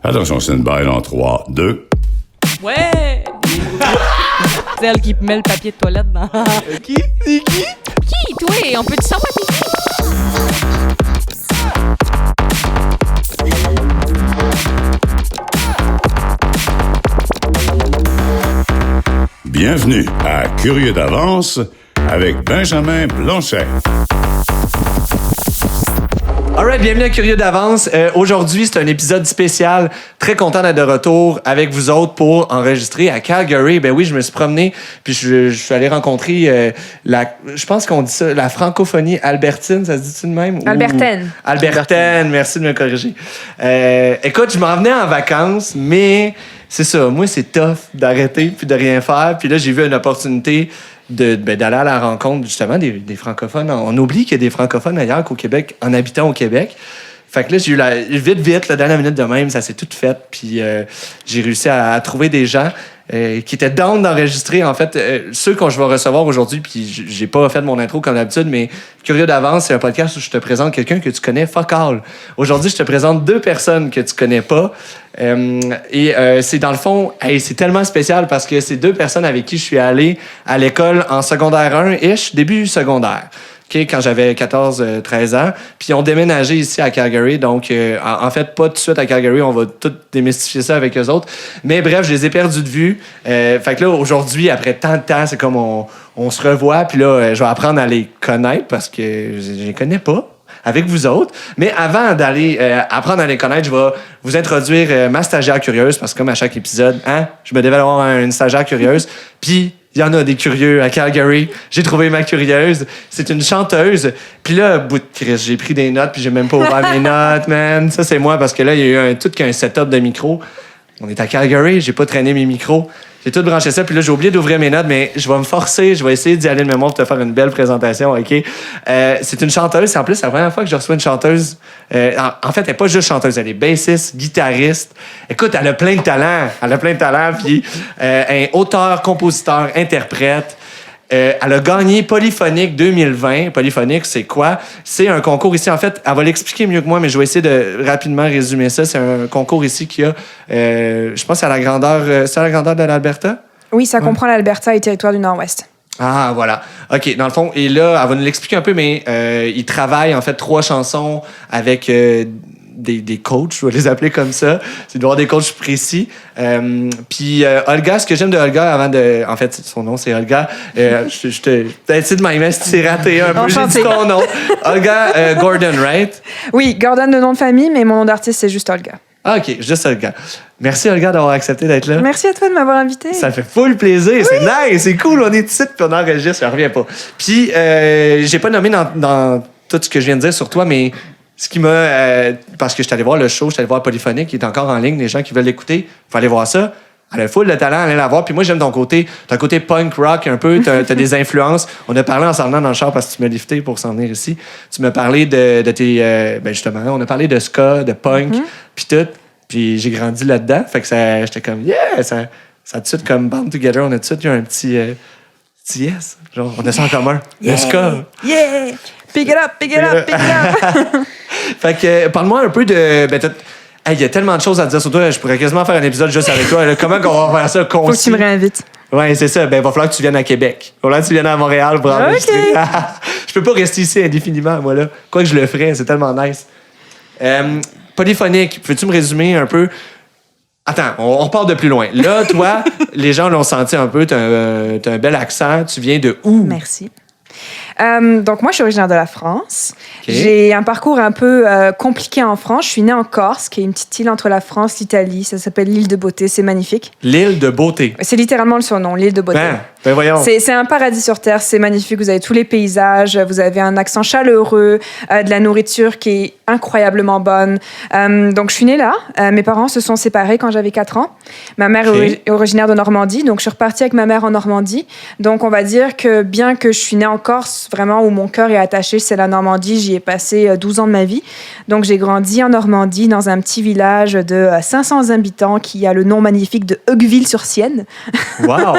Attention, c'est une balle en 3, 2. Ouais! C'est elle qui met le papier de toilette dans... Qui? C'est qui? Qui? Toi? On peut-tu savoir c'est qui? Bienvenue à Curieux d'avance avec Benjamin Blanchet. Alright, bienvenue à Curieux d'avance. Aujourd'hui, c'est un épisode spécial. Très content d'être de retour avec vous autres pour enregistrer à Calgary. Ben oui, je me suis promené, puis je suis allé rencontrer je pense qu'on dit ça, la francophonie albertine, ça se dit-tu de même? Albertaine. Albertaine, merci de me corriger. Écoute, je m'en venais en vacances, mais c'est ça, moi, c'est tough d'arrêter puis de rien faire. Puis là, j'ai vu une opportunité d'aller à la rencontre, justement, des francophones. On oublie qu'il y a des francophones ailleurs qu'au Québec, en habitant au Québec. Fait que là, j'ai eu vite, la dernière minute de même, ça s'est tout fait. Puis j'ai réussi à trouver des gens qui étaient down d'enregistrer, en fait, ceux que je vais recevoir aujourd'hui. Puis j'ai pas fait mon intro comme d'habitude, mais Curieux d'avance, c'est un podcast où je te présente quelqu'un que tu connais fuck all. Aujourd'hui, je te présente 2 personnes que tu connais pas. C'est dans le fond, c'est tellement spécial parce que c'est 2 personnes avec qui je suis allé à l'école en secondaire 1-ish, début secondaire. Okay, quand j'avais 14-13 ans. Puis ils ont déménagé ici à Calgary. Donc, en fait, pas tout de suite à Calgary. On va tout démystifier ça avec eux autres. Mais bref, je les ai perdus de vue. Fait que là, aujourd'hui, après tant de temps, c'est comme on se revoit. Puis là, je vais apprendre à les connaître parce que je les connais pas avec vous autres. Mais avant d'aller apprendre à les connaître, je vais vous introduire ma stagiaire curieuse parce que comme à chaque épisode, je me devais avoir une stagiaire curieuse. Puis, il y en a des curieux à Calgary. J'ai trouvé ma curieuse. C'est une chanteuse. Puis là, bout de crise, j'ai pris des notes puis j'ai même pas ouvert mes notes, man. Ça, c'est moi parce que là, il y a eu tout qu'un setup de micro. On est à Calgary, j'ai pas traîné mes micros. J'ai tout branché ça, puis là, j'ai oublié d'ouvrir mes notes, mais je vais me forcer, je vais essayer d'y aller de mémoire pour te faire une belle présentation, OK? C'est une chanteuse, c'est en plus la première fois que je reçois une chanteuse. En fait, elle n'est pas juste chanteuse, elle est bassiste, guitariste. Écoute, elle a plein de talent, puis un auteur, compositeur, interprète. Elle a gagné Polyphonique 2020. Polyphonique, c'est quoi? C'est un concours ici. En fait, elle va l'expliquer mieux que moi, mais je vais essayer de rapidement résumer ça. C'est un concours ici qui a, je pense, c'est à la grandeur de l'Alberta? Oui, ça comprend l'Alberta et le territoire du Nord-Ouest. Ah, voilà. OK, dans le fond, et là, elle va nous l'expliquer un peu, mais il travaille, en fait, 3 chansons avec des coachs, je vais les appeler comme ça. C'est de voir des coachs précis. Puis Olga, ce que j'aime de Olga, en fait, son nom, c'est Olga. Je te... Peut-être de même, si c'est raté un peu, j'ai dit ton nom. Olga Gordon, right? Oui, Gordon, le nom de famille, mais mon nom d'artiste, c'est juste Olga. Ah, OK, juste Olga. Merci, Olga, d'avoir accepté d'être là. Merci à toi de m'avoir invité. Ça fait full plaisir. Oui. C'est nice, c'est cool. On est ici, puis on enregistre, ça revient pas. Puis, j'ai pas nommé dans tout ce que je viens de dire sur toi, mais ce qui m'a... parce que je suis allé voir le show, je suis allé voir Polyphonique, qui est encore en ligne. Les gens qui veulent l'écouter, il faut aller voir ça. Elle a full de talent, allez la voir. Puis moi, j'aime ton côté. T'as un côté punk rock un peu, t'as des influences. On a parlé en s'en venant dans le char parce que tu m'as lifté pour s'en venir ici. Tu m'as parlé de tes... justement, on a parlé de ska, de punk, puis tout. Puis j'ai grandi là-dedans. Fait que j'étais comme, yeah! Ça a tout de suite comme Bound Together. On a tout de suite eu un petit yes. Genre, on a ça en commun. Yeah. Le ska. Yeah! Pick it up, pick it up, pick it up! Fait que, parle-moi un peu de... il y a tellement de choses à dire sur toi. Je pourrais quasiment faire un épisode juste avec toi. Là, comment on va faire ça concis? Faut que tu me réinvites. Oui, c'est ça. Ben, il va falloir que tu viennes à Québec. Il va falloir que tu viennes à Montréal pour enregistrer. Okay. Je peux pas rester ici indéfiniment, moi, là. Quoi que je le ferais, c'est tellement nice. Polyphonique, peux-tu me résumer un peu? Attends, on part de plus loin. Là, toi, les gens l'ont senti un peu. T'as un bel accent. Tu viens de où? Merci. Donc moi, je suis originaire de la France. Okay. J'ai un parcours un peu compliqué en France. Je suis née en Corse, qui est une petite île entre la France et l'Italie. Ça s'appelle l'île de Beauté. C'est magnifique. L'île de Beauté. C'est littéralement le surnom, l'île de Beauté. Ben voyons. C'est un paradis sur terre. C'est magnifique. Vous avez tous les paysages. Vous avez un accent chaleureux, de la nourriture qui est incroyablement bonne. Donc je suis née là. Mes parents se sont séparés quand j'avais 4 ans. Ma mère est originaire de Normandie. Donc je suis repartie avec ma mère en Normandie. Donc on va dire que bien que je suis née en Corse, vraiment où mon cœur est attaché, c'est la Normandie. J'y ai passé 12 ans de ma vie. Donc j'ai grandi en Normandie dans un petit village de 500 habitants qui a le nom magnifique de Hugueville-sur-Sienne. Wow!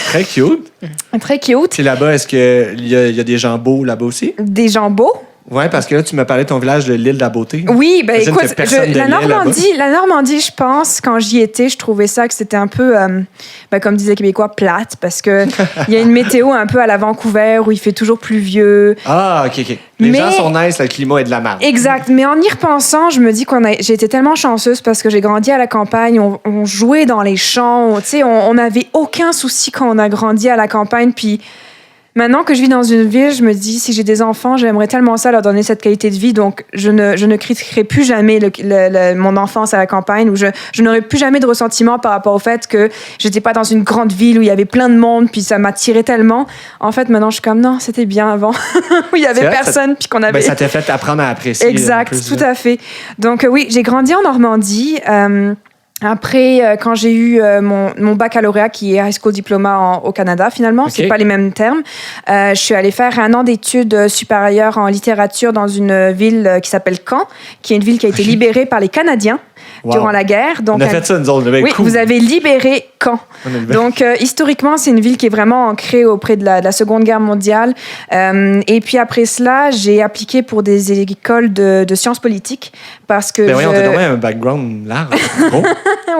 Très cute. Très cute. C'est là-bas, est-ce qu'il y a des gens beaux là-bas aussi? Des gens beaux. Ouais, parce que là, tu m'as parlé de ton village de l'île de la Beauté. Oui, ben J'imagine écoute, qu'il y a personne de la lait Normandie, je pense, quand j'y étais, je trouvais ça que c'était un peu, comme disaient les Québécois, plate, parce que il y a une météo un peu à la Vancouver où il fait toujours pluvieux. Ah, OK. Les gens sont nice, le climat est de la merde. Exact. Mais en y repensant, je me dis j'ai été tellement chanceuse parce que j'ai grandi à la campagne, on jouait dans les champs, on n'avait aucun souci quand on a grandi à la campagne, puis maintenant que je vis dans une ville, je me dis, si j'ai des enfants, j'aimerais tellement ça leur donner cette qualité de vie. Donc, je ne critiquerai plus jamais mon enfance à la campagne, ou je n'aurai plus jamais de ressentiment par rapport au fait que j'étais pas dans une grande ville où il y avait plein de monde, puis ça m'attirait tellement. En fait, maintenant, je suis comme, non, c'était bien avant, où il y avait personne, puis qu'on avait... Ben, ça t'a fait apprendre à apprécier. Exact, tout à fait. Donc, oui, j'ai grandi en Normandie. Après, quand j'ai eu mon baccalauréat, qui est High School Diploma au Canada, finalement, Okay. c'est pas les mêmes termes, je suis allée faire 1 an d'études supérieures en littérature dans une ville qui s'appelle Caen, qui est une ville qui a été libérée par les Canadiens durant la guerre. Donc, on a fait ça, nous autres. Oui, cool. vous avez libéré Caen. Donc, historiquement, c'est une ville qui est vraiment ancrée auprès de la Seconde Guerre mondiale. Et puis après cela, j'ai appliqué pour des écoles de sciences politiques parce que on t'a donné un background large. Bon.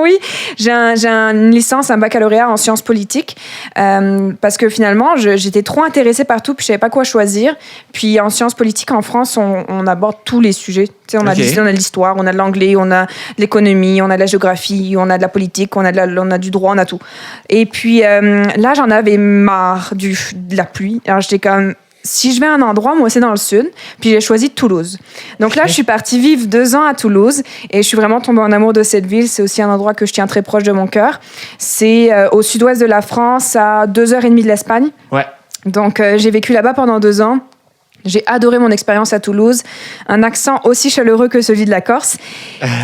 Oui, j'ai une licence, un baccalauréat en sciences politiques parce que finalement, j'étais trop intéressée par tout puis je savais pas quoi choisir. Puis en sciences politiques, en France, on aborde tous les sujets. Tu sais, on a de l'histoire, on a de l'anglais, on a de l'économie, on a de la géographie, on a de la politique, on a du droit, on a tout. Et puis là, j'en avais marre de la pluie. Alors j'étais comme... Si je vais à un endroit, moi, c'est dans le sud. Puis j'ai choisi Toulouse. Donc là, je suis partie vivre 2 ans à Toulouse et je suis vraiment tombée en amour de cette ville. C'est aussi un endroit que je tiens très proche de mon cœur. C'est au sud-ouest de la France, à 2h30 de l'Espagne. Ouais. Donc j'ai vécu là-bas pendant 2 ans. J'ai adoré mon expérience à Toulouse. Un accent aussi chaleureux que celui de la Corse.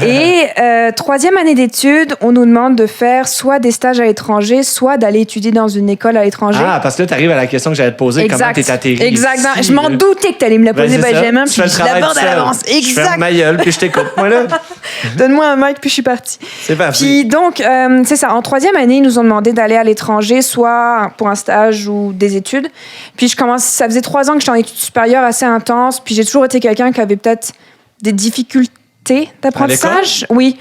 Et 3e année d'études, on nous demande de faire soit des stages à l'étranger, soit d'aller étudier dans une école à l'étranger. Ah, parce que là, tu arrives à la question que j'allais te poser. Exact. Comment t'es atterri Exact. ici, Je m'en doutais que tu allais me la poser, c'est Benjamin. ça. Puis je l'aborde à l'avance. Je ferme Exact. ma gueule, puis je t'écoute. Moi, là. Donne-moi un mic, puis je suis partie. C'est parti. Puis donc, c'est ça. En 3e année, ils nous ont demandé d'aller à l'étranger, soit pour un stage ou des études. Puis ça faisait 3 ans que j'étais en études supérieures assez intenses. Puis j'ai toujours été quelqu'un qui avait peut-être des difficultés d'apprentissage. Oui.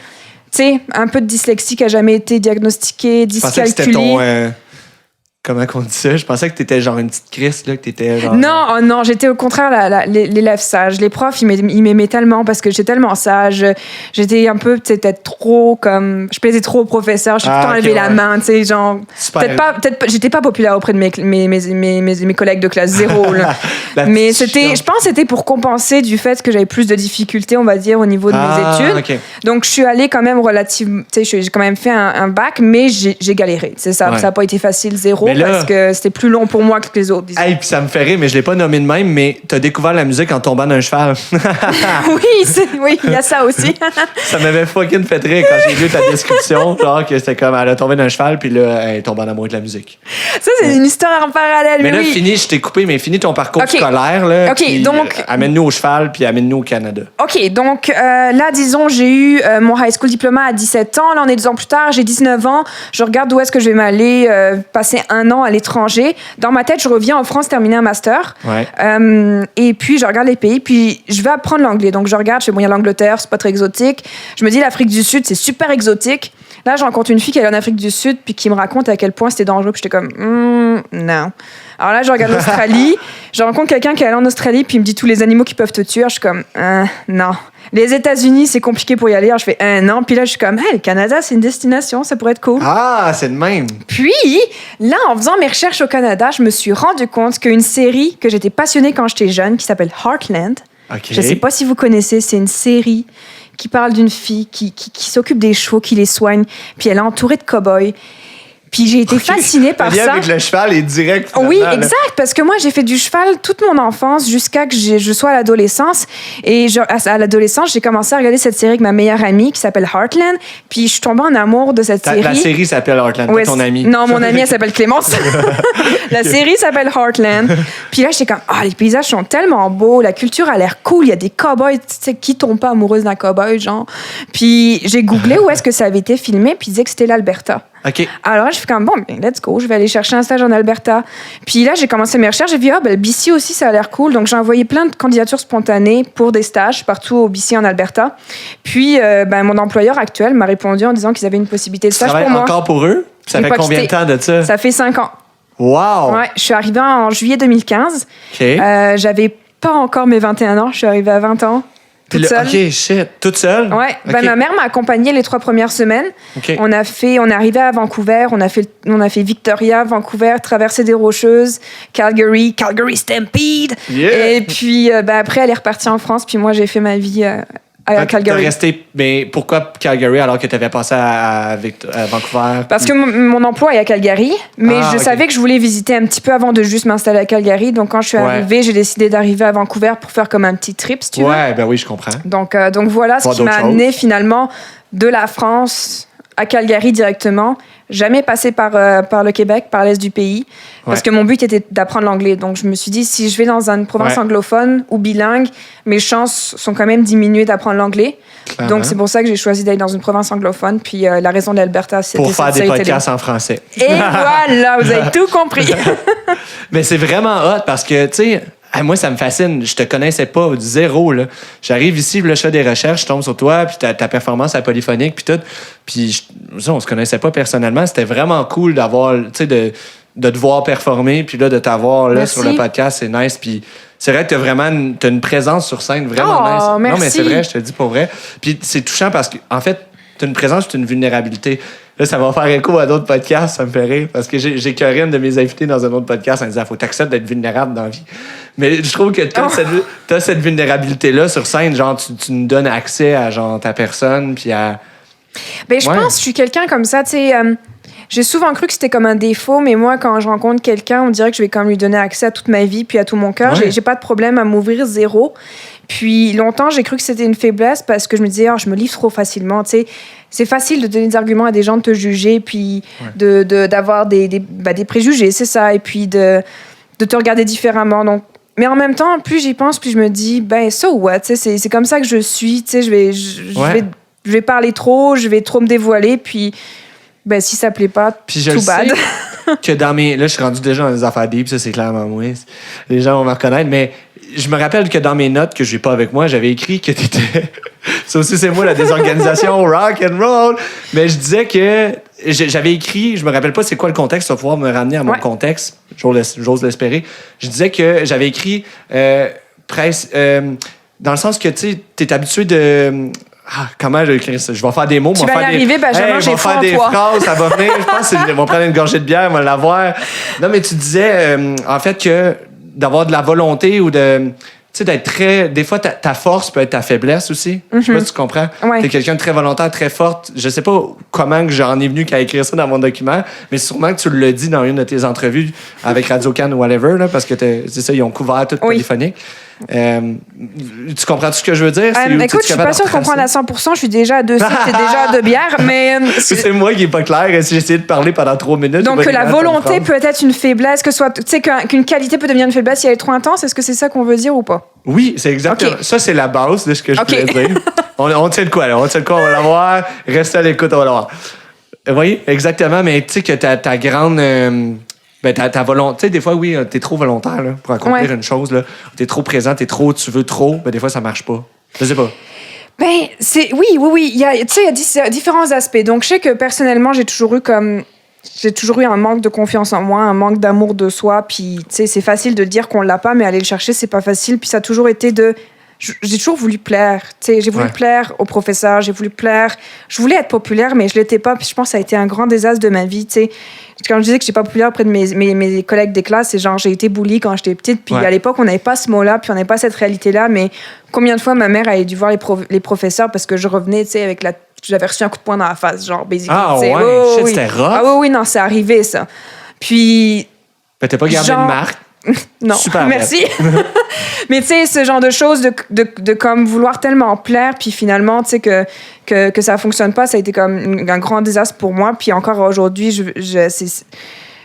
Tu sais, un peu de dyslexie qui n'a jamais été diagnostiquée, dyscalculie. Je pensais que c'était ton... Comment qu'on dit ça? Je pensais que t'étais genre une petite Chris, là, que t'étais genre... Non, non, j'étais au contraire l'élève sage. Les profs, ils m'aimaient tellement parce que j'étais tellement sage. J'étais un peu, peut-être trop comme... Je plaisais trop au professeur. Je suis tout le temps levé la main, tu sais, genre... Peut-être pas, j'étais pas populaire auprès de mes collègues de classe 0, là. Mais je pense que c'était pour compenser du fait que j'avais plus de difficultés, on va dire, au niveau de mes études. Okay. Donc, je suis allée quand même relativement... Tu sais, j'ai quand même fait un bac, mais j'ai galéré. C'est ça, ça n'a pas été facile, 0. Là, parce que c'était plus long pour moi que les autres. Hey, puis ça me fait rire, mais je l'ai pas nommé de même, mais t'as découvert la musique en tombant d'un cheval. Oui, il y a ça aussi. Ça m'avait fucking fait rire quand j'ai lu ta description. Genre que c'était comme, elle a tombé d'un cheval, puis là, elle est tombée en amour de la musique. Ça, c'est une histoire en parallèle. Mais là, je t'ai coupé, mais finis ton parcours scolaire. Là, OK, donc... amène-nous au cheval, puis amène-nous au Canada. OK, donc là, disons, j'ai eu mon high school diploma à 17 ans. Là, on est 2 ans plus tard, j'ai 19 ans. Je regarde où est-ce que je vais m'aller passer 1 an à l'étranger. Dans ma tête, je reviens en France terminer un master. Ouais. Et puis, je regarde les pays, puis je vais apprendre l'anglais. Donc, je regarde, je fais, bon, il y a l'Angleterre, c'est pas très exotique. Je me dis, l'Afrique du Sud, c'est super exotique. Là, je rencontre une fille qui est en Afrique du Sud, puis qui me raconte à quel point c'était dangereux. Puis j'étais comme, non. Alors là, je regarde l'Australie. Je rencontre quelqu'un qui est allé en Australie, puis il me dit tous les animaux qui peuvent te tuer. Alors, je suis comme, non. Les États-Unis, c'est compliqué pour y aller. Alors, je fais, non. Puis là, je suis comme, le Canada, c'est une destination, ça pourrait être cool. Ah, c'est de même. Puis, là, en faisant mes recherches au Canada, je me suis rendu compte qu'une série que j'étais passionnée quand j'étais jeune, qui s'appelle Heartland. Okay. Je sais pas si vous connaissez, c'est une série qui parle d'une fille qui s'occupe des chevaux, qui les soigne, puis elle est entourée de cow-boys. Puis j'ai été fascinée par ça. Avec le cheval est direct. Oui, exact, parce que moi, j'ai fait du cheval toute mon enfance jusqu'à que je sois à l'adolescence. Et à l'adolescence, j'ai commencé à regarder cette série avec ma meilleure amie qui s'appelle Heartland. Puis je suis tombée en amour de cette série. La série s'appelle Heartland, ouais, ton amie. Non, mon amie, elle s'appelle Clémence. La série s'appelle Heartland. Puis là, j'étais comme, les paysages sont tellement beaux, la culture a l'air cool, il y a des cow-boys, tu sais, qui tombe pas amoureuse d'un cow-boy, genre. Puis j'ai googlé où est-ce que ça avait été filmé, puis il disait que c'était l'Alberta. OK. Alors là, je fais comme, bon, ben, let's go, je vais aller chercher un stage en Alberta. Puis là, j'ai commencé mes recherches, j'ai vu, le BC aussi, ça a l'air cool. Donc, j'ai envoyé plein de candidatures spontanées pour des stages partout au BC en Alberta. Puis, mon employeur actuel m'a répondu en disant qu'ils avaient une possibilité de Tu stage pour travailles moi. encore pour eux? Ça J'ai fait pas combien quitté. de temps de ça? Ça fait 5 ans. Wow! Ouais, je suis arrivée en juillet 2015. OK. J'avais pas encore mes 21 ans, je suis arrivée à 20 ans. Puis Toute seule. OK, shit. Toute seule? Ouais, OK. ma mère m'a accompagnée les 3 premières semaines. OK. On est arrivé à Vancouver, on a fait Victoria, Vancouver, Traversée des Rocheuses, Calgary Stampede. Yeah. Et puis après, elle est repartie en France, puis moi j'ai fait ma vie à T'as Calgary. resté... Mais pourquoi Calgary alors que tu avais passé à Vancouver? Parce que mon emploi est à Calgary, mais Ah, je ok. savais que je voulais visiter un petit peu avant de juste m'installer à Calgary. Donc quand je suis Ouais. arrivée, j'ai décidé d'arriver à Vancouver pour faire comme un petit trip, si tu veux. Ouais, ben oui, je comprends. Donc voilà ce Voir qui m'a d'autres amené choses. finalement de la France à Calgary directement. Jamais passé par le Québec, par l'est du pays, parce Ouais. que mon but était d'apprendre l'anglais. Donc je me suis dit, si je vais dans une province Ouais. anglophone ou bilingue, mes chances sont quand même diminuées d'apprendre l'anglais. Clairement. Donc c'est pour ça que j'ai choisi d'aller dans une province anglophone. Puis la raison de l'Alberta, c'était Pour faire ça, des ça a été podcasts en français. Et voilà, vous avez tout compris. Mais c'est vraiment hot parce que, tu sais, moi, ça me fascine. Je te connaissais pas, zéro, là. J'arrive ici, là, je fais des recherches, je tombe sur toi, puis ta performance à Polyphonique, puis tout. Puis, on se connaissait pas personnellement. C'était vraiment cool d'avoir, tu sais, de te voir performer, puis là, de t'avoir là, Merci. sur le podcast. C'est nice. Puis, c'est vrai que t'as vraiment t'as une présence sur scène vraiment Oh, nice. Non, mais merci. c'est vrai, je te le dis pour vrai. Puis, c'est touchant parce que, en fait, t'as une présence, t'as une vulnérabilité. Là, ça va faire écho à d'autres podcasts, ça me fait rire. Parce que j'ai écœuré une de mes invités dans un autre podcast en disant faut t'accepter d'être vulnérable dans la vie. Mais je trouve que t'as cette vulnérabilité-là sur scène. Genre, tu nous donnes accès à genre ta personne, puis à. Ben, je Ouais. pense que je suis quelqu'un comme ça, tu sais. J'ai souvent cru que c'était comme un défaut, mais moi, quand je rencontre quelqu'un, on dirait que je vais comme lui donner accès à toute ma vie puis à tout mon cœur. Ouais. J'ai pas de problème à m'ouvrir zéro. Puis longtemps, j'ai cru que c'était une faiblesse parce que je me disais, je me livre trop facilement. Tu sais, c'est facile de donner des arguments à des gens, de te juger, puis d'avoir des préjugés, c'est ça, et puis de te regarder différemment. Donc, mais en même temps, plus j'y pense, plus je me dis, so what? Tu sais, c'est comme ça que je suis. Tu sais, je vais parler trop, je vais trop me dévoiler, puis si ça plaît pas, Puis je too le bad. sais que dans mes. Là, je suis rendu déjà dans les affaires deep, ça, c'est clairement moi. Les gens vont me reconnaître, mais je me rappelle que dans mes notes que j'ai pas avec moi, j'avais écrit que t'étais. Ça aussi, c'est moi, la désorganisation rock and roll. Mais je disais que j'avais écrit, je me rappelle pas c'est quoi le contexte, ça va pouvoir me ramener à mon Ouais. contexte. J'ose l'espérer. Je disais que j'avais écrit presque. Dans le sens que, tu sais, t'es habitué de. Comment je vais écrire ça? Je vais faire des mots. Tu vas y arriver, Benjamin, j'ai je vais foi faire en des toi. phrases, ça va venir. Je pense qu'ils vont prendre une gorgée de bière, ils vont l'avoir. Non, mais tu disais, en fait, que d'avoir de la volonté ou de. Tu sais, d'être très. Des fois, ta force peut être ta faiblesse aussi. Je sais pas si tu comprends. Ouais. T'es quelqu'un de très volontaire, très forte. Je sais pas comment que j'en ai venu qu'à écrire ça dans mon document, mais sûrement que tu l'as dit dans une de tes entrevues avec Radio-Can ou whatever, là, parce que c'est ça, ils ont couvert tout Oui. Polyphonique. Tu comprends tout ce que je veux dire? Écoute, je suis pas sûre de comprendre à 100%. Je suis déjà à 2 sites et déjà à 2 bières, mais C'est moi qui est pas clair. Si j'ai essayé de parler pendant 3 minutes. donc je vais la rien volonté comprendre. peut être une faiblesse, tu sais qu'une qualité peut devenir une faiblesse si elle est trop intense. Est-ce que c'est ça qu'on veut dire ou pas? Oui, c'est exactement. Ok. Ça, c'est la base de ce que je Ok. voulais dire. On tient de quoi, là? On tient de quoi? On va l'avoir. Restez à l'écoute, on va l'avoir. Oui, exactement. Mais tu sais que ta grande. Ta volonté. Tu sais, des fois, oui, t'es trop volontaire là, pour accomplir Ouais. une chose. Là. T'es trop présent, tu veux trop. Mais des fois, ça marche pas. Je sais pas. Oui. Il y a différents aspects. Donc, je sais que personnellement, j'ai toujours eu un manque de confiance en moi, un manque d'amour de soi. Puis, tu sais, c'est facile de dire qu'on l'a pas, mais aller le chercher, c'est pas facile. Puis, ça a toujours été j'ai toujours voulu plaire. Tu sais, j'ai voulu Ouais. plaire au professeur, j'ai voulu plaire. Je voulais être populaire, mais je l'étais pas. Puis, je pense que ça a été un grand désastre de ma vie. Tu sais, quand je disais que je suis pas populaire auprès de mes collègues des classes, c'est genre j'ai été bully quand j'étais petite. Puis, Ouais. à l'époque, on n'avait pas ce mot-là, puis on n'avait pas cette réalité-là. Mais combien de fois ma mère avait dû voir les professeurs parce que je revenais, tu sais, avec j'avais reçu un coup de poing dans la face, genre, basically. Ah, tu sais. ouais. Oh, Shit, oui. c'était rough. Ah oui, non, c'est arrivé, ça. Puis, Ben, t'as pas gardé Genre- de marque. non, Super merci. Mais tu sais, ce genre de choses, de comme vouloir tellement plaire, puis finalement, tu sais, que ça fonctionne pas, ça a été comme un grand désastre pour moi. Puis encore aujourd'hui,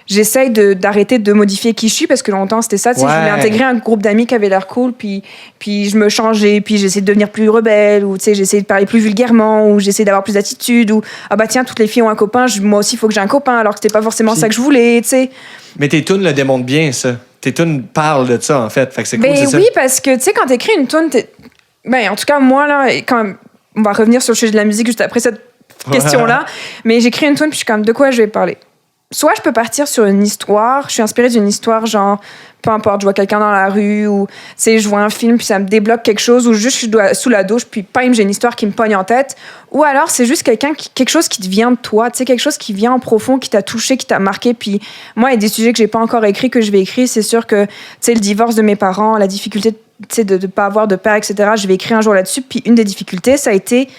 j'essaye d'arrêter de modifier qui je suis parce que longtemps c'était ça, tu sais, je voulais intégrer un groupe d'amis qui avait l'air cool, puis je me changeais, puis j'essayais de devenir plus rebelle, ou tu sais, j'essayais de parler plus vulgairement, ou j'essayais d'avoir plus d'attitude, ou ah bah tiens, toutes les filles ont un copain, moi aussi il faut que j'ai un copain, alors que c'était pas forcément ça que je voulais, tu sais. Mais tes tunes le démontrent bien, ça. Tes tunes parlent de ça, en fait. Fait que c'est cool, Ben c'est oui, ça. parce que tu sais, quand t'écris une tune, ben en tout cas moi là, quand on va revenir sur le sujet de la musique juste après cette question-là, mais j'écris une tune puis je suis comme de quoi je vais parler. Soit je peux partir sur une histoire, je suis inspirée d'une histoire, genre, peu importe, je vois quelqu'un dans la rue ou, tu sais, je vois un film puis ça me débloque quelque chose ou juste je suis sous la douche puis pam, j'ai une histoire qui me pogne en tête. Ou alors c'est juste quelque chose qui te vient de toi, tu sais, quelque chose qui vient en profond, qui t'a touché, qui t'a marqué. Puis moi, il y a des sujets que j'ai pas encore écrits, que je vais écrire. C'est sûr que, tu sais, le divorce de mes parents, la difficulté, tu sais, de pas avoir de père, etc., je vais écrire un jour là-dessus. Puis une des difficultés, ça a été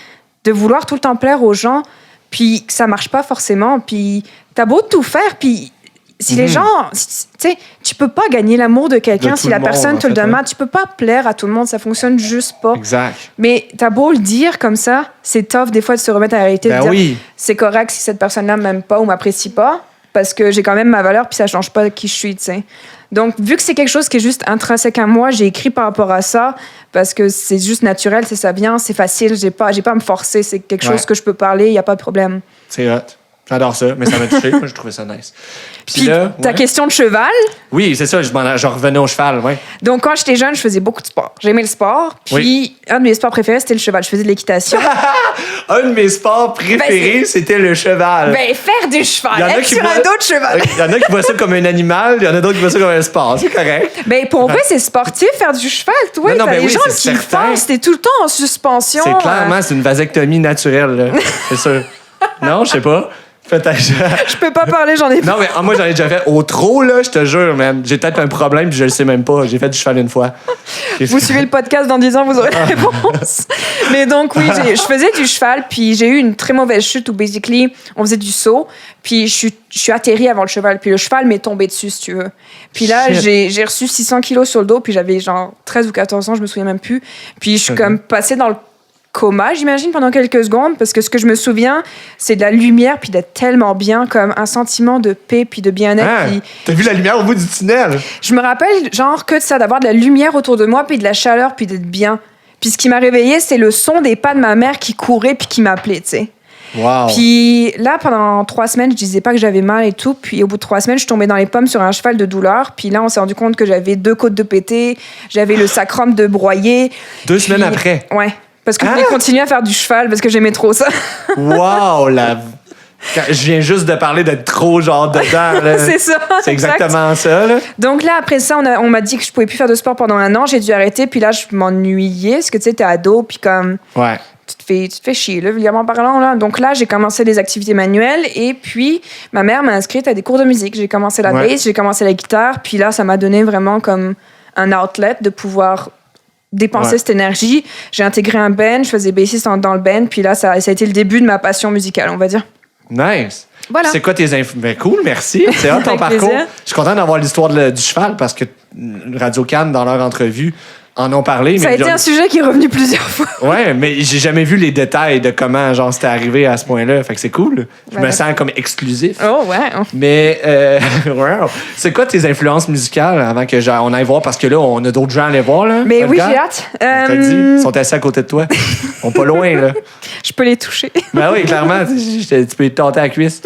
de vouloir tout le temps plaire aux gens, puis que ça marche pas forcément, puis t'as beau tout faire, puis si les gens, tu sais, tu peux pas gagner l'amour de quelqu'un si la personne te le demande, tu peux pas plaire à tout le monde, ça fonctionne juste pas. Exact. Mais t'as beau le dire comme ça, c'est tough des fois de se remettre à la réalité, de dire oui. c'est correct si cette personne-là m'aime pas ou m'apprécie pas, parce que j'ai quand même ma valeur puis ça change pas qui je suis, tu sais. Donc, vu que c'est quelque chose qui est juste intrinsèque à moi, j'ai écrit par rapport à ça parce que c'est juste naturel, c'est ça vient, c'est facile, j'ai pas à me forcer, c'est quelque chose que je peux parler, il y a pas de problème. C'est hot. J'adore ça, mais ça m'a touché. Moi, je trouvais ça nice. Puis là, ta question de cheval. Oui, c'est ça, je revenais au cheval, ouais. Donc, quand j'étais jeune, je faisais beaucoup de sport. J'aimais le sport. Puis, un de mes sports préférés, c'était le cheval. Je faisais de l'équitation. Un de mes sports préférés, c'était le cheval. Ben, faire du cheval. Être sur un dos de cheval. Il y en a qui voient ça comme un animal, il y en a d'autres qui voient ça comme un sport. C'est correct. Ben, pour vrai, c'est sportif, faire du cheval. Toi, t'as les gens qui le font. C'était tout le temps en suspension. C'est clairement, c'est une vasectomie naturelle, là. C'est sûr. Non, je sais pas. Peut-être. Je peux pas parler, j'en ai pas. Non, mais moi, j'en ai déjà fait au trop, là, je te jure, man. J'ai peut-être un problème, puis je le sais même pas. J'ai fait du cheval une fois. Vous suivez le podcast dans 10 ans, vous aurez la réponse. Mais donc, oui, je faisais du cheval, puis j'ai eu une très mauvaise chute où, basically, on faisait du saut, puis je suis atterrie avant le cheval, puis le cheval m'est tombé dessus, si tu veux. Puis là, j'ai reçu 600 kilos sur le dos, puis j'avais genre 13 ou 14 ans, je me souviens même plus. Puis je suis comme passée dans le coma, j'imagine, pendant quelques secondes, parce que ce que je me souviens, c'est de la lumière, puis d'être tellement bien, comme un sentiment de paix, puis de bien-être. Puis t'as vu la lumière au bout du tunnel? Je me rappelle, genre, que de ça, d'avoir de la lumière autour de moi, puis de la chaleur, puis d'être bien. Puis ce qui m'a réveillée, c'est le son des pas de ma mère qui courait, puis qui m'appelait, tu sais. Wow. Puis là, pendant 3 semaines, je disais pas que j'avais mal et tout. Puis au bout de 3 semaines, je tombais dans les pommes sur un cheval de douleur. Puis là, on s'est rendu compte que j'avais 2 côtes de pété, j'avais le sacrum de broyer. 2 semaines après? Ouais. Parce que je voulais continuer à faire du cheval parce que j'aimais trop ça. Wow, je viens juste de parler d'être trop genre dedans. Là. C'est ça. C'est exactement ça. Là. Donc là, après ça, on m'a dit que je pouvais plus faire de sport pendant 1 an. J'ai dû arrêter. Puis là, je m'ennuyais parce que tu sais, t'es ado. Puis comme... Ouais. Tu te fais chier, là, vulgairement parlant. Là. Donc là, j'ai commencé des activités manuelles. Et puis, ma mère m'a inscrite à des cours de musique. J'ai commencé la bass, j'ai commencé la guitare. Puis là, ça m'a donné vraiment comme un outlet de pouvoir dépenser cette énergie. J'ai intégré un band, je faisais bassiste dans le band, puis là, ça a été le début de ma passion musicale, on va dire. Nice. Voilà. C'est quoi tes Ben cool, merci. C'est hot ton parcours. Plaisir. Je suis content d'avoir l'histoire du cheval parce que Radio Cannes, dans leur entrevue, en ont parlé. Ça a été un sujet qui est revenu plusieurs fois. Ouais, mais j'ai jamais vu les détails de comment genre c'était arrivé à ce point-là. Fait que c'est cool. Je me sens comme exclusif. Oh, ouais. Mais, wow. C'est quoi tes influences musicales avant que on aille voir? Parce que là, on a d'autres gens à aller voir. Là, mais oui, j'ai hâte. On t'a dit, ils sont assis à côté de toi. Ils sont pas loin, là. Je peux les toucher. Ben oui, clairement. Tu peux les tenter à la cuisse.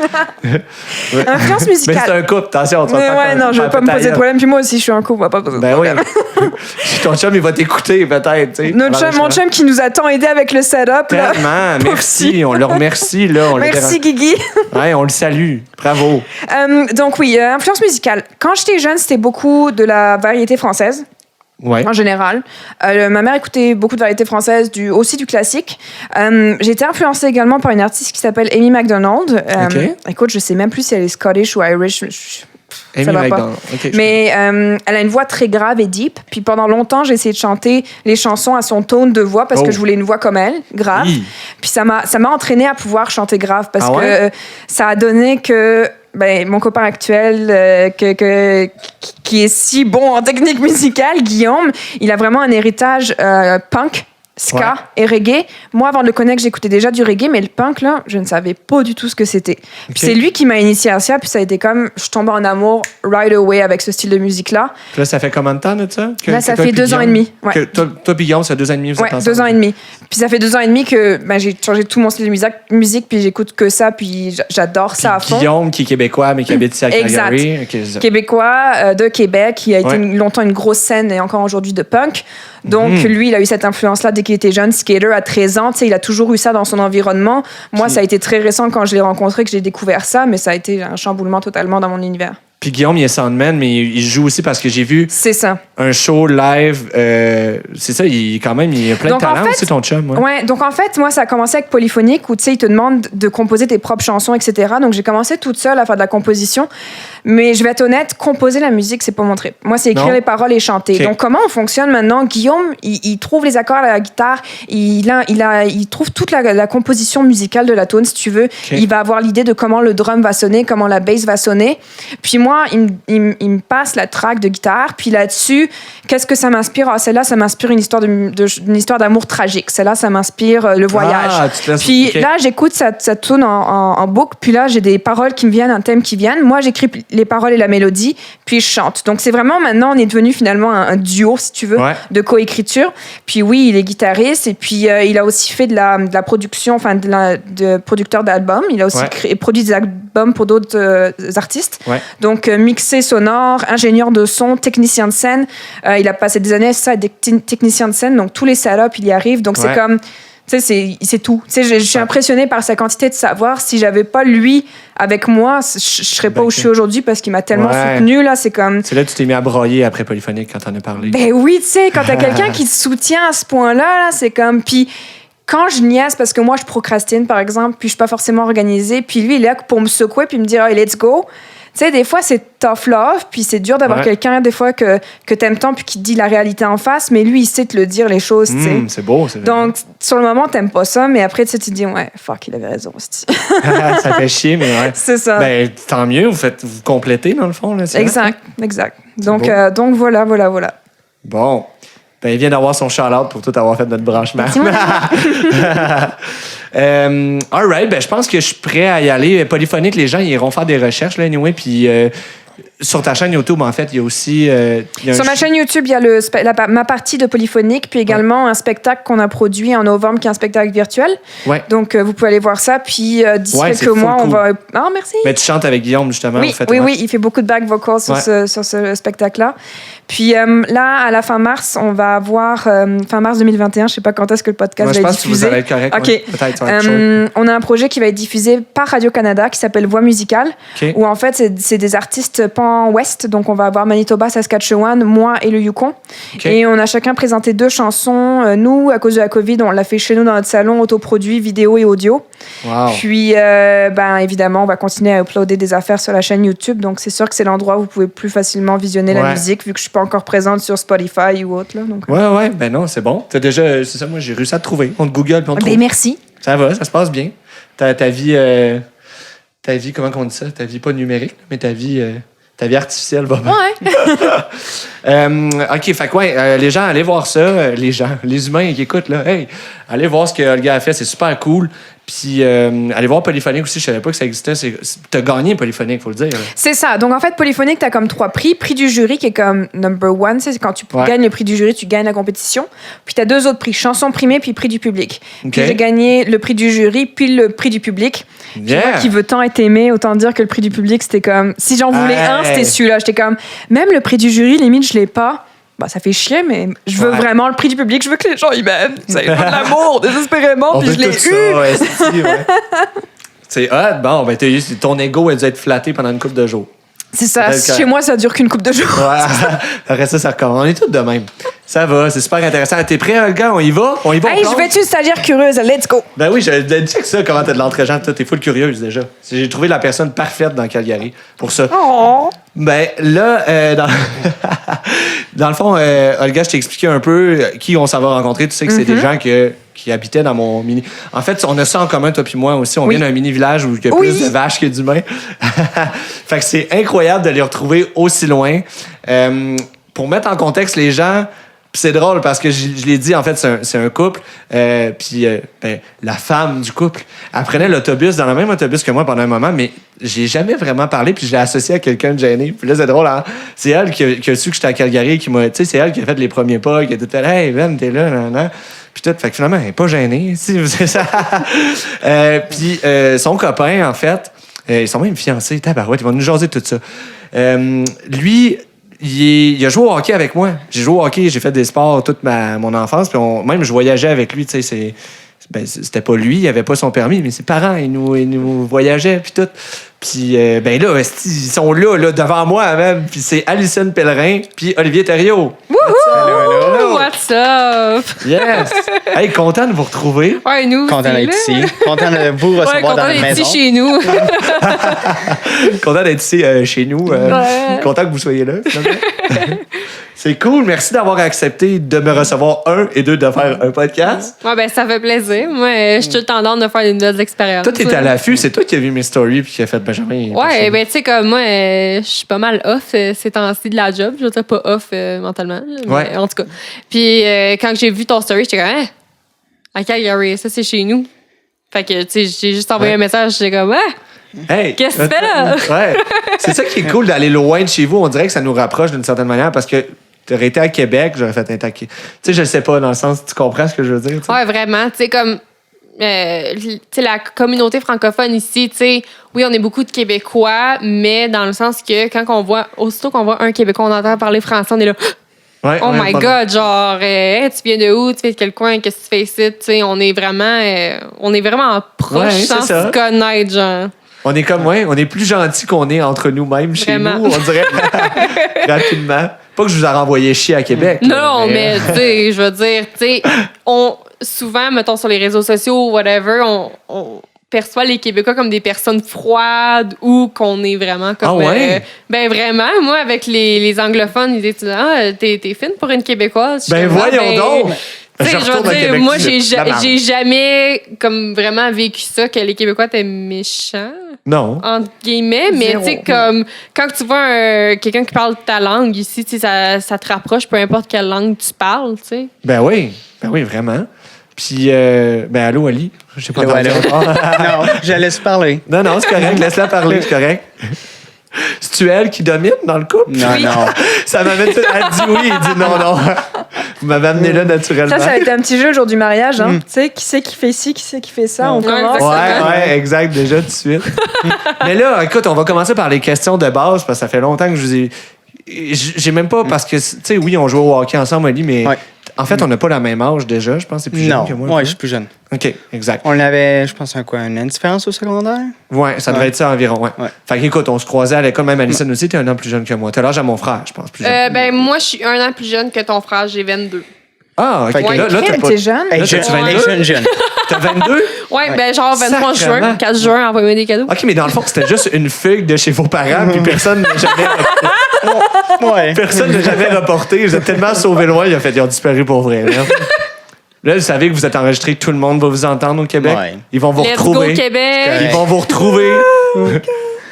Influence musicale. Mais c'est un couple, attention. Ouais, non, je vais pas me poser de problème. Puis moi aussi, je suis un couple, on va pas poser de problème. Oui. Ton chum, il va t'écouter, peut-être. Mon chum qui nous a tant aidé avec le setup. Tellement, merci. On le remercie. Là, merci, Guigui. Ouais, on le salue. Bravo. Donc oui, influence musicale. Quand j'étais jeune, c'était beaucoup de la variété française. Ouais. En général. Ma mère écoutait beaucoup de variétés françaises, aussi du classique. J'ai été influencée également par une artiste qui s'appelle Amy Macdonald. Écoute, je sais même plus si elle est Scottish ou Irish. Amy Macdonald. Okay, mais elle a une voix très grave et deep. Puis pendant longtemps, j'ai essayé de chanter les chansons à son tone de voix parce que je voulais une voix comme elle, grave. Oui. Puis ça m'a entraînée à pouvoir chanter grave parce que ça a donné que mon copain actuel, qui est si bon en technique musicale, Guillaume, il a vraiment un héritage punk. ska et reggae. Moi, avant de le connaître, j'écoutais déjà du reggae, mais le punk, là, je ne savais pas du tout ce que c'était. Puis c'est lui qui m'a initié à ça, puis ça a été comme, je tombe en amour right away avec ce style de musique-là. Puis là, ça fait combien de temps de ça? Là, ça fait 2 ans et demi. Ouais. Toi puis Guillaume, ça fait 2 ans et demi, vous êtes ensemble? 2 ans et demi. Puis ça fait 2 ans et demi que j'ai changé tout mon style de musique, puis j'écoute que ça, puis j'adore ça à fond. Guillaume, qui est québécois, mais qui habite ici à Calgary. Exact. Québécois de Québec, qui a été longtemps une grosse scène et encore aujourd'hui de punk. Donc, lui, il a eu cette influence-là dès qu'il était jeune, skater à 13 ans. Tu sais, il a toujours eu ça dans son environnement. Moi, ça a été très récent quand je l'ai rencontré que j'ai découvert ça, mais ça a été un chamboulement totalement dans mon univers. Puis Guillaume, il est soundman, mais il joue aussi parce que j'ai vu un show live. C'est ça, il a plein de talent aussi, ton chum. Ouais, donc en fait, moi, ça a commencé avec Polyphonique où, tu sais, il te demande de composer tes propres chansons, etc. Donc j'ai commencé toute seule à faire de la composition. Mais je vais être honnête, composer la musique, c'est pas mon trip. Moi, c'est écrire les paroles et chanter. Okay. Donc comment on fonctionne maintenant? Guillaume, il trouve les accords à la guitare, il trouve toute la composition musicale de la tune, si tu veux. Okay. Il va avoir l'idée de comment le drum va sonner, comment la bass va sonner. Puis moi, il me passe la track de guitare, puis là-dessus, qu'est-ce que ça m'inspire? Ah, celle-là, ça m'inspire une histoire d'amour tragique. Celle-là, ça m'inspire le voyage. Puis là, j'écoute ça tourne en boucle, puis là, j'ai des paroles qui me viennent, un thème qui vient. Moi, j'écris les paroles et la mélodie, puis je chante. Donc, c'est vraiment, maintenant, on est devenu finalement un duo, si tu veux, de coécriture. Puis oui, il est guitariste, et puis il a aussi fait de la production, enfin, de producteur d'albums. Il a aussi produit des albums pour d'autres artistes. Donc, mixé sonore, ingénieur de son, technicien de scène. Il a passé des années à être technicien de scène, donc tous les setups, il y arrive. Donc, c'est comme... Tu sais, c'est tout. Tu sais, je suis impressionnée par sa quantité de savoir. Si j'avais pas lui avec moi, je serais pas où je suis aujourd'hui parce qu'il m'a tellement soutenu, là. C'est comme... C'est là que tu t'es mis à broyer après Polyphonique quand t'en as parlé. Ben oui, tu sais, quand t'as quelqu'un qui te soutient à ce point-là, là, c'est comme... Puis quand je niaise, parce que moi, je procrastine, par exemple, puis je suis pas forcément organisée, puis lui, il est là pour me secouer puis me dire « Hey, let's go ». Tu sais, des fois, c'est tough love, puis c'est dur d'avoir quelqu'un, des fois, que t'aimes tant, puis qui te dit la réalité en face, mais lui, il sait te le dire, les choses, tu sais. C'est beau, c'est vrai. Donc, sur le moment, t'aimes pas ça, mais après, tu te dis, ouais, fuck, il avait raison, ça fait chier, mais ouais. C'est ça. Ben, tant mieux, vous complétez, dans le fond, là. Exact. Donc voilà. Bon. Ben, il vient d'avoir son shout-out pour tout avoir fait notre branchement. All right, ben, je pense que je suis prêt à y aller. Polyphonique, les gens, ils iront faire des recherches, là, anyway, puis... sur ta chaîne YouTube, en fait, il y a aussi... sur ma chaîne YouTube, il y a ma partie de Polyphonique, puis également un spectacle qu'on a produit en novembre, qui est un spectacle virtuel. Donc, vous pouvez aller voir ça. Puis, d'ici quelques mois, on va... Ah, merci! Mais tu chantes avec Guillaume, justement. Oui, il fait beaucoup de back vocals sur ce spectacle-là. Puis là, à la fin mars, on va avoir... fin mars 2021, je sais pas quand est-ce que le podcast va être diffusé. Je pense que vous allez être correct. Okay. Peut-être, ça va être chaud. On a un projet qui va être diffusé par Radio-Canada, qui s'appelle Voix musicale, où en fait, c'est des artistes pan-ouest. Donc, on va avoir Manitoba, Saskatchewan, moi et le Yukon. Et on a chacun présenté 2 chansons. Nous, à cause de la COVID, on l'a fait chez nous dans notre salon, autoproduit, vidéo et audio. Wow. Puis, évidemment, on va continuer à uploader des affaires sur la chaîne YouTube. Donc, c'est sûr que c'est l'endroit où vous pouvez plus facilement visionner la musique, vu que je suis pas encore présente sur Spotify ou autre. Là, donc, ouais. Ben non, c'est bon. T'as déjà... C'est ça, moi, j'ai réussi à te trouver. On te Google, puis on te trouve. Merci. Ça va, ça se passe bien. Ta vie... ta vie, comment on dit ça? Ta vie pas numérique, mais ta vie artificielle va bien. Ouais. OK, fait que les gens, allez voir ça. Les humains qui écoutent, là, hey, allez voir ce que Olga a fait, c'est super cool. Puis, allez voir Polyphonique aussi, je savais pas que ça existait. T'as gagné Polyphonique, faut le dire. C'est ça. Donc, en fait, Polyphonique, t'as comme 3 prix. Prix du jury, qui est comme number 1. C'est quand tu gagnes le prix du jury, tu gagnes la compétition. Puis, t'as 2 autres prix. Chanson primée, puis prix du public. Puis, j'ai gagné le prix du jury, puis le prix du public. Puis moi, qui veux tant être aimé, autant dire que le prix du public, c'était comme... Si j'en voulais un, c'était celui-là. J'étais comme... Même le prix du jury, limite, je l'ai pas. Bah, ça fait chier, mais je veux vraiment le prix du public. Je veux que les gens y m'aiment. C'est pas de l'amour, désespérément. Puis je l'ai eu. C'est hot. Bon, ben, ton ego a dû être flatté pendant une couple de jours. C'est ça. Chez moi, ça dure qu'une couple de jours. Après ça recommence. On est tous de même. Ça va, c'est super intéressant. T'es prêt, Olga? On y va? Hey, je vais être une stagiaire curieuse. Let's go! Ben oui, j'ai dit que ça, comment t'as de l'entre-gens. T'es full curieuse, déjà. J'ai trouvé la personne parfaite dans Calgary pour ça. Oh! Ben là, dans le fond, Olga, je t'ai expliqué un peu qui on s'en va rencontrer. Tu sais que c'est des gens qui habitaient dans mon mini... En fait, on a ça en commun, toi puis moi aussi. On vient d'un mini-village où il y a plus de vaches que d'humains. Fait que c'est incroyable de les retrouver aussi loin. Pour mettre en contexte les gens, Puis c'est drôle parce que je l'ai dit, en fait, c'est un couple. Puis la femme du couple, elle prenait l'autobus dans le même autobus que moi pendant un moment, mais j'ai jamais vraiment parlé, puis je l'ai associé à quelqu'un de gêné. Puis là, c'est drôle, hein? C'est elle qui a su que j'étais à Calgary, qui m'a. Tu sais, c'est elle qui a fait les premiers pas, qui a tout fait, hey, Ben, t'es là, nan. Puis tout, fait que finalement, elle n'est pas gênée. C'est ça. Puis son copain, en fait, ils sont même fiancés, tabarouette, ils vont nous jaser de tout ça. Lui, il a joué au hockey avec moi. J'ai joué au hockey, j'ai fait des sports toute mon enfance, puis même je voyageais avec lui, tu sais, c'était pas lui, il avait pas son permis, mais ses parents, ils nous voyageaient, puis tout. Puis, là, ils sont là, devant moi, même. Puis c'est Alison Pellerin, puis Olivier Thériault. Wouhou! What's up? Yes! Hey, content de vous retrouver. Ouais, nous. Content d'être ici. Content de vous recevoir content dans la d'être maison. ici chez nous. Content d'être ici chez nous. Content que vous soyez là, finalement. C'est cool. Merci d'avoir accepté de me recevoir, et deux, de faire un podcast. Ouais, ben, ça fait plaisir. Moi, je suis tout le temps d'en de faire des nouvelles expériences. Toi, t'es à l'affût. C'est toi qui as vu mes stories puis qui a fait Benjamin. Ouais, ben, tu sais, comme moi, je suis pas mal off ces temps-ci de la job. Je veux dire, pas off mentalement. Mais, Ouais. en tout cas. Puis, quand j'ai vu ton story, j'étais comme, hein? À Calgary, ça, c'est chez nous. Fait que, tu sais, j'ai juste envoyé un message. J'étais comme, Hey, qu'est-ce que tu fais là? Ouais. C'est ça qui est cool d'aller loin de chez vous. On dirait que ça nous rapproche d'une certaine manière parce que t'aurais été à Québec, j'aurais fait un taquet. Tu sais, je le sais pas dans le sens, tu comprends ce que je veux dire? T'sais? Ouais, vraiment. Tu sais, comme. Tu sais, la communauté francophone ici, tu sais, oui, on est beaucoup de Québécois, mais dans le sens que aussitôt qu'on voit un Québécois, on entend parler français, on est là. Ouais, Oh ouais, my pardon. God, genre, hey, tu viens de où? Tu fais de quel coin? Qu'est-ce que tu fais ici? Tu sais, on est vraiment proches Ouais, sans c'est ça. se connaître, genre. On est comme, on est plus gentils qu'on est entre nous-mêmes chez Vraiment. nous, on dirait rapidement. Pas que je vous ai renvoyé chier à Québec. là, Non, mais tu sais, je veux dire, tu sais, souvent, mettons, sur les réseaux sociaux ou whatever, on perçoit les Québécois comme des personnes froides ou qu'on est vraiment comme... Ah ouais? Ben vraiment, moi, avec les anglophones, ils disent « Ah, t'es fine pour une Québécoise. » Ben voyons donc! Tu sais, je veux dire, moi, j'ai jamais... jamais comme vraiment vécu ça, que les Québécois étaient méchants, Non. entre guillemets, mais Zéro. tu sais, comme quand tu vois quelqu'un qui parle ta langue ici, tu sais, ça te rapproche, peu importe quelle langue tu parles, tu sais. Ben oui, vraiment. Puis, allô, Ali? Je sais pas. Allô. Non, je laisse parler. Non, c'est correct. Laisse-la parler, c'est correct. C'est-tu elle qui domine dans le couple? Non, non. Ça m'amène... Elle dit oui, il dit non. Vous m'avez amené là naturellement. Ça va être un petit jeu le jour du mariage. Hein. Tu sais, qui c'est qui fait ci, qui c'est qui fait ça. On Ouais, commence. exactement. Ouais, exact, déjà tout de suite. Mais là, écoute, on va commencer par les questions de base, parce que ça fait longtemps que je vous ai... J'ai même pas, parce que, tu sais, oui, on joue au hockey ensemble, Ali, mais Ouais. en fait, on n'a pas la même âge déjà. Je pense que c'est plus jeune Non, que moi. moi, un peu. je suis plus jeune. OK, exact. On avait, je pense, un an de différence au secondaire? Ouais, ça devait Ouais. être ça environ, ouais. Ouais. Fait qu'écoute, on se croisait à l'école, même Alison aussi, t'es un an plus jeune que moi. T'as l'âge à mon frère, je pense, plus jeune. Ben moi, je suis 1 an plus jeune que ton frère, j'ai 22. Ah, OK. Fait que- Là, t'as Hey, pas... t'es jeune? Hey, Là, jeune, t'as-tu 22? jeune. T'as 22? Ouais, ben genre 23 Sacrement. juin, 4 juin, envoyez-moi des cadeaux. OK, mais dans le fond, c'était juste une fugue de chez vos parents, puis personne n'a jamais... Ouais. Personne n'a jamais reporté. Vous êtes tellement sauvés loin, ils ont disparu pour vrai. Là, vous savez que vous êtes enregistré, tout le monde va vous entendre au Québec. Ouais. Ils vont vous Let's retrouver. go Québec! Ils vont vous retrouver.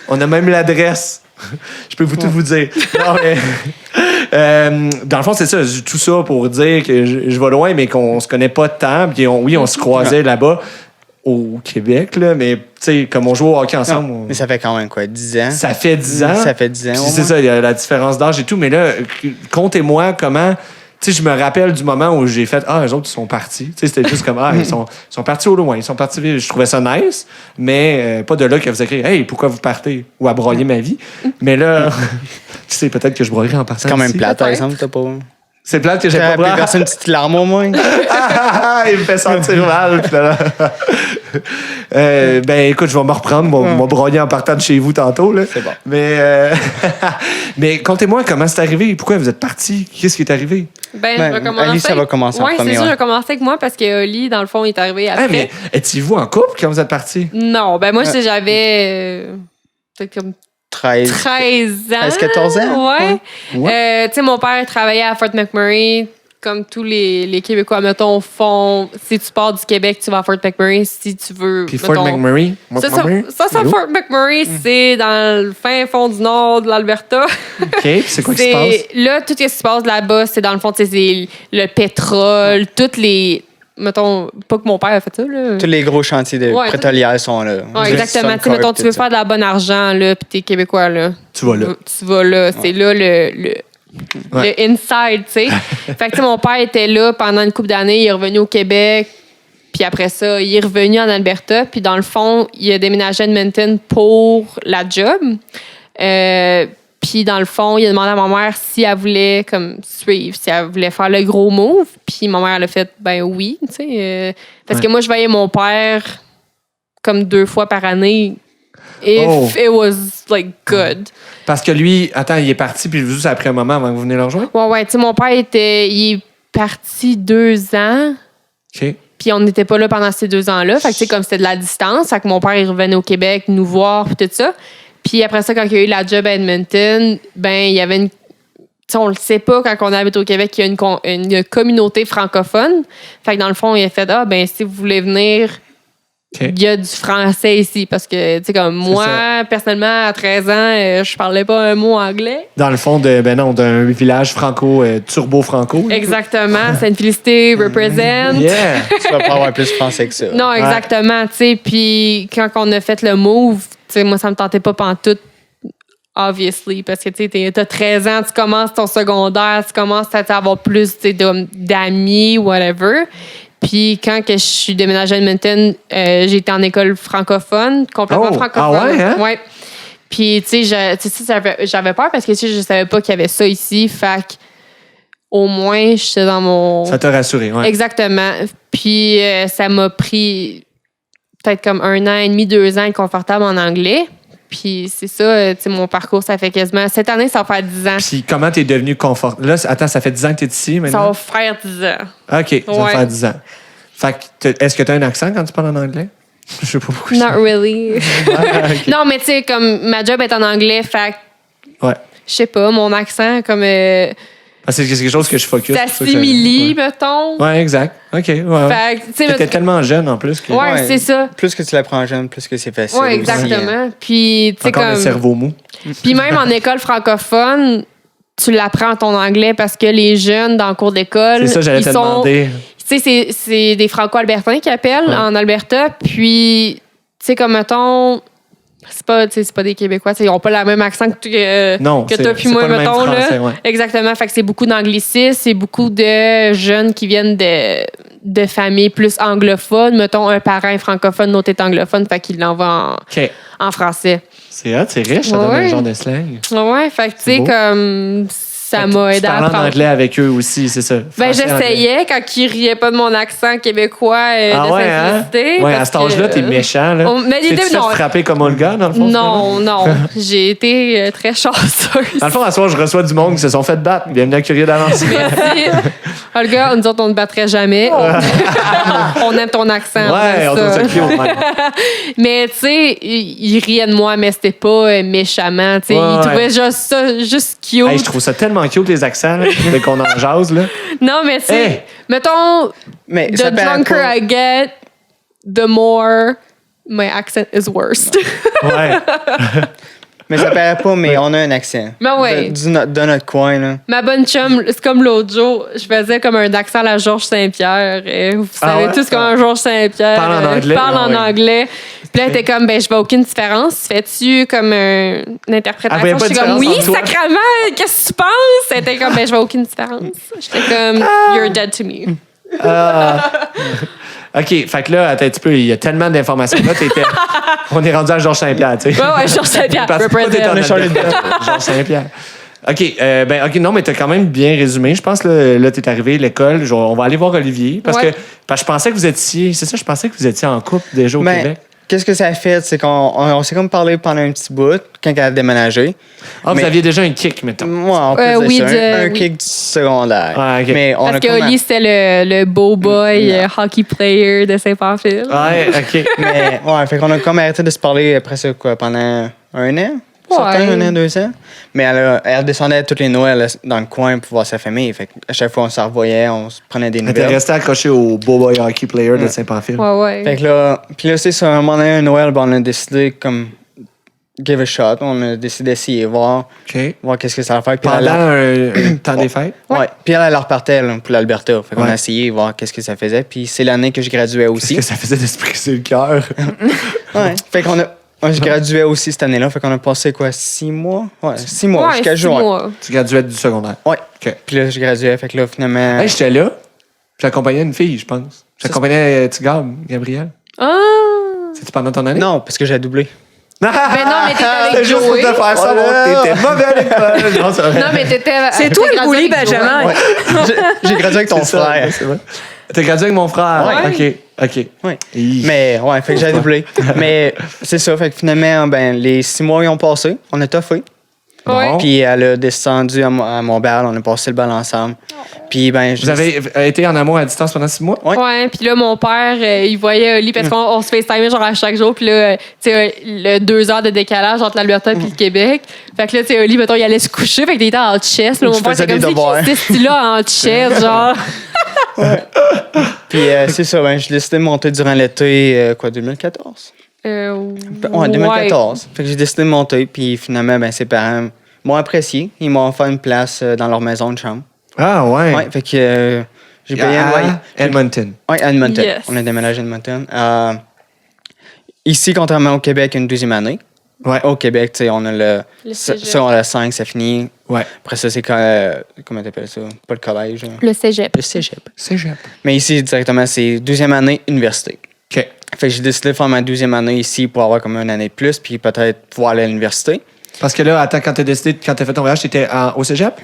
On a même l'adresse. Je peux tout vous dire. Non, mais, dans le fond, c'est ça. Tout ça pour dire que je vais loin, mais qu'on se connaît pas tant. Puis on se croisait là-bas au Québec, là, mais tu sais, comme on joue au hockey ensemble, Non, mais ça fait quand même quoi, 10 ans? ça fait 10 ans. Ça fait 10 ans. Puis au c'est moins. ça, il y a la différence d'âge et tout. Mais là, comptez-moi comment... Tu sais, je me rappelle du moment où j'ai fait « Ah, eux autres, ils sont partis. » Tu sais, c'était juste comme « Ah, ils sont partis au loin. Ils sont partis... » Je trouvais ça nice, mais pas de là que vous écrivez « Hey, pourquoi vous partez? » ou à broyer ma vie. Mais là, tu sais, peut-être que je broyerai en partant C'est quand même d'ici. plate, par Peut-être. exemple, t'as pas... C'est plate que j'ai T'as pas plus versé une petite larme au moins. Il me fait sentir mal. Finalement. Écoute, je vais me reprendre. Mon broyer en partant de chez vous tantôt. Là. C'est bon. Mais contez-moi comment c'est arrivé. Pourquoi vous êtes parti? Qu'est-ce qui est arrivé? Ben, Ben, je vais commencer. Ali, ça va commencer en ouais, premier, c'est sûr, ouais. je vais commencer avec moi parce que Oli, dans le fond, il est arrivé après. Ah, mais étiez-vous en couple quand vous êtes parti? Non, ben moi, j'avais peut-être comme 13. 13 ans. 13, 14 ans? Ouais. Ouais. Tu sais, mon père travaillait à Fort McMurray. comme tous les Québécois, mettons, font. Si tu pars du Québec, tu vas à Fort McMurray. Si tu veux. Puis Fort mettons, McMurray. Ça, Fort McMurray, c'est dans le fin fond du nord de l'Alberta. OK, puis c'est quoi qui se passe? Là, tout ce qui se passe là-bas, c'est dans le fond, c'est le pétrole, toutes les. Mettons, pas que mon père a fait ça, là. Tous les gros chantiers de pétrolières sont là. Ouais, exactement. Tu sais, mettons, tu veux faire de la bonne argent, là, puis t'es Québécois, là. Tu vas là. Tu vas là. C'est là le inside, tu sais. Fait que, tu sais, mon père était là pendant une couple d'années. Il est revenu au Québec. Puis après ça, il est revenu en Alberta. Puis dans le fond, il a déménagé à Edmonton pour la job. Puis dans le fond, il a demandé à ma mère si elle voulait comme suivre, si elle voulait faire le gros move. Puis ma mère, elle a fait, ben oui, tu sais. Parce que moi, je voyais mon père comme 2 fois par année. If it was, like, good. Parce que lui, attends, il est parti, puis juste après un moment avant que vous venez le rejoindre? Ouais, tu sais, mon père il est parti 2 ans. OK. Puis on n'était pas là pendant ces 2 ans-là. Fait que, tu sais, comme c'était de la distance, fait que mon père, il revenait au Québec nous voir, puis tout ça. Puis après ça, quand il y a eu la job à Edmonton, ben il y avait une... Tu sais, on le sait pas, quand on habite au Québec, il y a une communauté francophone. Fait que dans le fond, il a fait, ben si vous voulez venir... Okay. Il y a du français ici parce que, tu sais, comme moi, personnellement, à 13 ans, je parlais pas un mot anglais. Dans le fond d'un village turbo-franco. Exactement. Sainte-Félicité represent. Yeah! Tu vas pas avoir plus français que ça. Non, exactement. Tu sais, puis quand on a fait le move, tu sais, moi, ça me tentait pas pantoute, obviously, parce que, tu sais, t'as 13 ans, tu commences ton secondaire, tu commences à avoir plus, tu sais, d'amis, whatever. Puis quand que je suis déménagée à Edmonton, j'ai été en école francophone, complètement francophone. Ah ouais, hein? Ouais. Puis, tu sais, j'avais peur parce que, tu sais, je savais pas qu'il y avait ça ici. Fait que, au moins, j'étais dans mon... Ça t'a rassuré, ouais. Exactement. Puis, ça m'a pris peut-être comme 1 an et demi, 2 ans être confortable en anglais. Puis c'est ça, tu sais, mon parcours, ça fait quasiment... Cette année, ça va faire 10 ans. Puis comment t'es devenu confortable? Là, attends, ça fait 10 ans que t'es ici maintenant? Ça va faire 10 ans. OK, ça va faire 10 ans. Fait que, est-ce que t'as un accent quand tu parles en anglais? Je sais pas pourquoi. Not really. Okay. Non, mais tu sais, comme ma job est en anglais, fait ouais. Je sais pas, mon accent, comme... c'est quelque chose que je focus. Ça s'imilie, mettons. Ouais, exact. OK, ouais. Fait que, tu sais... T'étais tellement jeune, en plus. Que... Ouais, c'est ça. Plus que tu l'apprends jeune, plus que c'est facile. Ouais, exactement. Puis, tu sais, Encore comme... le cerveau mou. Puis même en école francophone, tu l'apprends ton anglais parce que les jeunes dans le cours d'école... C'est ça, j'allais te demander. Tu sais, c'est des Franco-Albertains qui appellent en Alberta. Puis, tu sais, comme, mettons... C'est pas des Québécois, ils n'ont pas le même accent que toi puis moi, mettons. Français, là. Exactement. Fait que c'est beaucoup d'anglicisme, c'est beaucoup de jeunes qui viennent de familles plus anglophones. Mettons, un parent est francophone, l'autre est anglophone, fait qu'il l'envoie en français. C'est hot, c'est riche, ça donne un genre de slang. Ouais, fait que tu sais, comme ça m'a aidé à apprendre. Tu parles en anglais avec eux aussi, c'est ça? Ben, j'essayais quand ils riaient pas de mon accent québécois de Sainte-Félicité. Ouais, à cet âge-là, t'es méchant, là. T'es-tu fait frapper comme Olga, dans le fond? Non. J'ai été très chanceuse. Dans le fond, à ce soir, je reçois du monde qui se sont fait battre. Bienvenue à Curieux d'avance. Merci. Olga, nous autres, on ne battrait jamais. On aime ton accent. Ouais, on trouve ça cute. Mais, tu sais, ils riaient de moi, mais c'était pas méchamment. Tu sais, ils trouvaient ça juste cute. Hey, je trouve ça tellement cute, les accents, là, dès qu'on en jase, là. Non, mais tu sais, mettons, the drunker I get, the more my accent is worse. Ouais. Mais ça paraît pas, mais on a un accent. Ben ouais. De notre coin, là. Ma bonne chum, c'est comme l'autre jour, je faisais comme un accent à la Georges Saint-Pierre. Vous savez tous comment Georges Saint-Pierre parle en anglais. Parle en anglais. Puis là, elle était comme, je vois aucune différence. Fais-tu comme une interprétation? Je suis comme, oui, sacrément, qu'est-ce que tu penses? Elle était comme, je vois aucune différence. J'étais comme, you're dead to me. OK, fait que là, attends un petit peu, il y a tellement d'informations. Là, on est rendu à Georges Saint-Pierre, tu sais. Ouais, Georges Saint-Pierre. Parce que t'es en Georges Saint-Pierre. OK, non, mais t'as quand même bien résumé. Je pense là t'es arrivé à l'école. On va aller voir Olivier. Parce que je pensais que vous étiez... C'est ça, je pensais que vous étiez en couple déjà au Québec. Qu'est-ce que ça a fait? C'est qu'on s'est comme parlé pendant un petit bout quand elle a déménagé. Ah, vous aviez déjà un kick, mettons. Moi, on peut dire ça. Un kick du secondaire. Ah, okay. Mais parce que Oli, c'était le beau boy hockey player de Saint-Pamphile. Ouais, OK. Mais, fait qu'on a comme arrêté de se parler après ça, pendant 1 an? certain, 1 an, 2 ans. Mais elle descendait tous les Noëls dans le coin pour voir sa famille. Fait à chaque fois, on se revoyait, on se prenait des Elle était nouvelles. restée accrochée au beau boy hockey player de Saint-Pamphile. Ouais. Fait que là, puis là, c'est ça, un moment donné, un Noël, ben, on a décidé comme give a shot. On a décidé d'essayer, voir qu'est-ce que ça va faire. Puis Pendant un temps des fêtes? Ouais. Puis elle repartait là, pour l'Alberta. Fait qu'on Ouais. a essayé, voir qu'est-ce que ça faisait. Puis c'est l'année que je graduais aussi. Qu'est-ce que ça faisait de se briser le cœur? Ouais. Fait qu'on a. Je graduais aussi cette année-là. Fait qu'on a passé quoi, 6 mois? Ouais, 6 mois Ouais, jusqu'à 6 juin. mois. Tu graduais du secondaire. Ouais. OK. Puis là, je graduais. Fait que là, finalement. Hey, j'étais là. J'accompagnais une fille, je pense. J'accompagnais Tigab, Gabriel. Ah! C'était pendant ton année? Non, parce que j'ai doublé. Ben non, mais t'étais avec C'était juste pour Joey. te faire ça. T'étais mauvais à l'école. Non, c'est vrai. Non, mais t'étais. C'est toi le bully, Benjamin. Ouais. J'ai gradué avec ton C'est ça, frère. c'est vrai. T'as gradué avec mon frère? Ouais. OK. Ouais. Hi. Mais ouais, fait que j'ai doublé. Mais c'est ça, fait que finalement, ben, les 6 mois ils ont passé. On a toffé. Ouais. Bon. Puis elle a descendu à mon bal, on a passé le bal ensemble. Puis ben, Vous avez été en amour à distance pendant 6 mois? Ouais. Ouais, puis là, mon père, il voyait Oli, parce qu'on se FaceTimait genre à chaque jour, puis là, tu sais, le 2 heures de décalage entre l'Alberta et le Québec. Fait que là, tu sais, Oli, mettons, il allait se coucher, fait qu'il était en chest. Là, mon Je père, faisais c'était des comme devoirs. si c'était là en chest, genre. Puis c'est ça, ben, j'ai décidé de monter durant l'été, 2014? Ouais, 2014. Fait que j'ai décidé de monter, puis finalement, ben, ses parents m'ont apprécié. Ils m'ont offert une place dans leur maison de chambre. Ah, ouais. Ouais, fait que j'ai payé un loyer. Edmonton. Oui, à Edmonton. Yes. On a déménagé à Edmonton. Ici, contrairement au Québec, une 2e année. Ouais. Au Québec, tu sais, on a Le cégep. ça, on a 5, ça finit. Ouais. Après ça, c'est comment t'appelles ça? Pas le collège. Le cégep. Le cégep. Cégep. Mais ici, directement, c'est 2e année, université. OK. Fait que j'ai décidé de faire ma 2e année ici pour avoir comme une année de plus, puis peut-être pouvoir aller à l'université. Parce que là, attends, quand t'as fait ton voyage, t'étais au cégep?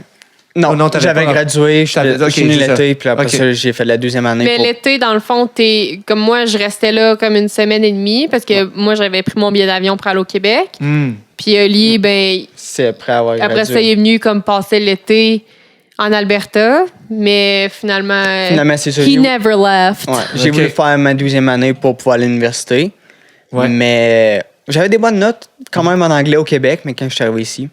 Non, Oh non, t'avais j'avais pas- gradué, je T'avais- ok, fini c'est ça. l'été, puis après Ok. ça, j'ai fait la 2e année. Mais pour- l'été, dans le fond, t'es. Comme moi, je restais là comme une semaine et demie, parce que moi, j'avais pris mon billet d'avion pour aller au Québec. Puis Oli, ben, C'est après avoir après gradué. ça, il est venu comme passer l'été en Alberta, mais finalement, Finalement, c'est ça. he j'ai- never left. Ouais, j'ai Ok. voulu faire ma 2e année pour pouvoir aller à l'université. Ouais. Mais j'avais des bonnes notes quand même en anglais au Québec, mais quand je suis arrivé ici,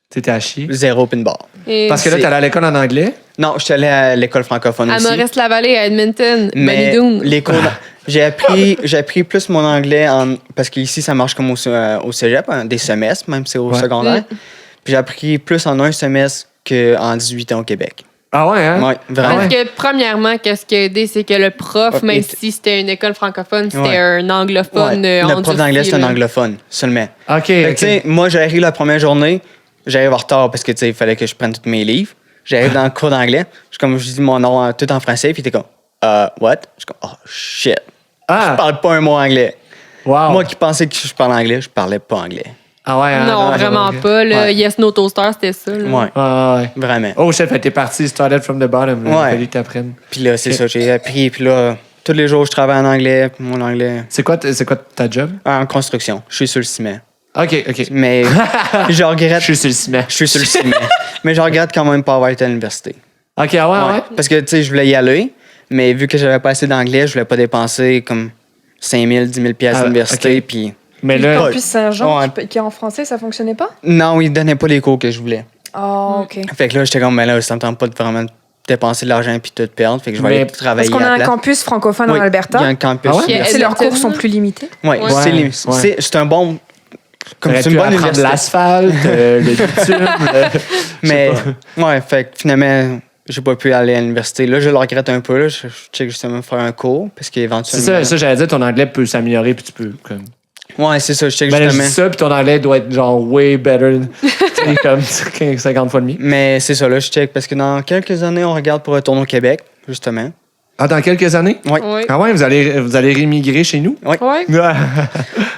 T'étais à chier. 0 pin bar. Et Parce que là, C'est- t'allais à l'école en anglais. Non, je suis allé à l'école francophone à aussi. Maurice-la-Vallée, à Edmonton, Mais Ballydoon. les cours, j'ai appris plus mon anglais parce qu'ici ça marche comme au cégep, hein, des semestres, même si c'est au Ouais. secondaire. Puis j'ai appris plus en un semestre qu'en 18 ans au Québec. Ah ouais, hein? Ouais, vraiment. Parce que, premièrement, qu'est-ce qui a aidé, c'est que le prof, Ouais, même il- si c'était une école francophone, c'était Ouais. un anglophone. Ouais. Le prof endurci, d'anglais, c'est un là. anglophone seulement. OK. Fait que, OK. tu sais, moi, j'arrive la première journée, j'arrive en retard parce que, tu sais, il fallait que je prenne tous mes livres. J'arrive dans le cours d'anglais, je dis mon nom tout en français, puis t'es comme, what? Je suis comme, oh, shit. Je Ah! parle pas un mot anglais. Wow. Moi qui pensais que je parlais anglais, je parlais pas anglais. Ah ouais, hein? Non, vraiment pas. Là, Ouais. Yes No Toaster, c'était ça. là. Ouais, Ah ouais. vraiment. Oh, chef, t'es parti, started from the bottom. Là. Ouais. Il fallait que t'apprennes. Puis là, c'est Ok. ça, j'ai appris, puis là, tous les jours, je travaille en anglais, puis mon anglais, C'est quoi ta job? en construction. Je suis sur le ciment. OK, OK. Mais je regrette, Je suis sur le ciment. je suis sur le ciment. Mais je regrette quand même pas avoir été à l'université. OK, ah ouais, Ouais. ouais. Parce que, tu sais, je voulais y aller, mais vu que j'avais pas assez d'anglais, je voulais pas dépenser comme 5 000, 10 000 piastres à Ah, l'université. ok. Puis Mais Le là, campus Saint-Jean, Ouais. qui est en français, ça fonctionnait pas? non, ils donnaient pas les cours que je voulais. Oh, OK. Fait que là, j'étais comme, mais là, ça me tente pas de vraiment dépenser de l'argent puis tout perdre. Fait que je vais Mais- aller Parce travailler qu'on a à la un place. campus francophone Oui, en Alberta. Il y a un campus. Ah ouais? Qui est- C'est leurs Edmonton, cours sont là. plus limités. Ouais, Ouais. c'est un bon. Comme t'aurais c'est une pu bonne apprendre université. l'asphalte, le bitume. Mais, ouais, fait que finalement, j'ai pas pu aller à l'université. Là, je le regrette un peu. Là. Je check justement faire un cours parce C'est qu'éventuellement. ça, j'allais dire, ton anglais peut s'améliorer, puis tu peux, comme... Ouais, c'est ça, je check Ben là, je justement. dis ça, puis ton anglais doit être, genre, way better. Tu sais, comme 50 fois demi. Mais c'est ça, là, je check parce que dans quelques années, on regarde pour retourner au Québec, justement. Ah, dans quelques années? Ouais. Oui. Ah ouais, vous allez rémigrer chez nous? Ouais.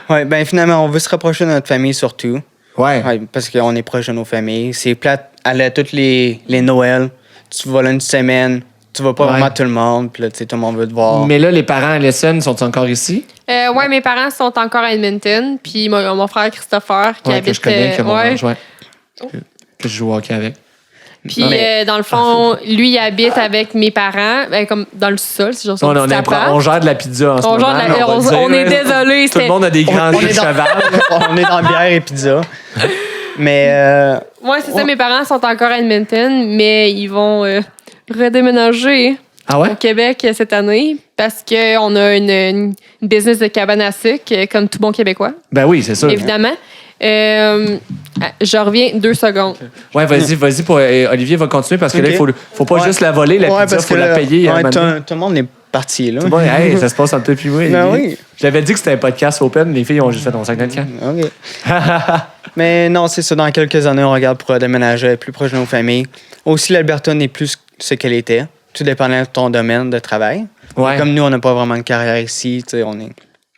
Ouais, ben finalement, on veut se rapprocher de notre famille surtout. Ouais. Ouais, parce qu'on est proche de nos familles. C'est plate, aller à toutes les Noëls. Tu vas là une semaine, tu vas pas Ouais. vraiment à tout le monde, puis là, tu sais, tout le monde veut te voir. Mais là, les parents à l'ESN sont encore ici? Ouais, mes parents sont encore à Edmonton, puis mon frère Christopher qui Ouais, habite. que je connais, que mon ouais. ange, ouais. Que je joue au hockey avec. Puis Mais- dans le fond, lui il habite avec mes parents, comme dans le sol, si j'ose On, dire. on gère de la pizza en ce On moment. gère de la- là, va on- le dire, on est là. désolé, Tout le c'est- monde a des grands on yeux de est dans- cheval. on est dans bière et pizza. Mais Ouais, c'est ça. Mes parents sont encore à Edmonton, mais ils vont redéménager Ah ouais? au Québec cette année parce qu'on a une business de cabane à sucre, comme tout bon Québécois, Ben oui, c'est sûr. évidemment. Je reviens 2 secondes. Ouais, vas-y. Olivier va continuer parce que là, il faut pas juste la voler, la pizza, il faut la payer. Ouais, tout le monde est parti, là. Bon, hey, ça se passe entre toi puis moi. Ben Olivier. oui. J'avais dit que c'était un podcast open, les filles ont juste fait ton sac de camp. OK. Mais non, c'est ça. Dans quelques années, on regarde pour déménager plus proche de nos familles. Aussi, l'Alberta n'est plus ce qu'elle était. Tout dépendant de ton domaine de travail. Ouais. Comme nous, on n'a pas vraiment de carrière ici. On est...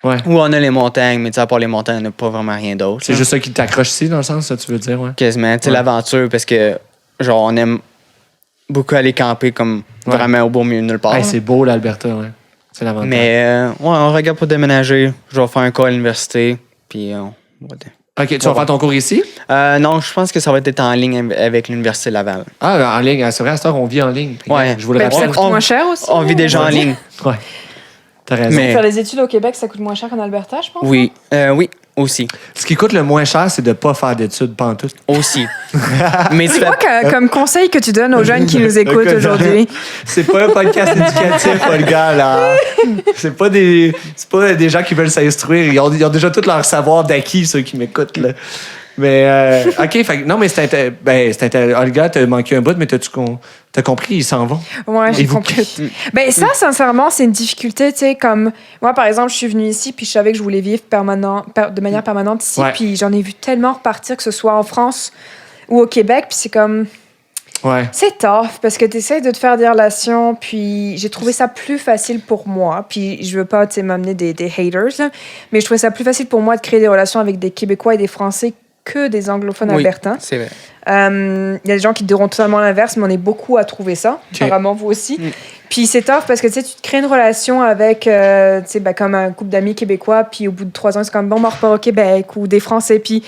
Ouais. Ou on a les montagnes, mais à part les montagnes, on n'a pas vraiment rien d'autre. C'est juste ça qui t'accroche ici, dans le sens, ça, tu veux dire, ouais? Quasiment. Tu sais, l'aventure, parce que, genre, on aime beaucoup aller camper comme vraiment au beau milieu de nulle part. Hey, c'est beau, l'Alberta, ouais. C'est l'avantage. Mais, on regarde pour déménager. Je vais faire un cours à l'université, puis on va... OK, tu vas faire ton cours ici? Non, je pense que ça va être en ligne avec l'Université Laval. Ah, en ligne. C'est vrai, à cette heure, on vit en ligne. Ouais. Je vous le Ben, ça rappelle. coûte moins cher aussi. On vit déjà en ligne. Ouais. T'as raison. Mais- Faire les études au Québec, ça coûte moins cher qu'en Alberta, je pense. Oui, oui, aussi. Ce qui coûte le moins cher, c'est de ne pas faire d'études pantoute. Aussi. Mais tu C'est fais... quoi comme conseil que tu donnes aux jeunes qui nous écoutent aujourd'hui? C'est pas un podcast éducatif, pas le gars, là. C'est pas des gens qui veulent s'instruire. Ils ont déjà tout leur savoir d'acquis, ceux qui m'écoutent, là. Mais, OK, non, mais c'était Olga, t'as manqué un bout, mais t'as compris, ils s'en vont. Ouais, j'ai Et vous compris. Ben ça, sincèrement, c'est une difficulté, tu sais, comme moi, par exemple, je suis venue ici, puis je savais que je voulais vivre de manière permanente ici, Ouais. puis j'en ai vu tellement repartir, que ce soit en France ou au Québec, puis c'est comme... Ouais. C'est tough, parce que tu essaies de te faire des relations, puis j'ai trouvé ça plus facile pour moi, puis je veux pas, tu sais, m'amener des haters, là, mais je trouvais ça plus facile pour moi de créer des relations avec des Québécois et des Français que des anglophones Oui, albertains. c'est vrai. Il y a des gens qui te diront totalement l'inverse, mais on est beaucoup à trouver ça. Ok. Apparemment, vous aussi. Puis c'est tough parce que tu sais, tu te crées une relation avec, tu sais, ben, comme un couple d'amis québécois, puis au bout de 3 ans, c'est comme bon, on repart au Québec, ou des Français, puis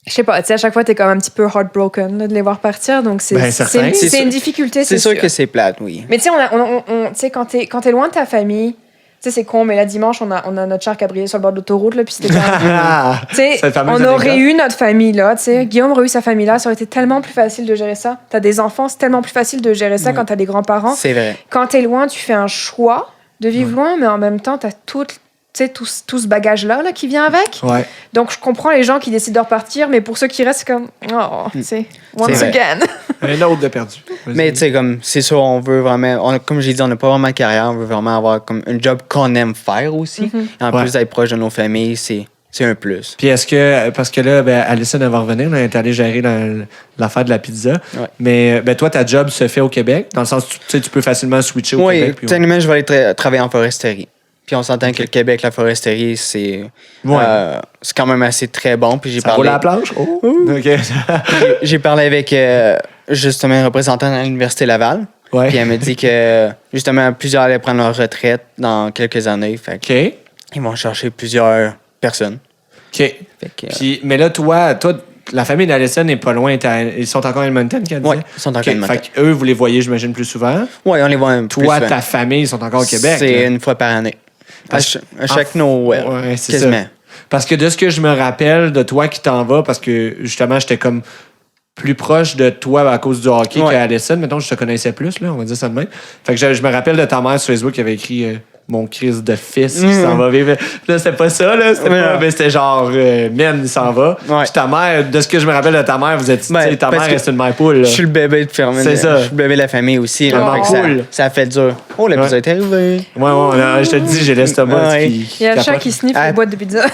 je sais pas, tu sais, à chaque fois, t'es comme un petit peu heartbroken là, de les voir partir, donc Ben, certain. c'est une difficulté, C'est sûr que c'est plate, oui. Mais tu sais, tu sais, quand t'es loin de ta famille, tu sais, c'est con, mais là, dimanche, on a notre char cabriolet sur le bord de l'autoroute, là, puis c'était comme... Tu sais, Cette fameuse on aurait anecdote. eu notre famille là, tu sais. Guillaume aurait eu sa famille là, ça aurait été tellement plus facile de gérer ça. T'as des enfants, c'est tellement plus facile de gérer ça quand t'as des grands-parents. C'est vrai. Quand t'es loin, tu fais un choix de vivre loin, mais en même temps, t'as tout ce bagage-là là, qui vient avec. Ouais. Donc, je comprends les gens qui décident de repartir, mais pour ceux qui restent, c'est comme... Oh, tu sais, once vrai. again. Un autre de perdu. Vas-y. Mais tu sais, comme, c'est sûr, on veut vraiment... comme j'ai dit, on n'a pas vraiment de carrière. On veut vraiment avoir comme un job qu'on aime faire aussi. Et en Ouais. plus d'être proche de nos familles, c'est un plus. Puis est-ce que, parce que là, ben, Alison, elle va revenir, elle est allée gérer l'affaire de la pizza. Ouais. Mais ben, toi, ta job se fait au Québec, dans le sens que tu sais, tu peux facilement switcher au Oui, Québec. puis techniquement, je vais aller travailler en foresterie. Puis on s'entend que le Québec, la foresterie, c'est c'est quand même assez très bon. Puis j'ai ça roule parlé, à la planche? Oh! OK. j'ai parlé avec justement un représentant de l'Université Laval. Ouais. Puis elle me dit que justement plusieurs allaient prendre leur retraite dans quelques années. Fait OK. qu'ils vont chercher plusieurs personnes. OK. Fait que, Puis, mais là, toi, la famille d'Alison n'est pas loin. Ils sont encore à Edmonton, qu'elle disait? ouais, ils sont encore OK. à Edmonton. Fait qu'eux, vous les voyez, j'imagine, plus souvent. Ouais, on les voit un peu Toi, plus souvent. ta famille, ils sont encore au Québec. C'est là. une fois par année. À chaque Ah, Noël. Ouais, c'est quasiment. ça. Parce que de ce que je me rappelle de toi qui t'en vas, parce que justement, j'étais comme plus proche de toi à cause du hockey Ouais. qu'à Alison. Mettons, je te connaissais plus, là, on va dire ça de même. Fait que je me rappelle de ta mère sur Facebook qui avait écrit mon crise de fils qui s'en va vivre. Puis là, c'était pas ça, là. C'était Ouais, pas, non. mais c'était genre, man, il s'en va. Ouais. Puis ta mère, de ce que je me rappelle de ta mère, vous êtes, tu sais, ta parce mère que reste une mère poule, là. Je suis le bébé de Fermin. C'est ça. Je suis le bébé de la famille aussi. Là, Tellement fait que cool. ça a fait dur. Oh, la pizza est arrivée. Ouais, je te le dis, j'ai l'estomac Ouais. qui Il y a le chat capote. qui sniffe Ah. les boîtes de pizza.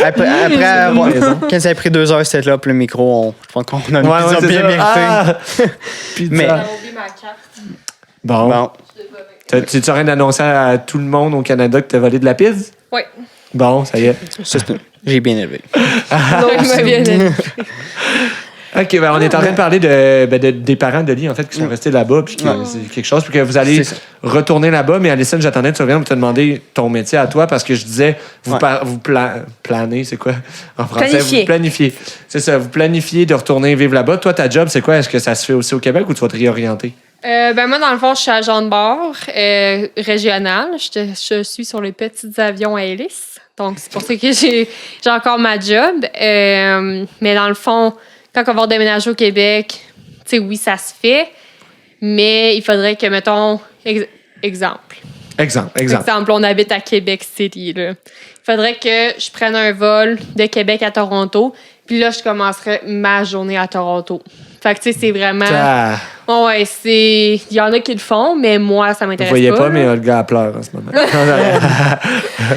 Après avoir, quand ça a pris 2 heures, c'était là, puis le micro, je pense qu'on a une Ouais, pizza c'est bien ça. méritée. Ah! Pizza. Mais- Bon. Bon. Tu en train d'annoncer à tout le monde au Canada que t'as volé de la pizza? Oui. Bon, ça y est. Ça, j'ai bien élevé. Donc, m'a bien aidé. OK, ben, on est en train de parler des parents de Lee, en fait, qui sont restés là-bas, puis que c'est quelque chose, puis que vous allez C'est ça. retourner là-bas. Mais Alison, j'attendais que tu reviennes pour te demander ton métier à toi, parce que je disais, vous planez, c'est quoi en français? Planifier. Vous planifiez. C'est ça, vous planifiez de retourner vivre là-bas. Toi, ta job, c'est quoi? Est-ce que ça se fait aussi au Québec ou tu vas te réorienter? Ben moi, dans le fond, je suis agent de bord régional. Je suis sur les petits avions à hélice. Donc, c'est pour ça que j'ai encore ma job. Mais dans le fond, quand on va déménager au Québec, tu sais, oui, ça se fait. Mais il faudrait que, mettons, exemple, on habite à Québec City. Là. Il faudrait que je prenne un vol de Québec à Toronto. Puis là, je commencerais ma journée à Toronto. Fait que, tu sais, c'est vraiment... Ouais, c'est... Il y en a qui le font, mais moi, ça m'intéresse pas. Vous voyez pas, mais Olga elle pleure en ce moment.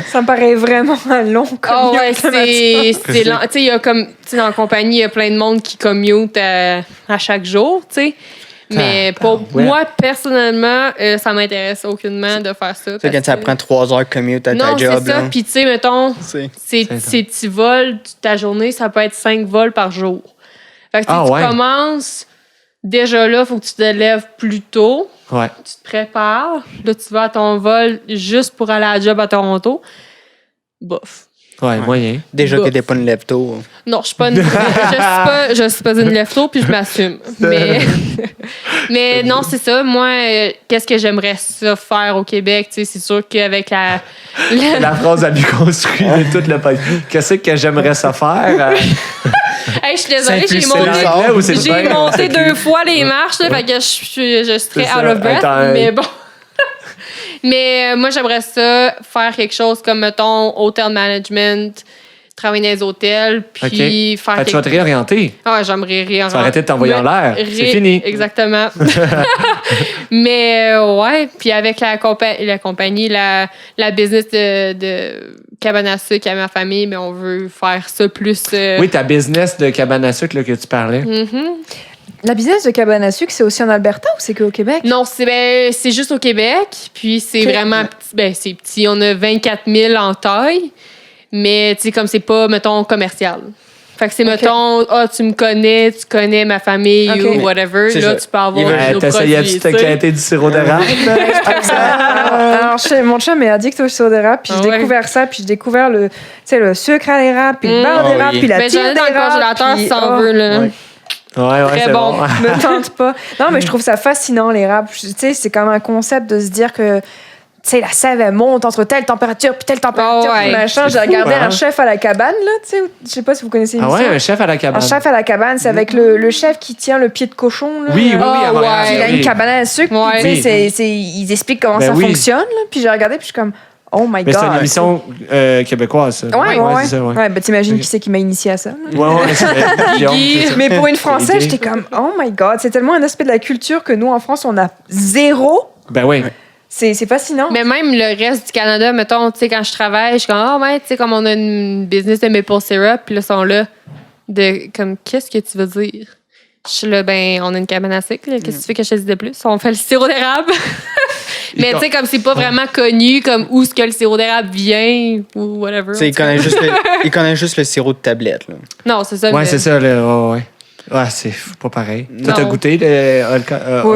Ça me paraît vraiment long comme Oh ouais, c'est lent. Tu sais, il y a comme... Tu sais, dans la compagnie, il y a plein de monde qui commute à chaque jour, tu sais. Mais pour moi, personnellement, ça m'intéresse aucunement de faire ça. Tu sais, quand ça prend 3 heures de commute à ta job. Non, c'est ça. Puis, tu sais, mettons, ces petits vols, ta journée, ça peut être 5 vols par jour. Fait que tu commences, déjà là, il faut que tu te lèves plus tôt. Ouais. Tu te prépares. Là, tu vas à ton vol juste pour aller à la job à Toronto. Bof. Ouais, moyen. Déjà que t'es pas une lève-tôt. Non, je suis pas une lève-tôt, puis je m'assume. Mais non, c'est ça. Moi, qu'est-ce que j'aimerais ça faire au Québec? Tu sais, c'est sûr qu'avec la phrase a lui construit tout le pays. Qu'est-ce que j'aimerais ça faire? Hey, je suis désolée, j'ai monté 2 fois les marches, là, fait que je suis très out of breath, mais bon. Mais moi, j'aimerais ça faire quelque chose comme, mettons, hotel management, travailler dans les hôtels, puis faire tu vas te réorienter. Ah, j'aimerais réorienter. Tu vas arrêter de t'envoyer en l'air. C'est fini. Exactement. Mais ouais, puis avec la compagnie, la business de cabane à sucre à ma famille, mais on veut faire ça plus... Oui, ta business de cabane à sucre là, que tu parlais. Mm-hmm. La business de cabane à sucre, c'est aussi en Alberta ou c'est qu'au Québec? Non, c'est juste au Québec. Puis c'est vraiment petit. C'est petit. On a 24 000 en taille. Mais tu sais, comme c'est pas, mettons, commercial. Fait que c'est, mettons, tu me connais, tu connais ma famille ou whatever. Là, tu peux avoir nos produits. T'as quêté du sirop d'érable? Alors, mon chum est addict au sirop d'érable, puis j'ai découvert ça, puis j'ai découvert le sucre à l'érable, puis le beurre d'érable, puis la tire d'érable. J'en ai dans le congélateur si t'en veux, là. Ouais, très bon. Me tente pas. Non, mais je trouve ça fascinant, l'érable. Tu sais, c'est comme un concept de se dire que, tu sais, la sève, elle monte entre telle température puis telle température, puis machin. J'ai regardé un chef à la cabane, là, tu sais. Je sais pas si vous connaissez l'émission. Ah ouais, un chef à la cabane. Un chef à la cabane, c'est avec le chef qui tient le pied de cochon, là. Oui, à Montréal. Il a une cabane à sucre, puis tu sais, ils expliquent comment ça fonctionne, là. Puis j'ai regardé, puis je suis comme... Oh my God. Mais c'est une émission québécoise, ça. Ouais, ben t'imagines qui c'est qui m'a initié à ça. Mais pour une Française, j'étais comme, oh my God, c'est tellement un aspect de la culture que nous, en France, on a zéro. Ben oui. C'est fascinant. Mais même le reste du Canada, mettons, tu sais, quand je travaille, je suis comme, tu sais, comme on a une business de maple syrup, puis là, ils sont là, comme, qu'est-ce que tu veux dire? Je suis là, ben, on a une cabane à sucre, qu'est-ce que tu veux que je te dise de plus? On fait le sirop d'érable. Mais tu sais, comme c'est pas vraiment connu, comme où est-ce que le sirop d'érable vient ou whatever. Ils connaissent juste le sirop de tablette. Là. Non, c'est ça. Ouais, c'est ça. Ouais, c'est pas pareil. Toi, t'as goûté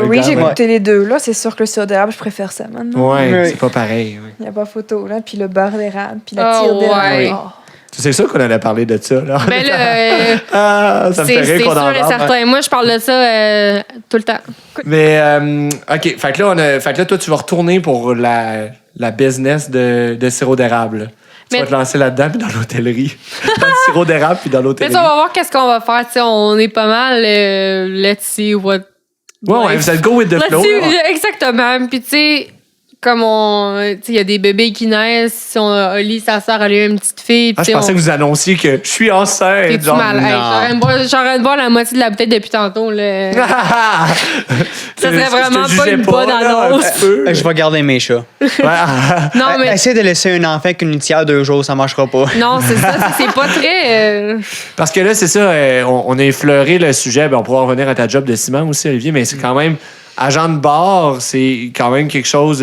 oui, j'ai goûté les deux. Là, c'est sûr que le sirop d'érable, je préfère ça maintenant. Ouais, c'est pas pareil. Il n'y a pas photo, là. Puis le beurre d'érable, puis la tire d'érable. Ouais. C'est sûr qu'on allait parler de ça, là. Ben là, ça me fait rire qu'on en parle. C'est sûr et certain. Moi, je parle de ça tout le temps. Mais, OK. Fait que là, toi, tu vas retourner pour la business de sirop d'érable. Tu vas te lancer là-dedans, puis dans l'hôtellerie. Dans le sirop d'érable, puis dans l'hôtellerie. Mais on va voir qu'est-ce qu'on va faire. T'sais, on est pas mal let's see what... Ouais, vous êtes go with the flow. Exactement. Puis, tu sais... Comme il y a des bébés qui naissent, Oli, sa sœur, elle a eu une petite fille. Je pensais que vous annonciez que je suis enceinte. T'es-tu mal? J'aurais de boire la moitié de la bouteille depuis tantôt. Là. Ça serait vraiment pas une bonne annonce. Je vais garder mes chats. Non, mais... Essaye de laisser un enfant avec une litière 2 jours, ça marchera pas. Non, c'est ça. C'est pas très... Parce que là, c'est ça, on a effleuré le sujet. Ben, on pourra revenir à ta job de ciment aussi, Olivier, mais c'est quand même... Agent de bar, c'est quand même quelque chose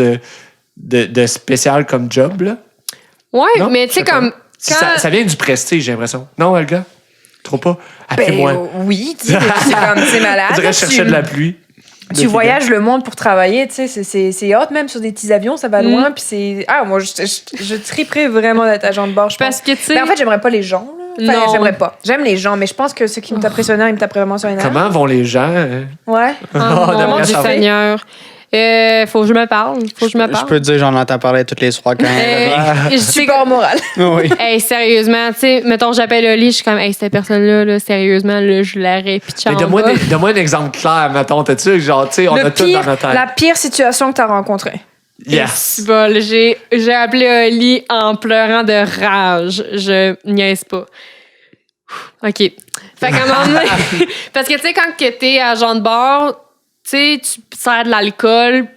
de spécial comme job, là. Ouais, non? Mais tu sais, comme... Ça vient du prestige, j'ai l'impression. Non, Olga? Trop pas? Appelez-moi. Oui, c'est comme, c'est malade. On dirait chercher de la pluie. Tu voyages le monde pour travailler, tu sais, c'est hot, même sur des petits avions, ça va loin, puis c'est... Ah, moi, je triperais vraiment d'être agent de bord, je pense. Parce que, tu sais... Mais en fait, j'aimerais pas les gens, là. Enfin, non. J'aimerais pas. J'aime les gens, mais je pense que ce qui me tape vraiment sur les nerfs. Comment vont les gens? Ouais. Oh, mon Dieu Seigneur. Faut que je me parle. Je peux te dire, j'en entends parler tous les soirs quand même. Support moral. Oui. Hey, sérieusement, tu sais, mettons, j'appelle Oli, je suis comme, hey, cette personne-là, là, sérieusement, là, je l'aurais pitché en Donne-moi bas. donne-moi un exemple clair, mettons. T'as-tu, genre, tu sais, on a tout dans notre tête. La pire situation que tu as rencontrée. Yes. Bon, j'ai appelé Oli en pleurant de rage. Je niaise pas. OK. Fait qu'à un moment donné, parce que, tu sais, quand t'es agent de bar, tu sais, tu sers de l'alcool,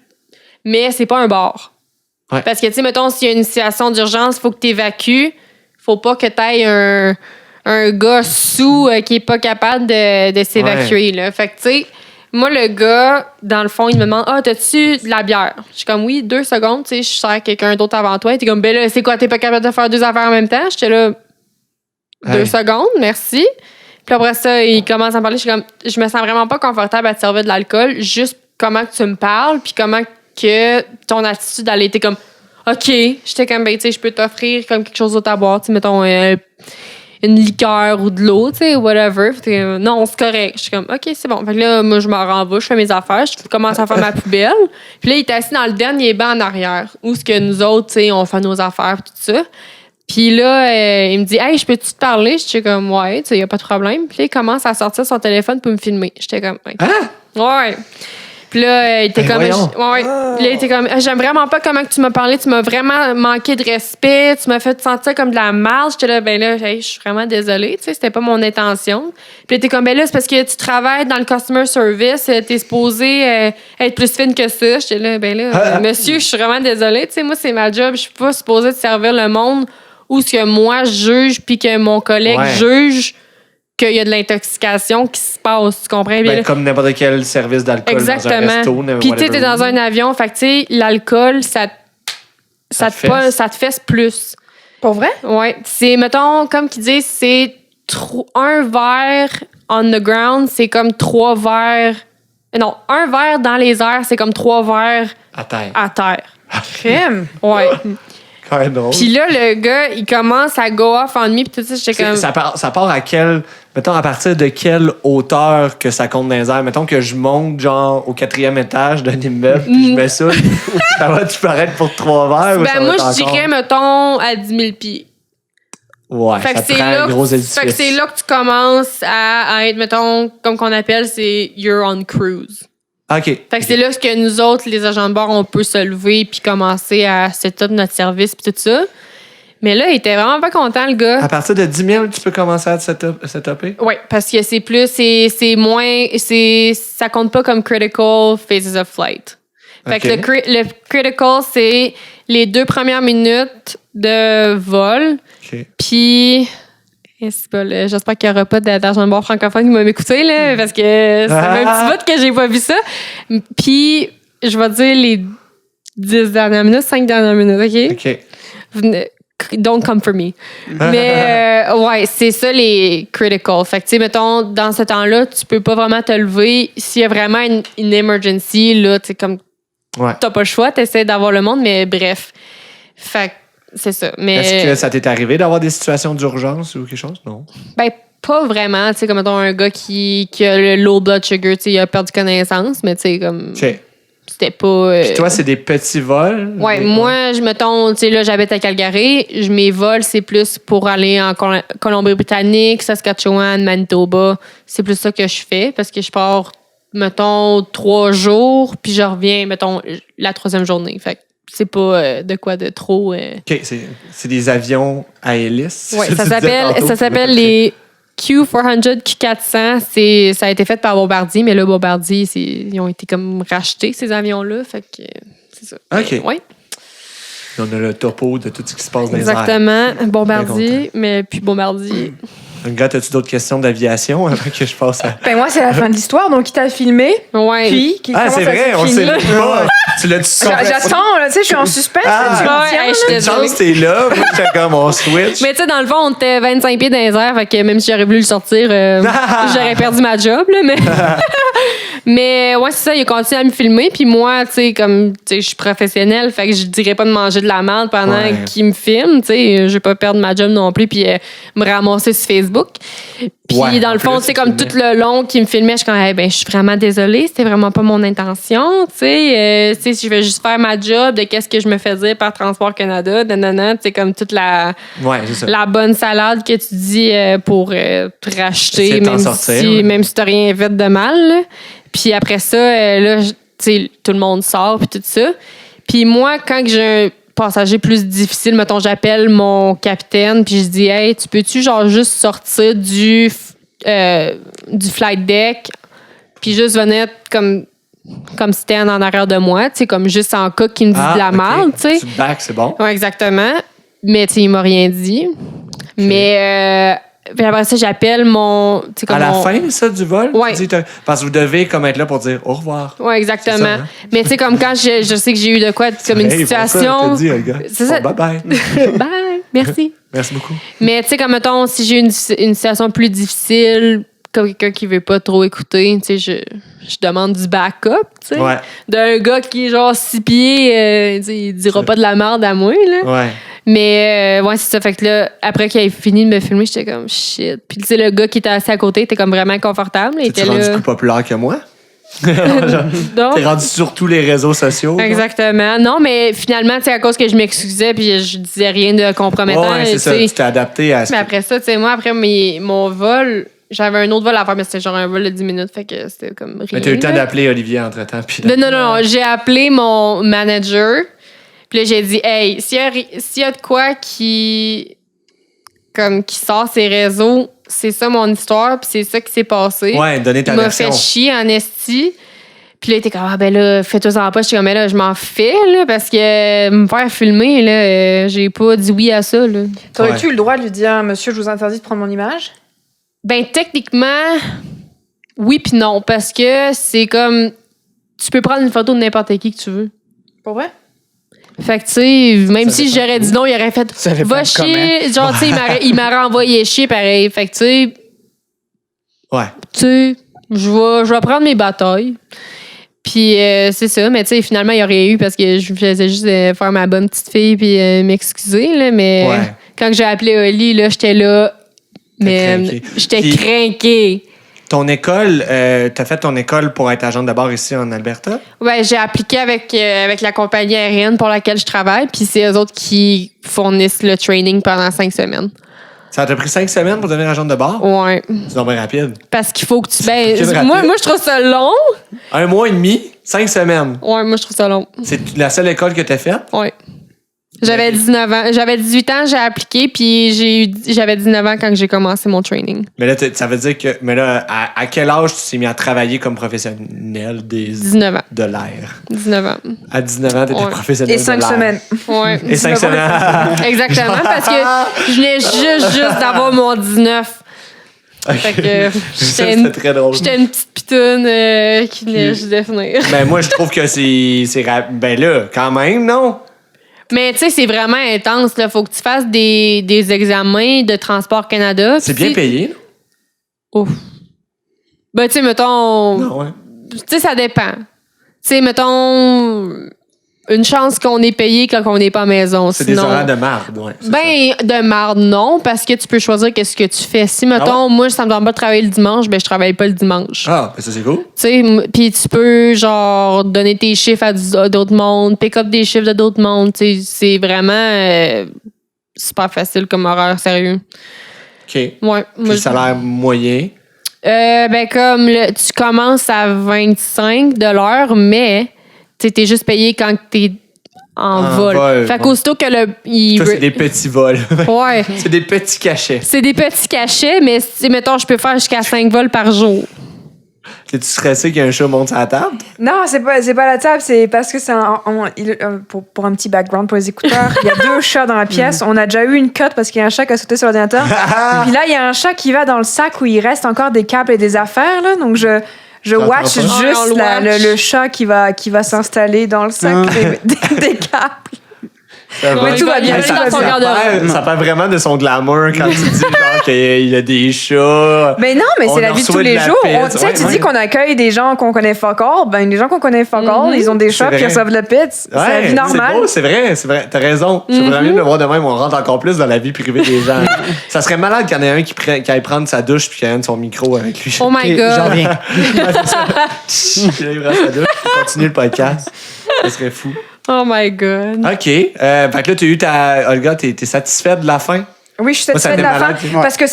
mais c'est pas un bar. Ouais. Parce que, tu sais, mettons, s'il y a une situation d'urgence, il faut que tu évacues. Faut pas que tu aies un gars sous qui est pas capable de s'évacuer. Là. Fait que, tu sais, moi, le gars, dans le fond, il me demande, t'as-tu de la bière? Je suis comme, oui, 2 secondes, tu sais, je sers quelqu'un d'autre avant toi. Il était comme, ben là, c'est quoi, t'es pas capable de faire 2 affaires en même temps? J'étais là, 2 secondes, merci. Puis après ça, il commence à me parler. Je suis comme, je me sens vraiment pas confortable à te servir de l'alcool. Juste comment que tu me parles, puis comment que ton attitude, elle était comme, OK. J'étais comme, ben, tu sais, je peux t'offrir comme quelque chose d'autre à boire. Tu sais, mettons, une liqueur ou de l'eau, tu sais, whatever. Non, c'est correct. Je suis comme, OK, c'est bon. Fait que là, moi, je me renvoie, je fais mes affaires, je commence à faire ma poubelle. Puis là, il est assis dans le dernier banc en arrière, où ce que nous autres, tu sais, on fait nos affaires, tout ça. Puis là, il me dit, hey, je peux-tu te parler? J'étais comme, ouais, tu sais, y a pas de problème. Puis là, il commence à sortir son téléphone pour me filmer. J'étais comme, OK. Ouais. Puis là, il était comme, Puis là, il était comme, j'aime vraiment pas comment que tu m'as parlé, tu m'as vraiment manqué de respect, tu m'as fait sentir comme de la marge. J'étais là, ben là, hey, je suis vraiment désolée, tu sais, c'était pas mon intention. Puis là, t'es comme, ben là, c'est parce que tu travailles dans le customer service, t'es supposé être plus fine que ça. J'étais là, ben là, monsieur, je suis vraiment désolée, tu sais, moi, c'est ma job, je suis pas supposée de servir le monde où ce que moi je juge puis que mon collègue juge qu'il y a de l'intoxication qui se passe, tu comprends? Ben, comme n'importe quel service d'alcool. Exactement. Dans un resto, puis tu es dans un avion, fait que tu sais, l'alcool, ça te fesse plus. Pour vrai? Ouais. C'est, mettons, comme qu'ils disent, c'est un verre on the ground, c'est comme 3 verres. Non, un verre dans les airs, c'est comme 3 verres à terre. Crème. Ouais. Quand même drôle. Puis là, le gars, il commence à go off on me, puis tout ça, j'étais comme... Ça part à quel... Mettons, à partir de quelle hauteur que ça compte dans les airs? Mettons que je monte, genre, au 4e étage d'un immeuble, puis je mets ça. Ça va-tu paraître pour 3 verres? Ben, moi, je dirais, mettons, à 10 000 pieds. Ouais, fait ça que prend un gros édifice. Fait que c'est là que tu commences à être, mettons, comme qu'on appelle, c'est you're on cruise. OK. Fait que c'est là que nous autres, les agents de bord, on peut se lever puis commencer à set-up notre service puis tout ça. Mais là, il était vraiment pas content, le gars. À partir de 10 000, tu peux commencer à te set-upper? Oui, parce que c'est plus, c'est moins, ça compte pas comme critical phases of flight. Fait que le critical, c'est les 2 premières minutes de vol. OK. Puis, j'espère qu'il n'y aura pas d'agent de bord francophone qui va m'écouter, là, parce que ça fait un petit bout que j'ai pas vu ça. Puis, je vais dire les 10 dernières minutes, 5 dernières minutes, OK? OK. Don't come for me. Mais, ouais, c'est ça les critical. Fait que, tu sais, mettons, dans ce temps-là, tu peux pas vraiment te lever. S'il y a vraiment une emergency, là, tu sais, comme, t'as pas le choix, t'essaies d'avoir le monde, mais bref. Fait que, c'est ça. Mais, est-ce que ça t'est arrivé d'avoir des situations d'urgence ou quelque chose? Non. Ben, pas vraiment. Tu sais, comme, mettons, un gars qui a le low blood sugar, tu sais, il a perdu connaissance, mais tu sais, comme. C'était pas. Puis toi, c'est des petits vols? Ouais, moi, je mettons, tu sais, là, j'habite à Calgary. Mes vols, c'est plus pour aller en Colombie-Britannique, Saskatchewan, Manitoba. C'est plus ça que je fais parce que je pars, mettons, 3 jours, puis je reviens, mettons, la 3e journée. Fait que c'est pas de quoi de trop. OK, c'est des avions à hélice. Oui, ça s'appelle les Q400, Q400. Ça a été fait par Bombardier, mais là, Bombardier, ils ont été comme rachetés, ces avions-là. Fait que c'est ça. OK. Oui. On a le topo de tout ce qui se passe dans les airs. Exactement. Bombardier, mais puis Bombardier. Gars, as-tu d'autres questions d'aviation avant que je passe à... Ben moi, c'est la fin de l'histoire. Donc, il t'a filmé. Ouais. Puis, c'est vrai, on sait pas. Tu l'as-tu sorti? J'attends, là, tu sais, je suis en suspense. Je chance, t'es là. Moi, j'étais comme, on switch. Mais tu sais, dans le fond, on était 25 pieds dans les airs. Fait que même si j'aurais voulu le sortir, j'aurais perdu ma job, là, mais... Mais ouais, c'est ça, il a continué à me filmer. Puis moi, tu sais, comme je suis professionnelle, fait que je dirais pas de manger de la merde pendant qu'il me filme. Tu sais, je vais pas perdre ma job non plus puis me ramasser sur Facebook. Puis dans le fond, c'est comme tout le long qu'il me filmait, je suis comme, je suis vraiment désolée, c'était vraiment pas mon intention. Tu sais, je vais juste faire ma job de qu'est-ce que je me fais dire par Transport Canada, tu sais, comme toute la bonne salade que tu dis pour te racheter, même si t'as rien fait de mal. Là. Puis après ça, là, tu sais, tout le monde sort puis tout ça. Puis moi, quand j'ai un passager plus difficile, mettons, j'appelle mon capitaine puis je dis, hey, tu peux-tu genre juste sortir du flight deck puis juste venir comme stand en arrière de moi, tu sais, comme juste en cas qu'il me dit de la merde, tu sais. Tu back, c'est bon. Ouais, exactement. Mais tu sais, il m'a rien dit. Okay. Mais puis après ça, j'appelle mon... À la fin, ça, du vol? Ouais. Tu dis, parce que vous devez comme être là pour dire au revoir. Oui, exactement. Ça, hein? Mais tu sais, comme quand je sais que j'ai eu de quoi, comme une situation... C'est ça. Bon, bye-bye. Bye, merci. Merci beaucoup. Mais tu sais, comme mettons, si j'ai une situation plus difficile, comme quelqu'un qui veut pas trop écouter, tu sais, je demande du backup, tu sais. Ouais. D'un gars qui est genre 6 pieds, il dira pas de la merde à moi, là. Ouais. Mais ouais, c'est ça. Fait que là, après qu'il ait fini de me filmer, j'étais comme shit. Puis tu sais, le gars qui était assis à côté était comme vraiment confortable. T'es rendu plus populaire que moi? T'es rendu sur tous les réseaux sociaux. Exactement. Non, mais finalement, tu sais, à cause que je m'excusais puis je disais rien de compromettant. Ouais, c'est ça. Tu t'es adapté à ça. Mais après ça, tu sais, moi, après mon vol, j'avais un autre vol à faire, mais c'était genre un vol de 10 minutes. Fait que c'était comme rien. Mais t'as eu le temps d'appeler Olivier entre-temps. Non. J'ai appelé mon manager. Puis là, j'ai dit, hey, s'il y a de quoi qui sort ses réseaux, c'est ça mon histoire, puis c'est ça qui s'est passé. Ouais, donner ta version. Il m'a fait chier en esti. Puis là, il était comme, là, fais-toi en pas. Je suis comme, là, je m'en fais, là, parce que me faire filmer, là, j'ai pas dit oui à ça, là. T'aurais-tu eu le droit de lui dire, monsieur, je vous interdis de prendre mon image? Ben, techniquement, oui puis non, parce que c'est comme, tu peux prendre une photo de n'importe qui que tu veux. Pour vrai? Fait que, tu sais, même si j'aurais dit non, il aurait fait va chier. Genre, tu sais, il m'aurait renvoyé chier pareil. Fait que, tu sais. Ouais. Tu sais, je vais prendre mes batailles. Puis, c'est ça. Mais, tu sais, finalement, il y aurait eu parce que je faisais juste faire ma bonne petite fille puis m'excuser, là. Mais quand j'ai appelé Oli, là, j'étais là. Mais j'étais crinquée. Ton école, t'as fait ton école pour être agent de bord ici en Alberta? Ouais, j'ai appliqué avec la compagnie aérienne pour laquelle je travaille, puis c'est eux autres qui fournissent le training pendant 5 semaines. Ça t'a pris 5 semaines pour devenir agent de bord? Ouais. C'est donc bien rapide. Parce qu'il faut que tu... moi, je trouve ça long. 1 mois et demi, 5 semaines. Ouais, moi, je trouve ça long. C'est la seule école que t'as faite? Ouais. J'avais 19 ans. J'avais 18 ans, j'ai appliqué, puis j'avais 19 ans quand j'ai commencé mon training. Mais là, ça veut dire que... Mais là, à quel âge tu t'es mis à travailler comme professionnel 19 ans. De l'air? 19 ans. À 19 ans, t'étais professionnel de l'air. Et 5 semaines. Ouais. Et 5 semaines. Exactement, parce que je venais juste d'avoir mon 19. Fait que c'était très drôle. J'étais une petite pitoune qui venait juste de finir. Ben moi, je trouve que c'est ben là, quand même, non? Mais tu sais, c'est vraiment intense. Il faut que tu fasses des examens de Transport Canada. C'est bien payé, non? Ouf. Ben, tu sais, mettons... Non, ouais. Tu sais, ça dépend. Tu sais, mettons... Une chance qu'on est payé quand on n'est pas à maison. C'est sinon... des horaires de marde, ouais. Ben, de marde, non, parce que tu peux choisir qu'est-ce que tu fais. Si, mettons, moi, ça me donne pas de travailler le dimanche, ben, je travaille pas le dimanche. Ah, ben ça, c'est cool. Tu sais, puis tu peux, genre, donner tes chiffres à d'autres mondes, pick up des chiffres de d'autres mondes. Tu sais, c'est vraiment super facile comme horaire, sérieux. OK. Ouais. Puis le salaire moyen? Ben, comme, tu commences à 25 $ de l'heure, mais... t'es juste payé quand t'es en vol. Fait qu'aussitôt que Toi, c'est des petits vols. Ouais. C'est des petits cachets. C'est des petits cachets, mais mettons, je peux faire jusqu'à 5 vols par jour. Es-tu stressé qu'il y ait un chat monte sur la table? Non, c'est pas la table, c'est parce que c'est pour un petit background pour les écouteurs. Il y a 2 chats dans la pièce. On a déjà eu une cut parce qu'il y a un chat qui a sauté sur l'ordinateur. Puis là, il y a un chat qui va dans le sac où il reste encore des câbles et des affaires. Là, donc je watch juste le chat qui va s'installer dans le sac des câbles. Ouais, tout va bien, dans son garde-robe. Ça perd vraiment de son glamour quand tu dis genre qu'il y a des chats. Mais non, mais c'est la vie de tous les jours. Tu sais, tu dis qu'on qu'on accueille des gens qu'on connaît fuck all. Ben, les gens qu'on connaît fuck all, ils ont des chats puis ils reçoivent de la pizza. C'est la vie normale. Beau, c'est vrai. T'as raison. Je voudrais mieux le voir de même. On rentre encore plus dans la vie privée des gens. Ça serait malade qu'il y en ait un qui aille prendre sa douche puis qu'il ait son micro avec lui. Oh my God. J'en reviens. Puis là, il prend sa douche puis continue le podcast. Ça serait fou. Oh my God. OK. Fait que là, t'as eu Olga, t'es satisfaite de la fin? Oui, je suis Moi, ça satisfaite de me la fin démalade. Ouais. parce que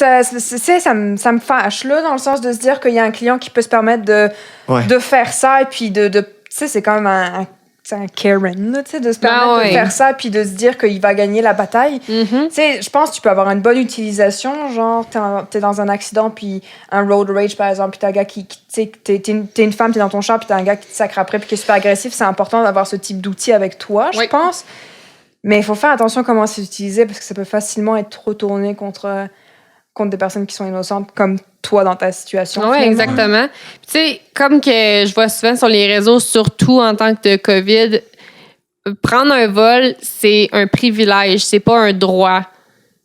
ça me fâche, là, dans le sens de se dire qu'il y a un client qui peut se permettre de faire ça et puis tu sais, c'est quand même c'est un Karen, là, tu sais, de se permettre de faire ça puis de se dire qu'il va gagner la bataille. Tu sais, je pense que tu peux avoir une bonne utilisation, genre, t'es dans un accident puis un road rage, par exemple, puis t'as un gars qui tu sais, t'es une femme, t'es dans ton char puis t'as un gars qui te sacre après puis qui est super agressif. C'est important d'avoir ce type d'outil avec toi, je pense. Mais il faut faire attention à comment c'est utilisé parce que ça peut facilement être retourné contre des personnes qui sont innocentes comme toi dans ta situation. Oui, exactement. Tu sais, comme que je vois souvent sur les réseaux, surtout en tant que de COVID, prendre un vol, c'est un privilège, c'est pas un droit.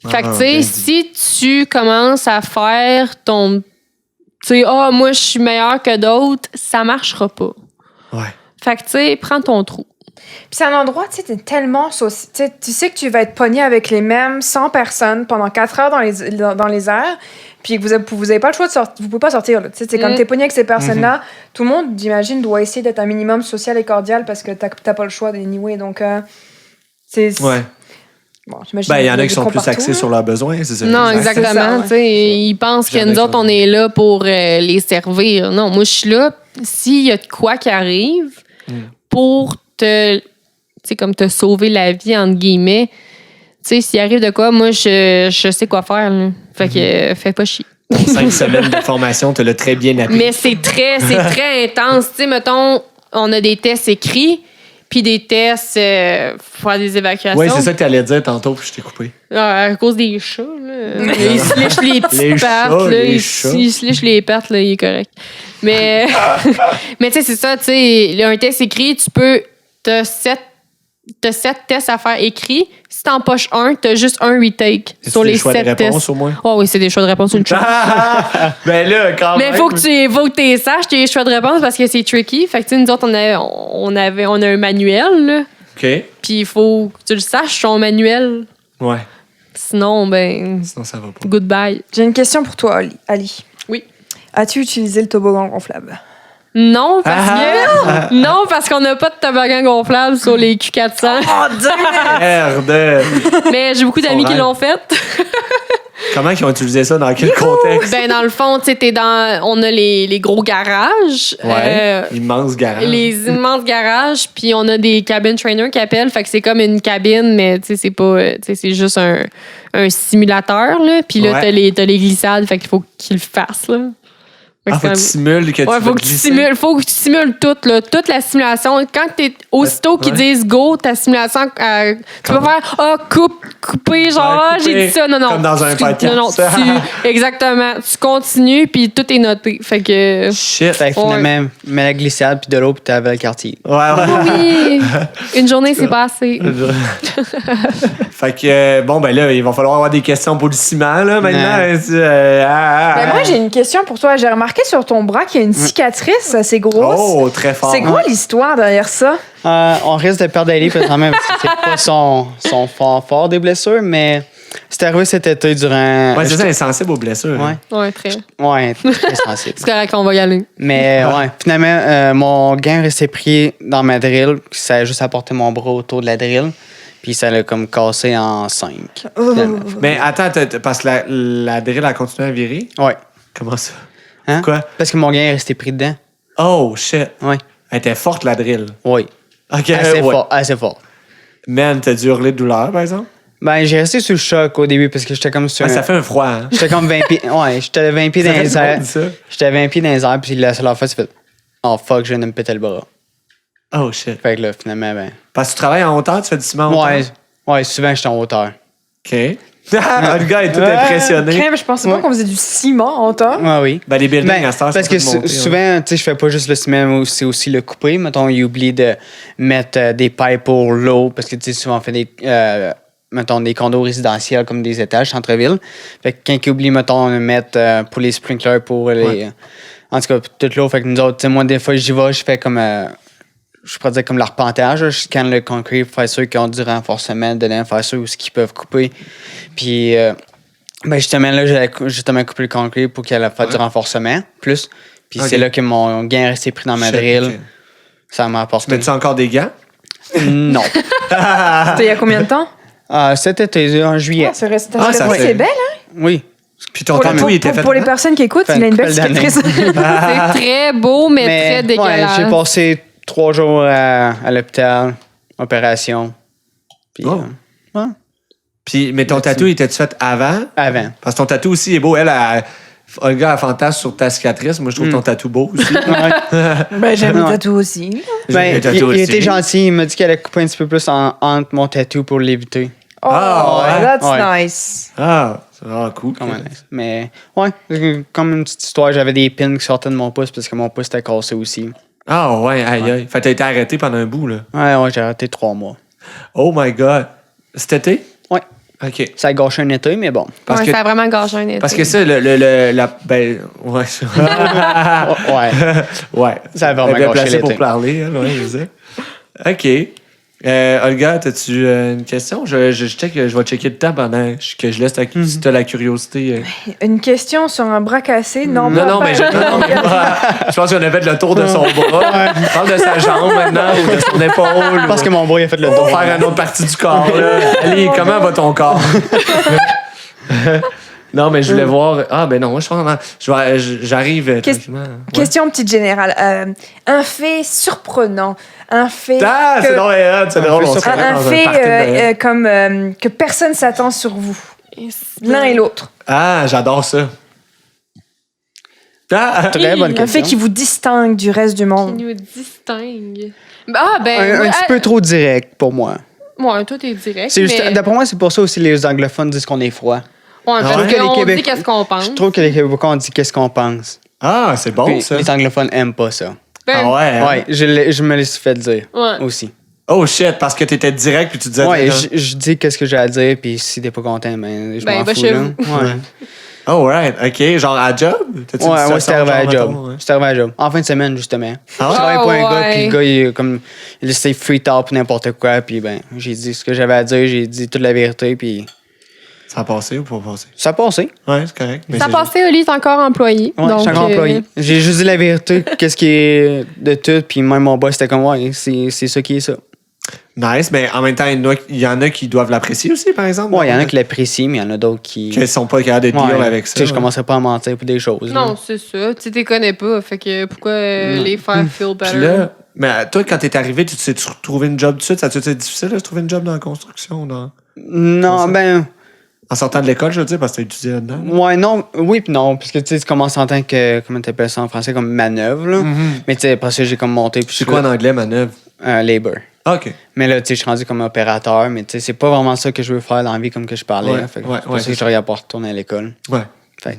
Fait que, tu sais, si tu commences à faire ton... Tu sais, moi, je suis meilleur que d'autres, ça marchera pas. Ouais. Fait que, tu sais, prends ton trou. Puis c'est un endroit, tu sais, t'es tellement... tu sais que tu vas être pogné avec les mêmes 100 personnes pendant 4 heures dans les airs, puis que vous avez pas le choix de sortir, vous pouvez pas sortir. Tu sais, c'est comme t'es pogné avec ces personnes-là, tout le monde, j'imagine, doit essayer d'être un minimum social et cordial parce que t'as pas le choix anyway. Donc, c'est... Ouais. Bon, j'imagine Il y en a qui sont plus partout, axés sur leurs besoins, c'est ça. Non, exactement. C'est ça, ouais. Ils pensent que nous autres, on est là pour les servir. Non, moi, je suis là s'il y a de quoi qui arrive pour te sauver la vie, entre guillemets. Tu sais, s'il arrive de quoi, moi, je sais quoi faire. Là. Fait que fais pas chier. 5 semaines de formation, tu l'as très bien appris. Mais c'est très intense. Tu sais, mettons, on a des tests écrits, puis des tests pour faire des évacuations. Oui, c'est ça que tu allais dire tantôt, puis je t'ai coupé. À cause des chats, là. Ils se lèchent les petites pattes, là. Ils se lèchent les pattes, là, il est correct. Mais, mais tu sais, c'est ça, tu sais, un test écrit, t'as 7 tests à faire écrits. Si t'en poches un, t'as juste un retake sur les 7 tests. Au moins? Oh oui, c'est des choix de réponse, une chose. Ben là, quand même. Mais il faut que tu saches tes choix de réponse parce que c'est tricky. Fait que, tu sais, nous autres, on a un manuel, là. OK. Puis il faut que tu le saches, ton manuel. Ouais. Sinon, Sinon, ça va pas. goodbye. J'ai une question pour toi, Ali. Oui. As-tu utilisé le toboggan gonflable? Non, parce qu'on n'a pas de toboggan gonflable sur les Q400. Merde! Mais j'ai beaucoup d'amis qui l'ont fait. Comment ils ont utilisé ça? Dans quel contexte? Ben, dans le fond, tu sais, on a les gros garages. Ouais. Immense garage. Les immenses garages, puis on a des cabin trainers qui appellent. Fait que c'est comme une cabine, mais tu sais, c'est pas. Tu sais, c'est juste un simulateur, là. Puis là, t'as les glissades, fait qu'il faut qu'ils le fassssent, là. Faut que tu simules que tu faut que tu simules tout, là, toute la simulation. Quand t'es aussitôt qu'ils disent go, ta simulation, tu vas faire couper, genre, j'ai dit ça. Non. Comme dans un podcast. Non, exactement. Tu continues, puis tout est noté. Fait que. Shit. Fait que finalement, mets la glissade, puis de l'eau, puis t'avais le quartier. Ouais. Oui! Une journée, c'est passé. Fait que, bon, ben là, il va falloir avoir des questions pour le ciment, là, maintenant. Ben moi, j'ai une question pour toi. J'ai remarqué sur ton bras qu'il y a une cicatrice assez grosse. Oh, très fort. C'est quoi l'histoire derrière ça? On risque de perdre Ali présentement parce que c'est pas son fort des blessures, mais c'est arrivé cet été durant. Ouais, c'est ça, elle est sensible aux blessures. Ouais, très. Ouais, très sensible. C'est correct, on va y aller. Mais ouais, finalement, mon gain restait pris dans ma drill. Ça a juste apporté mon bras autour de la drill. Puis ça l'a comme cassé en 5. Mais attends, parce que la drill a continué à virer? Ouais. Comment ça? Hein? Pourquoi? Parce que mon gain est resté pris dedans. Oh, shit. Ouais. Elle était forte, la drill. Oui. OK, Assez fort. Man, t'as dû hurler de douleur, par exemple? Ben, j'ai resté sous le choc au début parce que j'étais comme sur. Ça fait un froid, hein? J'étais comme 20 pieds. Ouais, j'étais 20 pieds dans les airs. J'étais 20 pieds dans les airs, puis la seule fois, c'est fait. Oh fuck, je viens de me péter le bras. Oh shit. Fait que là, finalement, ben. Parce que tu travailles en hauteur, tu fais du ciment en hauteur? Ouais, souvent, j'étais en hauteur. OK. Le gars est tout impressionné. Crème, je pensais pas qu'on faisait du ciment en temps. Ouais, oui. Ben, les buildings Ben, à cette heure, parce c'est que tout monté, souvent, tu sais, je fais pas juste le ciment, mais c'est aussi le couper. Mettons, il oublie de mettre des pipes pour l'eau, parce que, tu sais, souvent, on fait mettons, des condos résidentiels comme des étages, centre-ville. Fait que quand il oublie, mettons, de mettre pour les sprinklers, pour les... Ouais. En tout cas, pour toute l'eau. Fait que nous autres, tu sais, moi, des fois, j'y vais, je fais comme... je pourrais dire comme l'arpentage. Je scanne le concret pour faire sûr qu'ils ont du renforcement dedans, faire sûr où ce qu'ils peuvent couper. Puis... ben justement, là, j'ai justement coupé le concret pour qu'elle ait fait du renforcement, plus. Puis Ok. c'est là que mon gain est resté pris dans ma Shit, drill. ok. Ça m'a apporté. Mets-tu encore des gants? Non. C'était il y a combien de temps? Cet été, en juillet. Ah, c'est resté. Ah, ça fait- C'est belle, hein? Oui. Puis ton Pour, tatou, il était fait. pour les personnes qui écoutent, Fait il a une une belle couple d'années. cicatrice. C'est très beau, mais très dégueulasse. j'ai passé 3 jours à l'hôpital, opération. Puis, Oh. ouais, Puis, mais ton tatou, il était-tu fait avant? avant. Parce que ton tatou aussi est beau. Olga a fantasme sur ta cicatrice. Moi, je trouve ton tatou beau aussi. Ben, j'aime Ouais. le tatou aussi. Ben, Le tatou il aussi. était gentil. Il m'a dit qu'elle allait couper un petit peu plus entre mon tatou pour l'éviter. Oh, Ah, ouais. that's Ouais. nice. Ah, c'est vraiment cool. Comme mais, ouais, comme une petite histoire, j'avais des pins qui sortaient de mon pouce parce que mon pouce était cassé aussi. Ah, ouais, aïe, aïe. Fait que t'as été arrêté pendant un bout, là. Ouais, j'ai arrêté 3 mois. Oh my God. Cet été? Ouais. OK. Ça a gâché un été, mais bon. Parce Ouais, que, ça a vraiment gâché un été. parce que ça, ben, ouais. Ouais. Ouais. Ça a vraiment Elle est bien gâché placée pour l'été. parler, elle, ouais, je sais. OK. Olga, as-tu une question? Je check, je vais checker le temps pendant que je laisse si t'as la curiosité. Une question sur un bras cassé? Non, Non, mais je pense qu'on a fait le tour de son bras. On parle de sa jambe maintenant ou de son épaule. Je pense que mon boy a fait le On dos. va faire une autre partie du corps. Là. Allez, comment va ton corps? Non, mais je voulais voir. Ah, ben non, moi, je pense que j'arrive tranquillement. Ouais. Question petite générale. Un fait surprenant. Un fait. Ah, c'est drôle, c'est drôle. On se Un connaît un dans fait party de Noël. comme que personne s'attend sur vous. L'un et l'autre. Ah, j'adore ça. Ah, Très bonne Un question. fait qui vous distingue du reste du Qui monde. nous distingue. Ah, ben. Un petit peu trop direct pour moi. Ouais, toi, t'es direct. C'est juste, mais... d'après moi, c'est pour ça aussi les anglophones disent qu'on est froid. Ouais, parce ouais? qu'on Les Québec- dit qu'est-ce qu'on pense. Je trouve que les Québécois, on dit qu'est-ce qu'on pense. Ah, c'est bon, Puis ça. les anglophones aiment pas ça. Ben, Ah ouais? hein? Ouais, je me l'ai fait dire Ouais. aussi. Oh shit, parce que t'étais direct puis tu disais. Ouais, je dis qu'est-ce que j'ai à dire, puis si t'es pas content, ben, je Ben, m'en va fous. chez Là. vous. Ouais, Oh, right, ok. Genre à job? T'as-tu dit ouais, ça, ouais, c'était arrivé à genre, job. mettons, ouais? C'était arrivé à job. En fin de semaine, justement. Ah Je travaillais ouais? pour un Ah gars, puis ouais. le gars, il laissait free talk pour n'importe quoi, puis ben, j'ai dit ce que j'avais à dire, j'ai dit toute la vérité, puis Ça a passé ou pas passé? ça a passé. Ouais, c'est correct. mais Ça a c'est- passé, Oli est encore employé. Ouais, donc, je suis encore employé. J'ai juste dit la vérité, qu'est-ce qui est de tout, puis même mon boss, c'était comme, ouais, c'est ça qui est ça. Nice, mais en même temps, il y en a qui doivent l'apprécier aussi, par exemple. Ouais, il y en a qui l'apprécient, mais il y en a d'autres qui. Qui sont pas capables de deal Ouais, avec tu ça. sais, je commencerai pas à mentir pour des choses. Non, là. c'est ça. Tu les connais pas. Fait que pourquoi les faire feel better? Puis là, mais toi, quand t'es arrivé, tu t'es trouvé une job tout de suite? Ça a été difficile de trouver une job dans la construction? Non, ben. En sortant de l'école, je veux dire, parce que t'as étudié là-dedans. là. Ouais, non, oui, puis non, parce que tu sais, tu commences en tant que, comment t'appelles ça en français, comme manœuvre, là. Mais tu sais, après ça, j'ai comme monté, puis C'est quoi en anglais, manœuvre? labor. Ah, OK. Mais là, tu sais, je suis rendu comme opérateur, mais tu sais, c'est pas vraiment ça que je veux faire dans la vie, comme que je parlais. Ouais, là. Fait que ouais, c'est pour ouais, ça c'est que j'aurais pas retourner à l'école. Ouais. Fait que-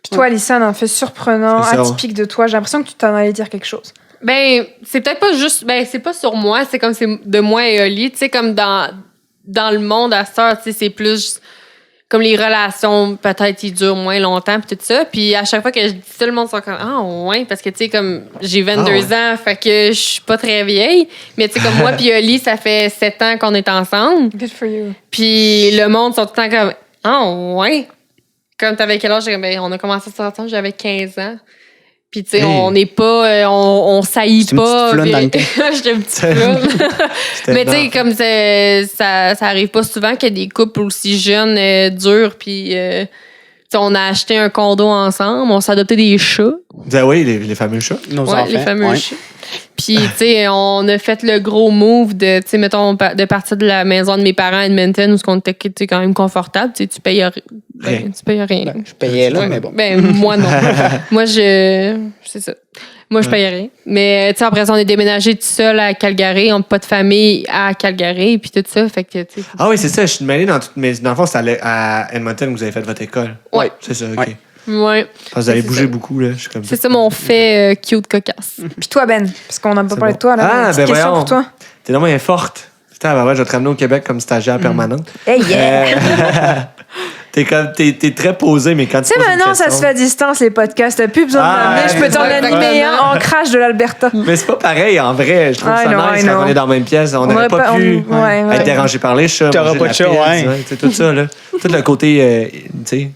Puis toi, Alissa, un fait surprenant, C'est ça. atypique de toi. J'ai l'impression que tu t'en allais dire quelque chose. Ben, c'est peut-être pas juste. Ben, c'est pas sur moi, c'est comme c'est de moi et Oli. Tu sais, comme dans le monde à cette heure, tu sais, c'est plus comme les relations, peut-être, ils durent moins longtemps, puis tout ça. Puis à chaque fois que je dis ça, le monde sont comme, ah, ouais, parce que, tu sais, comme j'ai 22 ans, fait que je suis pas très vieille. Mais, tu sais, comme moi, puis Oli, ça fait 7 ans qu'on est ensemble. Good for you. Puis le monde sont tout le temps comme, ah, ouais. Comme t'avais quel âge? Ben, on a commencé à sortir, j'avais 15 ans. Puis, tu sais, Hey. on n'est pas, on saillit C'est une pas. petite floune dans le temps. J'étais une petite floune. Mais, tu sais, comme ça arrive pas souvent qu'il y a des couples aussi jeunes, durs, puis, tu sais, on a acheté un condo ensemble, on s'est adopté des chats. Ah oui, les fameux chats. Nos Ouais, enfants. les fameux ouais. chats. Puis, tu sais, on a fait le gros move de, tu sais, mettons, de partir de la maison de mes parents à Edmonton où on était quand même confortable. Tu sais, tu payes rien. Je payais là, mais bon. Ben, moi, non. C'est ça. Moi, je payais rien. Mais, tu sais, après ça, on est déménagé tout seul à Calgary. On n'a pas de famille à Calgary, puis tout ça. Fait que, tu sais. Ah oui, c'est ça. Je suis mêlé dans toutes mes. Dans le fond, c'est à Edmonton que vous avez fait votre école. Ouais. C'est ça, OK. Ouais. Ouais. Parce que vous avez bougé beaucoup, là. Je suis comme C'est ça mon fait cute cocasse. Puis toi, Ben, parce qu'on n'a pas parlé de toi, là. Ah, Petite ben question voyons. pour toi. T'es vraiment forte. Putain, ben ouais, je vais te ramener au Québec comme stagiaire permanente. Hey, yeah! T'es très posé, mais quand Tu sais, maintenant, ça se fait à distance, les podcasts. T'as plus besoin de Ah, m'amener. Je peux t'en ouais, animer un en crash de l'Alberta. Mais c'est pas pareil, en vrai. Je trouve I ça know, nice I quand know. on est dans la même pièce. On n'aurait pas pu être dérangé par les chats. T'auras manger pas la de chat, pizza, ouais. tu sais, tout ça, là. Tout le côté, tu sais,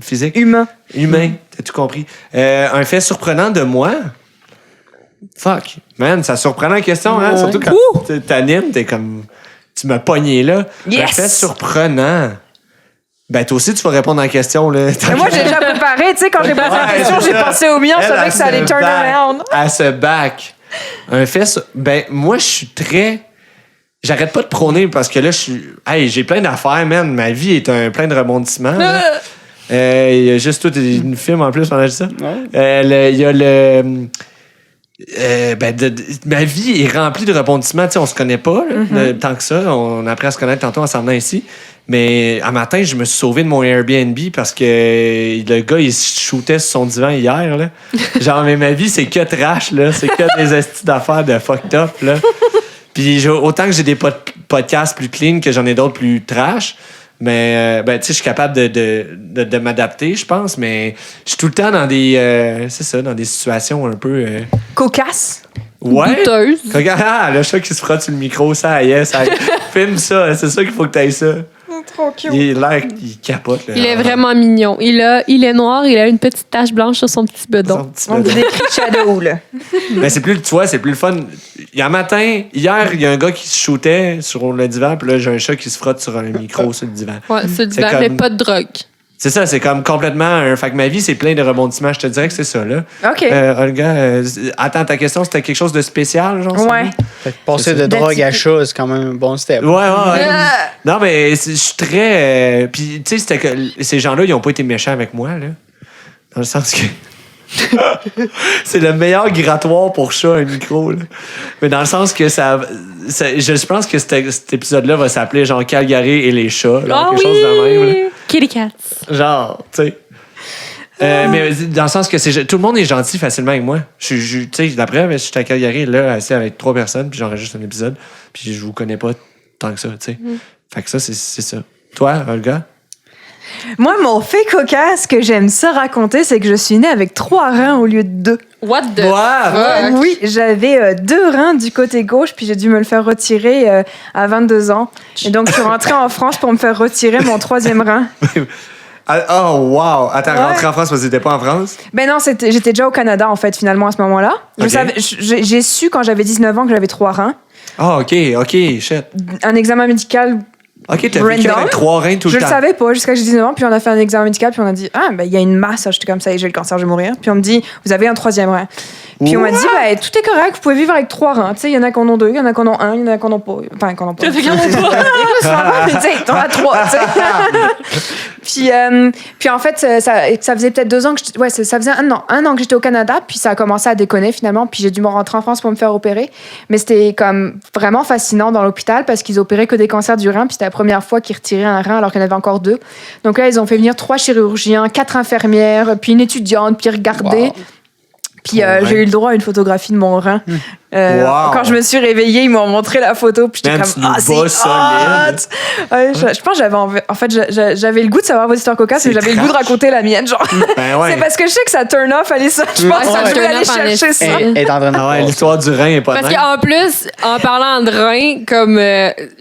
physique. Humain. Humain, t'as tout compris. Un fait surprenant de moi. Fuck. Man, ça surprend la question, hein? Surtout quand t'animes, t'es comme. Tu m'as pogné là. Yes! Un fait surprenant. Ben, toi aussi, tu vas répondre à la question, là. Mais moi, j'ai déjà préparé. Tu sais, quand j'ai posé la question, j'ai pensé au mien. Je savais que ça allait turn around. À ce bac. Un fait. Ben, moi, je suis très. J'arrête pas de prôner parce que là, je suis. Hey, j'ai plein d'affaires, man. Ma vie est plein de rebondissements. là. Il y a juste tout une film en plus pendant que je dis ça. Il y a le. Ma vie est remplie de rebondissements. Tu sais, on se connaît pas là, tant que ça. On a appris à se connaître tantôt en s'en venant ici. Mais un matin, je me suis sauvé de mon Airbnb parce que le gars, il se shootait sur son divan hier. Là. Genre, mais ma vie, c'est que trash. Là. C'est que des estis d'affaires de fucked up. Là. Puis autant que j'ai des podcasts plus clean que j'en ai d'autres plus trash. Mais, tu sais, je suis capable de m'adapter, je pense. Mais je suis tout le temps dans des... c'est ça, dans des situations un peu... Cocasse. Ouais. Douteuse. Regarde, le chat qui se frotte sur le micro, ça y est, ça filme ça, c'est ça qu'il faut que tu ailles ça. Trop cute. Il a l'air qu'il capote. Là. Il est vraiment mignon. Il est noir, il a une petite tache blanche sur son petit bedon. Son petit On bedon. décrit Shadow, là. Mais c'est plus, tu vois, c'est plus le fun. Il y a un matin, hier, il y a un gars qui se shootait sur le divan, puis là, j'ai un chat qui se frotte sur un micro sur le divan. Ouais, c'est du C'est vent, comme- mais pas de drogue. C'est ça, c'est comme complètement Fait que ma vie, c'est plein de rebondissements. Je te dirais que c'est ça, là. OK. Olga, attends, ta question, c'était quelque chose de spécial, genre? Ouais. Fait que passer de drogue à chat, c'est quand même un bon step. Ouais. Non, mais je suis très. Puis, tu sais, c'était que ces gens-là, ils n'ont pas été méchants avec moi, là. Dans le sens que. C'est le meilleur grattoir pour chat, un micro, là. Mais dans le sens que je pense que cet épisode-là va s'appeler genre Calgary et les chats. Genre, quelque chose de même, là. Kitty Cats. Genre, tu sais. Mais dans le sens que tout le monde est gentil facilement avec moi. Tu sais, d'après, je suis à Calgary, là, assis avec 3 personnes, puis j'enregistre un épisode, puis je vous connais pas tant que ça, tu sais. Fait que ça, c'est ça. Toi, Olga? Moi, mon fait cocasse que j'aime ça raconter, c'est que je suis née avec 3 reins au lieu de 2. What the Ouais. fuck? Oui, j'avais 2 reins du côté gauche, puis j'ai dû me le faire retirer à 22 ans. Et donc, je suis rentrée en France pour me faire retirer mon 3e rein. Oh, wow! Attends, Ouais. rentrer en France parce que t'étais pas en France? Ben non, j'étais déjà au Canada, en fait, finalement, à ce moment-là. Ok. J'ai su quand j'avais 19 ans que j'avais 3 reins. Ah, OK, shit. Un examen médical, OK, t'as vécu Random. avec 3 reins tout je le le temps. savais pas jusqu'à que j'ai 19 ans, puis on a fait un examen médical, puis on a dit, ah, ben il y a une masse. J'étais comme ça, j'ai le cancer, je vais mourir. Puis on me dit, vous avez un 3e rein. Puis on m'a dit, ben tout est correct, vous pouvez vivre avec 3 reins. Tu sais, il y en a qui en ont 2, il y en a qui en ont 1, il y en a qui en ont pas. Enfin, qui en ont pas. Il y en a qui en ont pas. Tu sais, t'en as 3, tu sais. Puis en fait, ça faisait peut-être 2 ans que ça faisait un an que j'étais au Canada, puis ça a commencé à déconner finalement, puis j'ai dû me rentrer en France pour me faire opérer. Mais c'était comme vraiment fascinant dans l'hôpital parce qu'ils opéraient que des cancers du rein, puis c'était la première fois qu'ils retiraient un rein alors qu'il y en avait encore 2. Donc là, ils ont fait venir 3 chirurgiens, 4 infirmières, puis une étudiante, puis regarder. Wow. Puis j'ai eu le droit à une photographie de mon rein. Wow. Quand je me suis réveillée, ils m'ont montré la photo, puis j'étais Man, comme tu nous ah, c'est bats hot! solide. Ouais, je pense que j'avais le goût de savoir votre histoire cocasse, C'est mais j'avais le goût de trash. raconter la mienne, genre. Ben ouais. C'est parce que je sais que ça turn off, aller ça. Je pense Ouais, que ça je vais turn aller off en chercher esti. ça. Elle est en train de Ah ouais, passer. l'histoire du rein est pas Parce dingue. qu'en plus, en parlant de rein, comme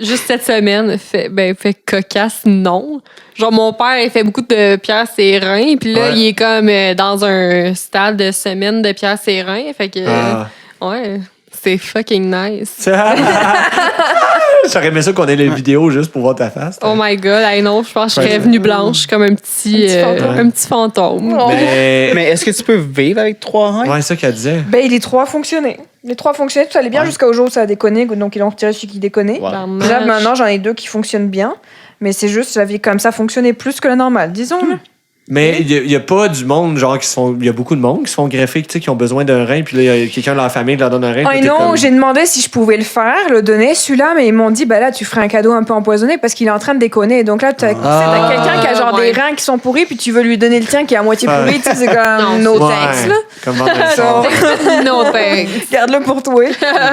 juste cette semaine, fait cocasse, non. Genre, mon père, il fait beaucoup de pierre ses reins, puis là, Ouais. il est comme dans un stade de semaine de pierre ses reins. Fait que, Ah. ouais, c'est fucking nice. J'aurais aimé ça qu'on ait les vidéos juste pour voir ta face. Oh my God, I know, je pense que je serais venue blanche comme un petit fantôme. Oh. Mais est-ce que tu peux vivre avec 3 reins? ouais, c'est ça qu'elle disait. Ben, les 3 fonctionnaient. Les 3 fonctionnaient, tout allait bien jusqu'au jour où ça a déconné, donc ils ont retiré celui qui déconnait. Ouais. Puis là, maintenant, j'en ai 2 qui fonctionnent bien. Mais c'est juste, la vie comme ça fonctionnait plus que la normale, disons. Là. Mais il y a pas du monde, genre, qui se font. Il y a beaucoup de monde qui se font greffer, tu sais, qui ont besoin d'un rein, puis là, il y a quelqu'un de leur famille qui leur donne un rein. Oh puis t'es non, comme- j'ai demandé si je pouvais le faire, le donner, celui-là, mais ils m'ont dit, ben là, tu ferais un cadeau un peu empoisonné parce qu'il est en train de déconner. Donc là, t'as quelqu'un qui a genre des reins qui sont pourris, puis tu veux lui donner le tien qui est à moitié pourri, tu sais, c'est comme no Ouais, thanks, là. Comme vendre un sort. No thanks. Garde-le pour toi.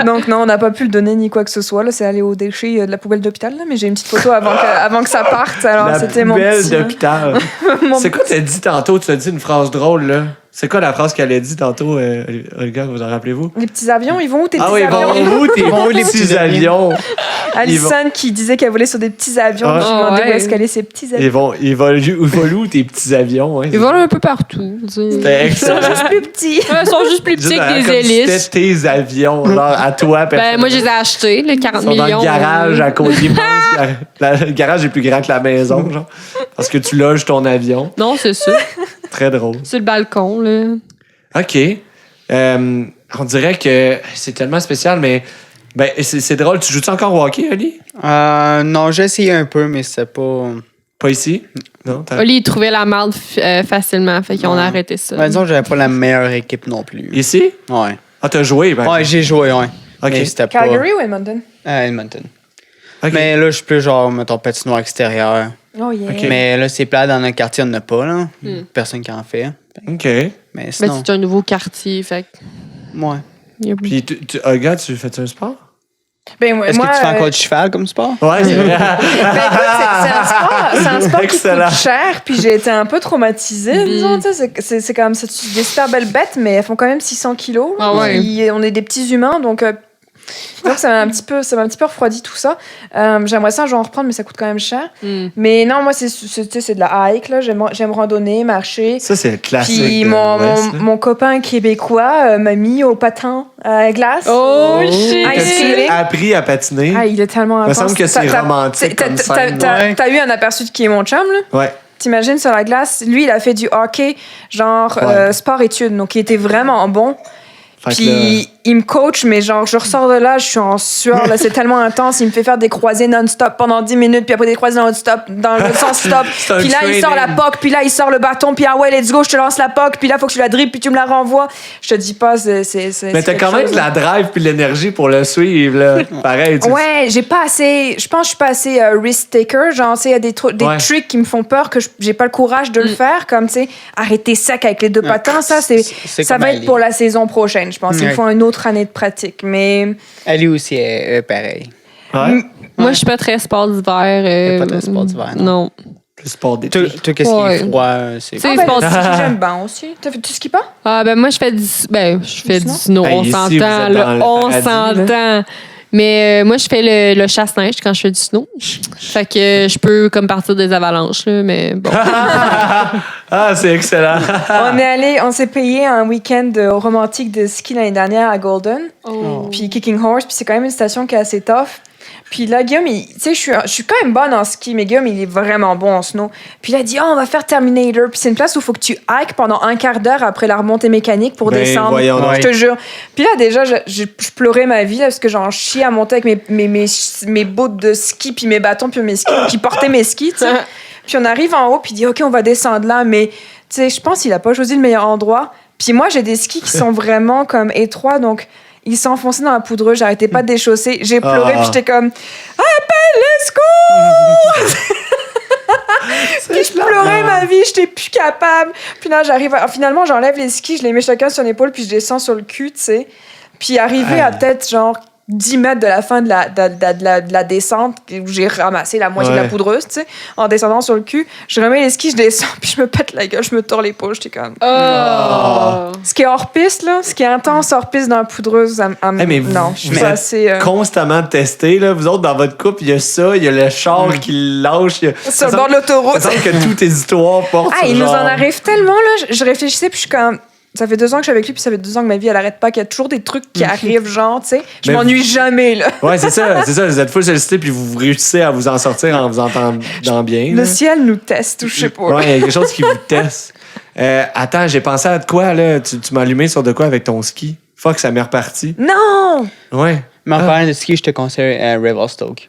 Donc non, on n'a pas pu le donner ni quoi que ce soit. Là, c'est allé aux déchets de la poubelle d'hôpital, là, mais j'ai une petite photo avant que ça parte. Alors, La c'était mon poubelle petit... d'hôpital. mon C'est quoi tu as dit tantôt? Tu as dit une phrase drôle, là. C'est quoi la phrase qu'elle a dit tantôt, Olga, vous en rappelez-vous? Les petits avions, ils vont où tes petits Ils avions? vont où tes petits avions? Alison qui disait qu'elle volait sur des petits avions. Ah. Je me demandais où Ouais. est-ce qu'elle est ces petits Ils avions. volent où tes petits avions? Ouais, Ils volent un peu partout. tu sais. C'était excellent. Juste plus petits. Ils sont juste plus petits Juste, que comme des si hélices. C'était tes avions, genre, à toi, Ben, moi, je les ai achetés, les 40 Ils sont millions. dans le garage à côté. Le garage est plus grand que la maison, genre. Parce que tu loges ton avion. Non, c'est ça. Très drôle. Sur le balcon, là. OK. On dirait que c'est tellement spécial, mais ben, c'est drôle. Tu joues-tu encore au hockey, Oli? Non, j'ai essayé un peu, mais c'était pas... Pas ici? Non? Oli, il trouvait la marde facilement, fait qu'on a arrêté ça. Ben, disons que j'avais pas la meilleure équipe non plus. Ici? Ouais. Ah, t'as joué? Ben, Ouais, j'ai joué, ouais. OK. Mais c'était pas... Calgary ou Edmonton? À Edmonton. OK. Mais là, je suis plus genre, mettons, patinoire extérieur. Oh yeah. Ok. Mais là, c'est plat dans notre quartier, on n'en a pas, là. Personne qui en fait. OK. Mais Mais sinon, c'est un nouveau quartier, fait que ouais. il y a- Puis, Olga, tu fais un sport? Ben, moi, Est-ce que tu fais encore euh, du cheval comme sport? Ouais, c'est vrai. ben, écoute, c'est un sport qui Excellent. coûte cher, puis j'ai été un peu traumatisée, disons. Tu sais, c'est quand même des super belles bêtes, mais elles font quand même 600 kilos. Ah ouais. Puis on est des petits humains, donc ça m'a un petit peu refroidi tout ça. J'aimerais ça un jour en reprendre, mais ça coûte quand même cher. Mais non, moi, tu sais, c'est de la hike, là. J'aime randonner, marcher. Ça, c'est le classique. Puis de l'Ouest, là. mon copain québécois m'a mis au patin à glace. Oh, shit! Ah, T'as-tu appris à patiner? Ah, il est tellement Il me intense. semble que c'est romantique comme scène. T'as eu un aperçu de qui est mon chum, là? Ouais. T'imagines sur la glace? Lui, il a fait du hockey, genre Ouais. sport-études, donc il était vraiment bon. Fait que Puis il me coach, mais genre, je ressors de là, je suis en sueur, là, c'est tellement intense. Il me fait faire des croisées non-stop pendant 10 minutes, puis après des croisées non-stop dans le sens stop. C'est un Puis là, il sort la training. puck, puis là, il sort le bâton, puis ah ouais, let's go, je te lance la puck, puis là, faut que tu la dribbles, puis tu me la renvoies. Je te dis pas, c'est Mais t'as quand même de la drive puis de l'énergie pour le suivre, là. Pareil, tu Ouais, j'ai pas assez. Je pense que je suis pas assez risk taker. Genre, tu sais, il y a des Ouais. tricks qui me font peur que j'ai pas le courage de le faire. Comme, tu sais, arrêter sec avec les 2 patins, ça, C'est ça comme va être Ali. pour la saison prochaine, je pense. Il me Ouais. faut une autre année de pratique. Mais. Elle aussi est pareil. Ouais. Moi, je suis pas très sport d'hiver. T'es pas très sport d'hiver, non? Non. Le sport d'été. Tout qu'est-ce qui Ouais. est froid, c'est... C'est Ah, ben, sport le ski, j'aime bien aussi. Tu skis pas? Ah, ben moi, je fais du snow. Hey, On ici, s'entend, vous êtes dans là. le On paradis, s'entend. Mais moi, je fais le chasse-neige quand je fais du snow. Fait que je peux comme partir des avalanches, là, mais bon. Ah, c'est excellent. On s'est payé un week-end romantique de ski l'année dernière à Golden. Puis Kicking Horse, puis c'est quand même une station qui est assez tough. Puis là, Guillaume, tu sais, je suis quand même bonne en ski, mais Guillaume, il est vraiment bon en snow. Puis il a dit, oh, on va faire Terminator. Puis c'est une place où il faut que tu hikes pendant un quart d'heure après la remontée mécanique pour Ben, descendre. voyons donc. Je te jure. Puis là, déjà, je pleurais ma vie là, parce que j'en chiais à monter avec mes bottes de ski, puis mes bâtons, puis mes skis, puis porter mes skis, tu sais. Puis on arrive en haut, puis il dit, OK, on va descendre là. Mais tu sais, je pense qu'il a pas choisi le meilleur endroit. Puis moi, j'ai des skis qui sont vraiment comme étroits, donc il s'est enfoncé dans la poudreuse, j'arrêtais pas de déchausser. J'ai pleuré, puis j'étais comme appelle les secours! Puis je pleurais ma vie, j'étais plus capable. Puis là, finalement, j'enlève les skis, je les mets chacun sur l'épaule, puis je descends sur le cul, tu sais. Puis arrivé à peut-être genre 10 mètres de la fin de la descente, où j'ai ramassé la moitié de la poudreuse, tu sais, en descendant sur le cul, je remets les skis, je descends, puis je me pète la gueule, je me tords l'épaule, j'étais comme... Oh! Ce qui est hors piste, là, ce qui est intense hors piste dans la poudreuse, mais non, je suis vous pas êtes assez... constamment testé, là. Vous autres, dans votre couple, il y a ça, il y a le char qui lâche. sur le bord de l'autoroute. Il me semble que toutes tes histoires portent Ah, sur il nous genre- en arrive tellement, là. Je réfléchissais, puis je suis comme... ça fait 2 ans que je suis avec lui, puis ça fait 2 ans que ma vie, elle arrête pas, qu'il y a toujours des trucs qui arrivent, genre, tu sais. Je m'ennuie jamais, là. Ouais, c'est ça. Vous êtes full sollicité, puis vous réussissez à vous en sortir en vous entendant bien. Le ciel nous teste, ou je sais pas. Ouais, il y a quelque chose qui vous teste. Attends, j'ai pensé à de quoi, là? Tu m'as allumé sur de quoi avec ton ski? Fuck, ça m'est reparti. Non! Ouais. Mais en parlant de ski, je te conseille Revelstoke.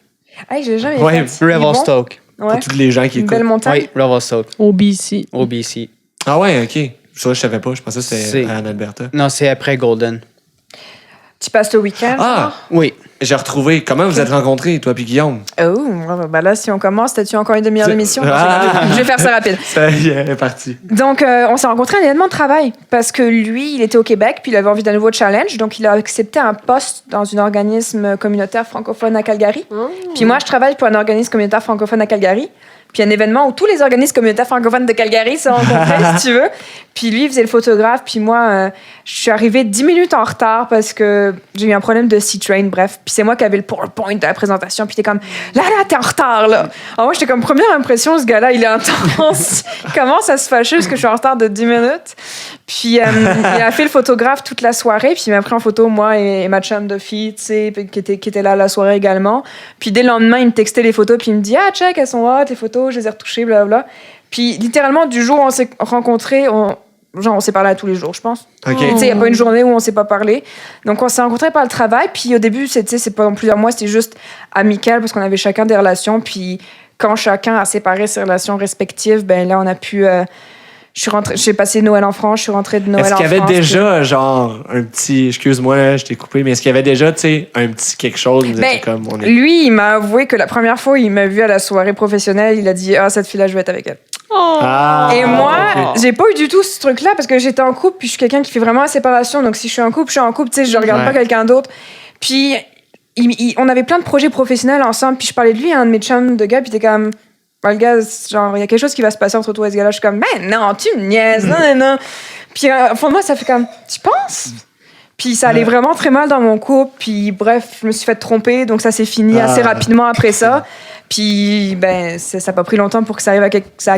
Hey, j'ai jamais Ouais, fait. Revelstoke. Ouais. Pour tous les gens qui Une écoutent. belle montagne. Oui, Revelstoke. Au BC. Au BC. Ah ouais, OK. Ça, je savais pas. Je pensais que c'était C'est- en Alberta. Non, c'est après Golden. Tu passes le week-end. Ah! Oui. J'ai retrouvé. Comment vous êtes rencontrés, toi puis Guillaume? Oh, ben là, si on commence, t'as-tu encore une demi-heure d'émission? Ah! Je vais faire ça rapide. Ça y est parti. Donc, on s'est rencontrés à un événement de travail parce que lui, il était au Québec puis il avait envie d'un nouveau challenge. Donc, il a accepté un poste dans un organisme communautaire francophone à Calgary. Puis moi, je travaille pour un organisme communautaire francophone à Calgary. Puis un événement où tous les organismes communautaires francophones de Calgary se rencontraient, si tu veux. Puis lui, il faisait le photographe. Puis moi, je suis arrivée 10 minutes en retard parce que j'ai eu un problème de C-Train, bref. Puis c'est moi qui avais le PowerPoint de la présentation. Puis t'es comme, là, t'es en retard, là. Alors moi, j'étais comme, première impression, ce gars-là, il est intense. Il commence à se fâcher parce que je suis en retard de 10 minutes. Puis il a fait le photographe toute la soirée. Puis il m'a pris en photo, moi et ma chum de fille, tu sais, qui était là la soirée également. Puis dès le lendemain, il me textait les photos. Puis il me dit, ah, check, elles sont tes photos, je les ai retouchées, blablabla. Puis littéralement, du jour où on s'est rencontrés, on s'est parlé à tous les jours, je pense. OK. Tu sais, il n'y a pas une journée où on s'est pas parlé. Donc, on s'est rencontrés par le travail. Puis au début, c'est pas plusieurs mois, c'était juste amical parce qu'on avait chacun des relations. Puis quand chacun a séparé ses relations respectives, ben là, on a pu... j'ai passé Noël en France, je suis rentrée de Noël en Est-ce France. qu'il y avait déjà, genre, un petit... Excuse-moi, je t'ai coupé, mais est-ce qu'il y avait déjà, tu sais, un petit quelque chose? Vous étiez comme, on est... Lui, il m'a avoué que la première fois, il m'a vu à la soirée professionnelle, il a dit « Ah, cette fille-là, je vais être avec elle. » Ah, Et moi, ok. j'ai pas eu du tout ce truc-là parce que j'étais en couple, puis je suis quelqu'un qui fait vraiment la séparation. Donc, si je suis en couple, je suis en couple, tu sais, je regarde Ouais. pas quelqu'un d'autre. Puis, on avait plein de projets professionnels ensemble, puis je parlais de lui à un de mes chums de gars, puis t'es comme, le gars, genre, il y a quelque chose qui va se passer entre toi et ce gars-là. Je suis comme, ben non, tu me niaises, non. Puis, au fond de moi, ça fait comme, tu penses? Puis ça allait vraiment très mal dans mon couple. Puis bref, je me suis fait tromper, donc ça s'est fini assez rapidement après ça. Puis ben ça n'a pas pris longtemps pour que ça arrive à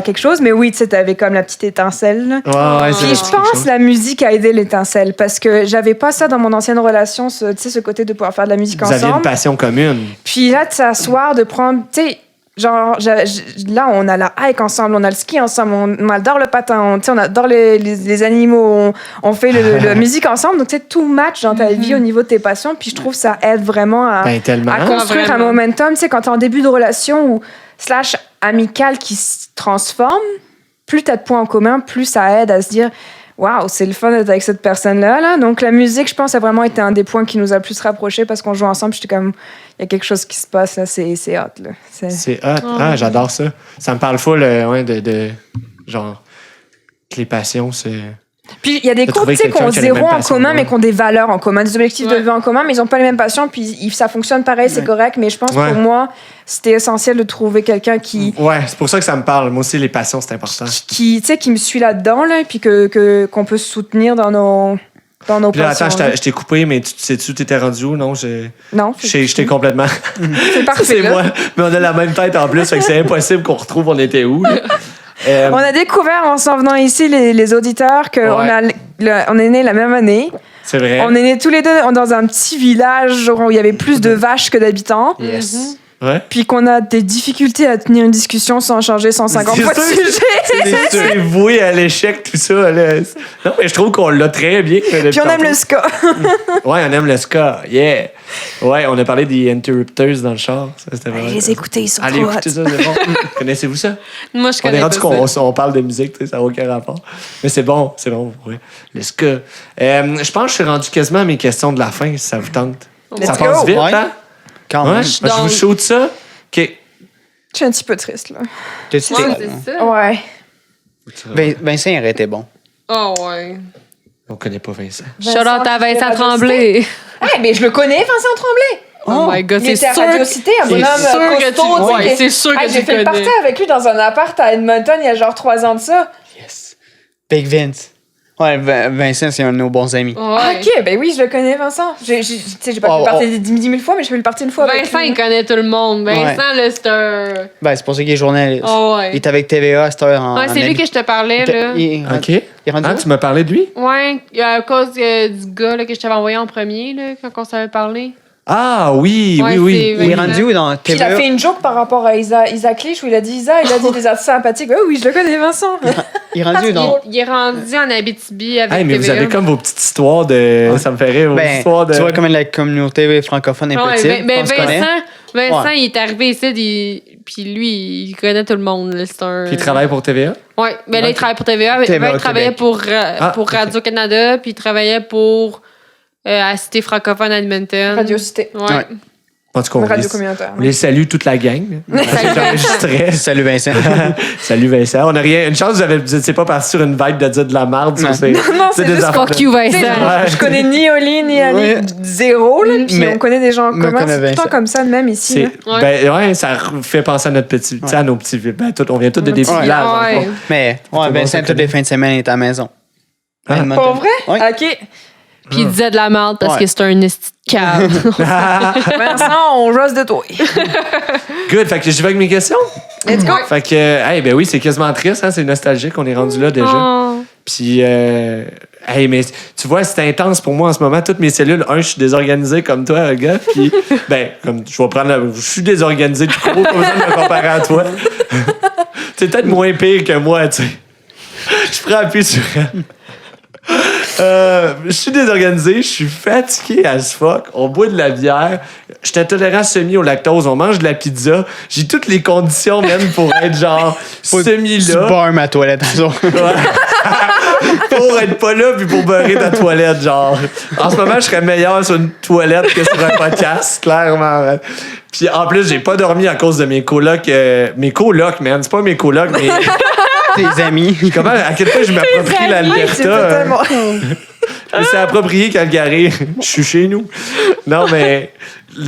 quelque chose. Mais oui, tu sais, t'avais comme la petite étincelle. Ouais, Puis je pense que la musique a aidé l'étincelle parce que j'avais pas ça dans mon ancienne relation, tu sais, ce côté de pouvoir faire de la musique Vous aviez une ensemble. passion commune. Puis là, de s'asseoir, de prendre, tu sais, genre, là, on a la hike ensemble, on a le ski ensemble, on adore le patin, on adore les animaux, on fait la musique ensemble. Donc, tu sais, tout match dans ta vie au niveau de tes passions. Puis je trouve que ça aide vraiment à, Ben, tellement. à construire un momentum. Tu sais, quand t'es en début de relation ou slash amicale qui se transforme, plus t'as de points en commun, plus ça aide à se dire waouh, c'est le fun d'être avec cette personne-là. Là. Donc, la musique, je pense, a vraiment été un des points qui nous a le plus rapprochés parce qu'on joue ensemble. J'étais comme, il y a quelque chose qui se passe, là, c'est hot. Là. C'est hot. Ah, j'adore ça. Ça me parle full, ouais, de genre, que les passions, c'est... Puis, il y a des de couples, trouver tu sais, qui quelqu'un ont qui a les zéro mêmes en passions, commun, ouais. mais qui ont des valeurs en commun, des objectifs de vie en commun, mais ils n'ont pas les mêmes passions, puis ça fonctionne pareil, c'est correct. Mais je pense Ouais. pour moi, c'était essentiel de trouver quelqu'un qui Ouais, c'est pour ça que ça me parle. Moi aussi, les passions, c'est important. tu sais, qui me suit là-dedans, là, puis qu'on peut se soutenir dans nos Puis là, passions. attends, je t'ai coupé, mais tu sais-tu, t'étais rendu où? Non, Non, je t'ai complètement... c'est parfait. c'est là. moi. Mais on a la même tête en plus, fait que c'est impossible qu'on retrouve on était où. là. On a découvert en s'en venant ici, les auditeurs, qu'on on est nés la même année. C'est vrai. On est nés tous les deux dans un petit village où il y avait plus de vaches que d'habitants. Yes. Ouais. Puis qu'on a des difficultés à tenir une discussion sans changer 150 fois de C'est sûr. sujet. C'est voué à l'échec, tout ça. Là. Non, mais je trouve qu'on l'a très bien. Puis on aime le ska. Ouais, on aime le ska. Yeah. Ouais, on a parlé des Interrupters dans le char. Ça, c'était vraiment... Les écouter, ils sont Allez, trop écoutez hot. ça, c'est bon. Connaissez-vous ça? Moi, je On est connais rendu pas ça. qu'on parle de musique, tu sais, ça n'a aucun rapport. Mais c'est bon, ouais. Le ska. Je pense que je suis rendu quasiment à mes questions de la fin, si ça vous tente. Let's Ça passe go. vite, Ouais. hein? Quand Ouais, même. je vous shoot ça. OK. Je suis un petit peu triste, là. T'as-tu Ouais, été- c'est ça. Ouais. Vincent aurait été bon. Oh, ouais. On connaît pas Vincent. Shout out à Vincent Tremblay. Hey, mais je le connais, Vincent Tremblay. Oh my god, Il c'est était à sûr. Radio Cité, un bonhomme C'est sûr que costaud, tu- tu sais, ouais, qui- c'est sûr que Hey, tu j'ai fait le connais. party avec lui dans un appart à Edmonton il y a genre 3 ans de ça. Yes. Big Vince. Ouais, Vincent, c'est un de nos bons amis. Ouais. Ok, ben oui, je le connais, Vincent. J'ai pas fait partie 10 000 fois, mais je fais partie une fois. avec Vincent, lui. il connaît tout le monde. Vincent, là, c'est un. Ben, c'est pour ça qu'il est journaliste. Oh, ouais. Il est avec TVA à cette heure en. Ouais, c'est lui que je te parlais, là. OK. Il est rendu Ah, où? tu m'as parlé de lui? Ouais, à cause du gars là, que je t'avais envoyé en premier, là, quand on s'avait parlé. Ah oui, Ouais, oui. c'est Il est rendu où dans Puis il TVA? a fait une joke par rapport à Isaac Lich où il a dit il a dit des artistes sympathiques. Ouais, oui, je le connais, Vincent. Il est rendu où dans. Il est rendu en Abitibi avec Hey, mais vous TVA. avez comme vos petites histoires de... Ça me fait rire, vos Ben, histoires de... tu vois comment la communauté francophone est Ouais, petite. ben, on se connaît. Vincent, Ouais. il est arrivé ici, puis lui, il connaît tout le monde. Là, c'est un... Puis il travaille pour TVA? Ouais, ben là, il travaille pour TVA. TVA Il travaillait Québec. pour Radio-Canada, puis il travaillait pour la Cité francophone à Edmonton. Radio Cité. Ouais. En tout cas, on Radio les- communautaire. on les salue toute la gang. J'enregistrais. Salut Vincent. Salut Vincent. On a rien... Une chance, vous n'étiez pas parti sur une vibe de dire de la merde sur Non. ces... Non, c'est des juste affaires. Fuck you, Tu sais, Vincent. Ouais. je connais ni Oli ni Ali Ouais. zéro, là, puis Mais- on connaît des gens en me commun. connais C'est tout le temps Vincent. comme ça, même ici. C'est... là. Ouais. Ben ouais, ça fait penser à notre petit... tu sais, à nos petits... Ben, on vient tous de des petits Ouais. villages. dans le fond. Ouais. Mais, le ouais, monde Vincent, se toutes connaît. les fins de semaine, il est à la maison. Ah. À Edmonton. Pour vrai? Ouais. Ok. Puis il disait de la merde parce Ouais. que c'est un esti de cave. Vincent, on rose de toi. Good. Fait que j'y vais avec mes questions. Let's go. Fait que, hey, ben oui, c'est quasiment triste, hein, c'est nostalgique, on est rendu là déjà. Oh. Puis, hey, mais tu vois, c'est intense pour moi en ce moment. Toutes mes cellules, je suis désorganisé comme toi, gars. Puis, ben, comme je vais prendre je suis désorganisé tout court, pas besoin de me comparer à toi. C'est peut-être moins pire que moi, tu sais. Je prends appui sur elle. Je suis désorganisé, je suis fatigué as fuck. On boit de la bière. Je suis intolérant semi au lactose. On mange de la pizza. J'ai toutes les conditions même pour être genre Tu semi-là. barres ma toilette. Ouais. Pour être pas là puis pour beurrer ta toilette, genre. En ce moment, je serais meilleur sur une toilette que sur un podcast, clairement. Puis en plus, j'ai pas dormi à cause de mes colocs. Mes colocs, man. C'est pas mes colocs, mais Tes amis. comment, à quel point je m'approprie C'est l'Alberta. totalement. Je me suis approprié Calgary. Je suis chez nous. Non, mais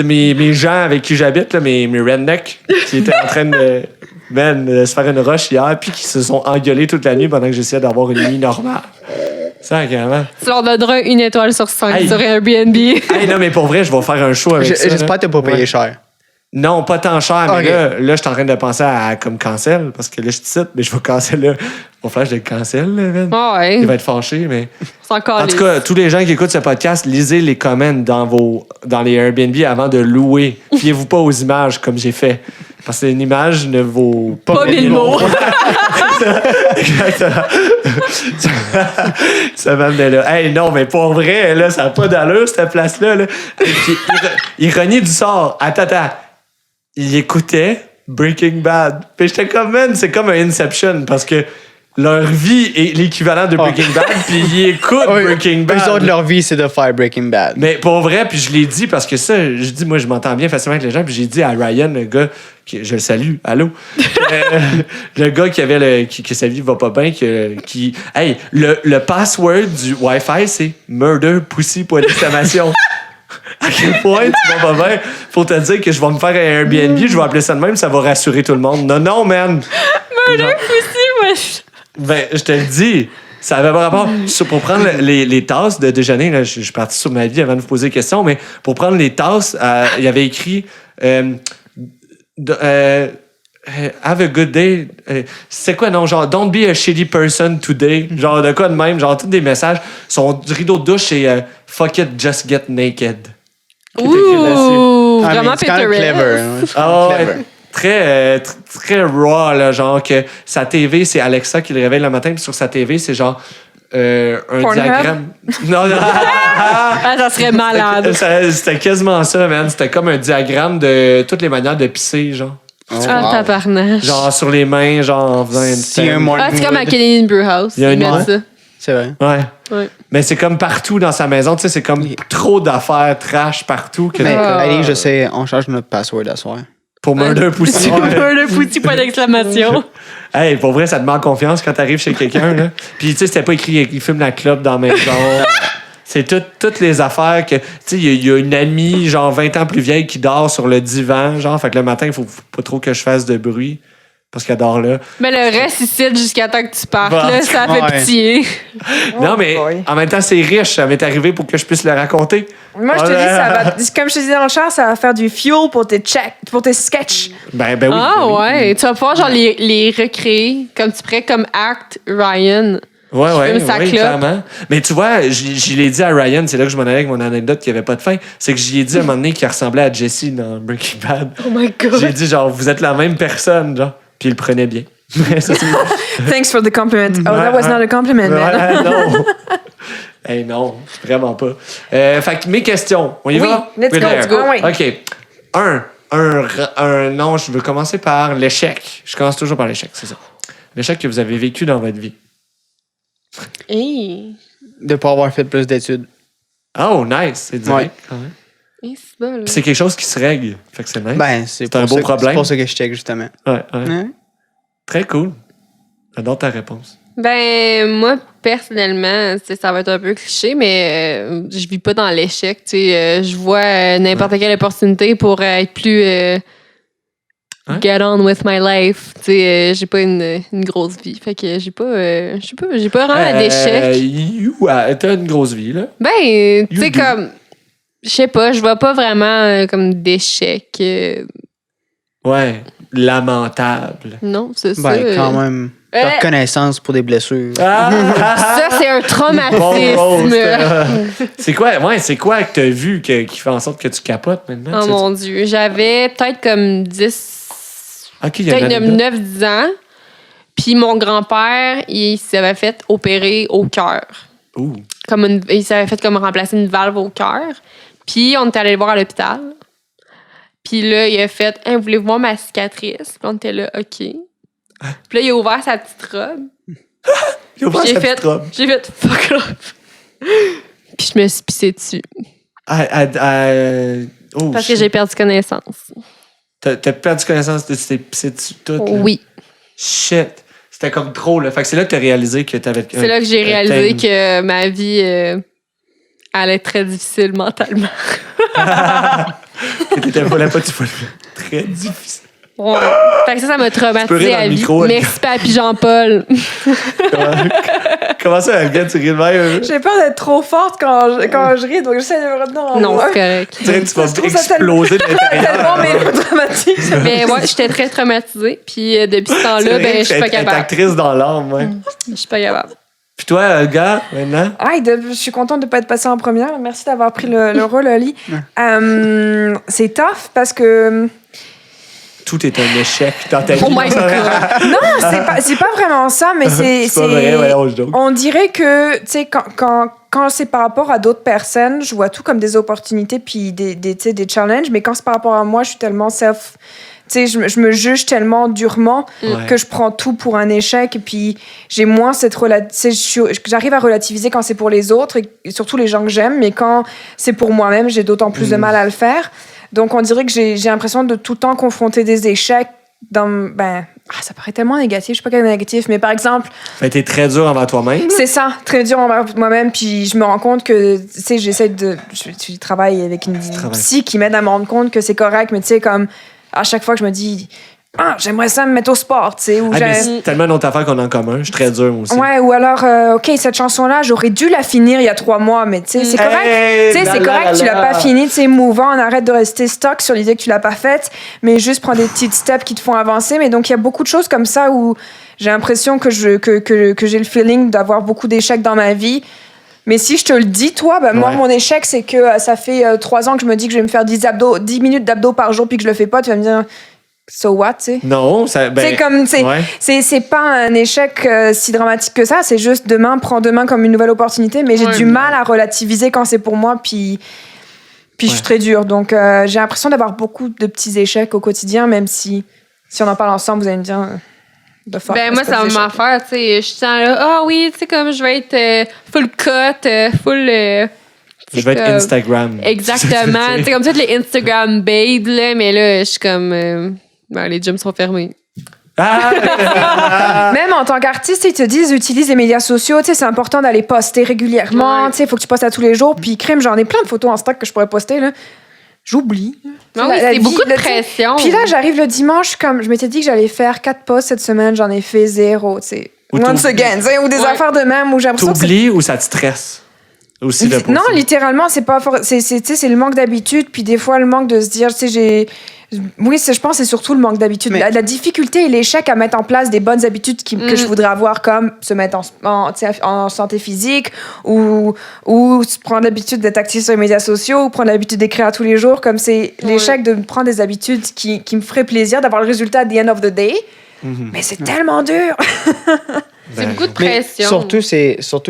mes gens avec qui j'habite, là, mes rednecks, qui étaient en train de se faire une rush hier, puis qui se sont engueulés toute la nuit pendant que j'essayais d'avoir une nuit normale. Ça, carrément. Tu leur donneras 1 étoile sur 5 Hey. sur Airbnb. Hey, non, mais pour vrai, je vais faire un show avec ça. J'espère là. que t'as pas payé Ouais. cher. Non, pas tant cher, mais Ok. là, je suis en train de penser à comme cancel, parce que là, je te cite, mais je vais cancel là. Mon frère, je le cancel, là, man. Ouais. Il va être fâché, mais. C'est encore En tout cas, tous les gens qui écoutent ce podcast, lisez les comments dans les Airbnb avant de louer. Fiez-vous pas aux images comme j'ai fait. Parce qu'une image ne vaut Pas 1000 mots. Exactement. Ça m'amenait là. Hey, non, mais pour vrai, là, ça n'a pas d'allure, cette place-là. Là. Et puis, ironie du sort. Attends. Il écoutait Breaking Bad. Puis j'étais comme, man, c'est comme un Inception parce que leur vie est l'équivalent de Breaking Bad, puis ils écoutent Breaking Bad. Eux autres, leur vie, c'est de faire Breaking Bad. Mais pour vrai, puis je l'ai dit parce que ça, je dis, moi, je m'entends bien facilement avec les gens, puis j'ai dit à Ryan, le gars, je le salue, allô, le gars qui avait que sa vie va pas bien, qui, hey, le password du Wi-Fi, c'est murder pussy point d'exclamation. À quel point tu vas pas bien? Faut te dire que je vais me faire un Airbnb, je vais appeler ça de même, ça va rassurer tout le monde. Non, man. Murder pussy, wesh. Ben, je te le dis, ça avait pas rapport. Pour prendre les tasses de déjeuner, là, je suis parti sur ma vie avant de vous poser des questions, mais pour prendre les tasses, il y avait écrit have a good day. C'est quoi, non? Genre, don't be a shitty person today. Genre, de quoi de même? Genre, tous des messages. Son rideau de douche, c'est fuck it, just get naked. Ouh, Ah, mais vraiment c'est quand même Pinterest. clever. Hein. C'est Ah clever. ouais, très raw, là, genre que sa TV, c'est Alexa qui le réveille le matin, puis sur sa TV, c'est genre un Pornhub? diagramme. Non. Ah, ça serait malade. C'était quasiment ça, man. C'était comme un diagramme de toutes les manières de pisser, genre. Oh, Ah, wow. tabarnak. Genre sur les mains, genre en faisant une S'il y a un scène. Martin Ah, c'est comme à Wood. Canadian Brew House. Il y a une- Ils mettent Ouais. ça. C'est vrai. Ouais. Ouais. Mais c'est comme partout dans sa maison, tu sais, c'est comme trop d'affaires trash partout que Mais Ah. allez, je sais, on change notre password à soir. pour Murder Pussy. Murder pussy, point d'exclamation. Hey, pour vrai, ça te met en confiance quand t'arrives chez quelqu'un, là. Puis, tu sais, c'était pas écrit, il fume la clope dans la maison. C'est toutes les affaires que, tu sais, il y a une amie, genre 20 ans plus vieille, qui dort sur le divan, genre, fait que le matin, il faut pas trop que je fasse de bruit. parce qu'elle dort là. Mais le reste, ici, jusqu'à temps que tu partes, Bon, là, ça fait ouais. pitié. Non, mais boy. en même temps, c'est riche. Ça m'est arrivé pour que je puisse le raconter. Moi, je te dis, ça va, comme je te disais dans le char, ça va faire du fuel pour tes sketchs. Ben oui. Ah ben oui. ouais, tu vas pouvoir genre les recréer comme tu pourrais comme Act Ryan. Ouais, fume sa clope. clairement. Mais tu vois, je l'ai dit à Ryan, c'est là que je m'en allais avec mon anecdote qui avait pas de fin. C'est que j'y ai dit à un moment donné qu'il ressemblait à Jesse dans Breaking Bad. Oh my God. J'ai dit, genre, vous êtes la même personne, genre. Puis il le prenait bien. Ça, c'est- Thanks for the compliment. Oh, that was not a compliment, man. Ouais, non. Hey, non, vraiment pas. Fait que mes questions, on y Oui, va? let's We're go, there. let's go. Ah oui. OK. Non, je veux commencer par l'échec. Je commence toujours par l'échec, c'est ça. L'échec que vous avez vécu dans votre vie. Hey. De pas avoir fait plus d'études. Oh, nice. C'est direct, Ouais. quand même. Hey, c'est bon, là. Puis c'est quelque chose qui se règle. Fait que c'est nice. Ben, C'est un beau problème. C'est pour ça que je check, justement. Ouais. Ouais. Très cool. J'adore ta réponse. Ben, moi, personnellement, tu sais, ça va être un peu cliché, mais je vis pas dans l'échec. Tu sais, je vois n'importe quelle opportunité pour être plus get on with my life. Tu sais, j'ai pas une grosse vie. Fait que j'ai pas, je sais pas, j'ai pas vraiment d'échec. T'as une grosse vie, là. Ben, tu sais, You do. comme, je sais pas, je vois pas vraiment comme d'échec. Ouais. Lamentable. Non, c'est ça. Ben, quand même. Euh, La reconnaissance pour des blessures. Ça, c'est un Bon traumatisme. roast. C'est quoi, c'est quoi que t'as vu qui fait en sorte que tu capotes maintenant? Oh Tu- mon Dieu. J'avais peut-être comme 10, Ok, il y a peut-être une anecdote. 9-10 ans. Puis mon grand-père, il s'avait fait opérer au cœur. Ouh. Il s'avait fait comme remplacer une valve au cœur. Puis on était allé le voir à l'hôpital. Puis là, il a fait hey, voulez-vous voir ma cicatrice? Puis on était là, OK. Puis là, il a ouvert sa petite robe. Il a ouvert Puis sa petite robe. j'ai fait fuck off. Puis je me suis pissée dessus. Oh, Parce que shit. j'ai perdu connaissance. T'as perdu connaissance de tes pissé dessus tout. Là. Oui. Shit. C'était comme trop, là. Fait que c'est là que t'as réalisé que t'avais. C'est là que j'ai réalisé que ma vie allait être très difficile mentalement. que t'étais pas là, pas, tu vois. Très difficile. Ouais. Fait que ça m'a Tu peux rire traumatisé dans à le vie. micro, elle. Merci, Papy Jean-Paul. Comment ça, Elga, tu ris de même? J'ai peur d'être trop forte quand je ris, donc j'essaie de me retenir en Non, moi. c'est correct. Tu dirais que tu vas Je trouve ça exploser de Tellement l'intérieur. mélodramatique. Mais ouais, j'étais très traumatisée. Puis depuis ce temps-là, ben, je suis pas Être capable. actrice dans l'âme, ouais. Je suis pas capable. Puis toi, Elga, maintenant? Je suis contente de ne pas être passée en première. Merci d'avoir pris le rôle, Ali. C'est tough parce que... Tout est un échec dans ta vie. Oh my God. Non, c'est pas vraiment ça, mais c'est... pas vrai, ouais, on se joke. On dirait que, tu sais, quand c'est par rapport à d'autres personnes, je vois tout comme des opportunités puis des challenges, mais quand c'est par rapport à moi, je suis tellement tu sais, je me juge tellement durement Ouais. que je prends tout pour un échec et puis j'ai moins j'arrive à relativiser quand c'est pour les autres et surtout les gens que j'aime, mais quand c'est pour moi-même, j'ai d'autant plus de mal à le faire. Donc on dirait que j'ai l'impression de tout le temps confronter des échecs ça paraît tellement négatif, je sais pas quel est négatif, mais par exemple, Ben, t'es très dur envers toi-même. c'est ça, très dur envers moi-même, puis je me rends compte que, tu sais, je travaille avec une psy qui m'aide à me rendre compte que c'est correct, mais tu sais, comme, à chaque fois que je me dis, j'aimerais ça me mettre au sport, tu sais, ou Ah, mais c'est tellement une autre affaire qu'on a en commun. Je suis très dur, moi aussi. ouais, ou alors, OK, cette chanson-là, j'aurais dû la finir il y a 3 mois, mais tu sais, c'est correct. Hey, Tu sais, c'est là, correct, là, tu l'as là. pas fini, tu sais, move on, arrête de rester stock sur l'idée que tu l'as pas faite, mais juste prends des petites steps qui te font avancer. Mais donc, il y a beaucoup de choses comme ça où j'ai l'impression que j'ai le feeling d'avoir beaucoup d'échecs dans ma vie. Mais si je te le dis, toi, moi, Ouais. mon échec, c'est que ça fait 3 ans que je me dis que je vais me faire 10 minutes d'abdos par jour puis que je le fais pas. Tu vas me dire, so what, tu sais? Non, ça. Ben, C'est comme, ouais. c'est pas un échec si dramatique que ça, c'est juste prends demain comme une nouvelle opportunité, mais j'ai Ouais. du mal à relativiser quand c'est pour moi, puis je suis très dure. Donc, j'ai l'impression d'avoir beaucoup de petits échecs au quotidien, même si on en parle ensemble, vous allez me dire, de fuck. Ben, moi, c'est pas ça des va échecs. m'en faire, tu sais. Je suis là, oui, tu sais, comme je vais être full cut, full. Je vais être comme- Instagram. Exactement. Tu sais, comme toutes les Instagram babes, là, mais là, je suis comme. Les gyms sont fermés. Même en tant qu'artiste, ils te disent utilise les médias sociaux, tu sais, c'est important d'aller poster régulièrement, Ouais. tu sais, il faut que tu postes à tous les jours. Puis crème, j'en ai plein de photos en stock que je pourrais poster là. j'oublie. Non, oui, c'est beaucoup de pression. Puis là, j'arrive le dimanche, comme je m'étais dit que j'allais faire 4 posts cette semaine, j'en ai fait 0, tu sais. Once again, tu sais, ou des affaires de même où j'ai l'impression que t'oublies ou ça te stresse? Aussi non, littéralement, c'est pas c'est le manque d'habitude, puis des fois le manque de se dire, tu sais, je pense que c'est surtout le manque d'habitude. La difficulté et l'échec à mettre en place des bonnes habitudes que je voudrais avoir, comme se mettre en santé physique ou prendre l'habitude d'être actif sur les médias sociaux ou prendre l'habitude d'écrire tous les jours. Comme c'est l'échec de prendre des habitudes qui me ferait plaisir d'avoir le résultat at the end of the day. Mais c'est tellement dur! C'est beaucoup de pression. Surtout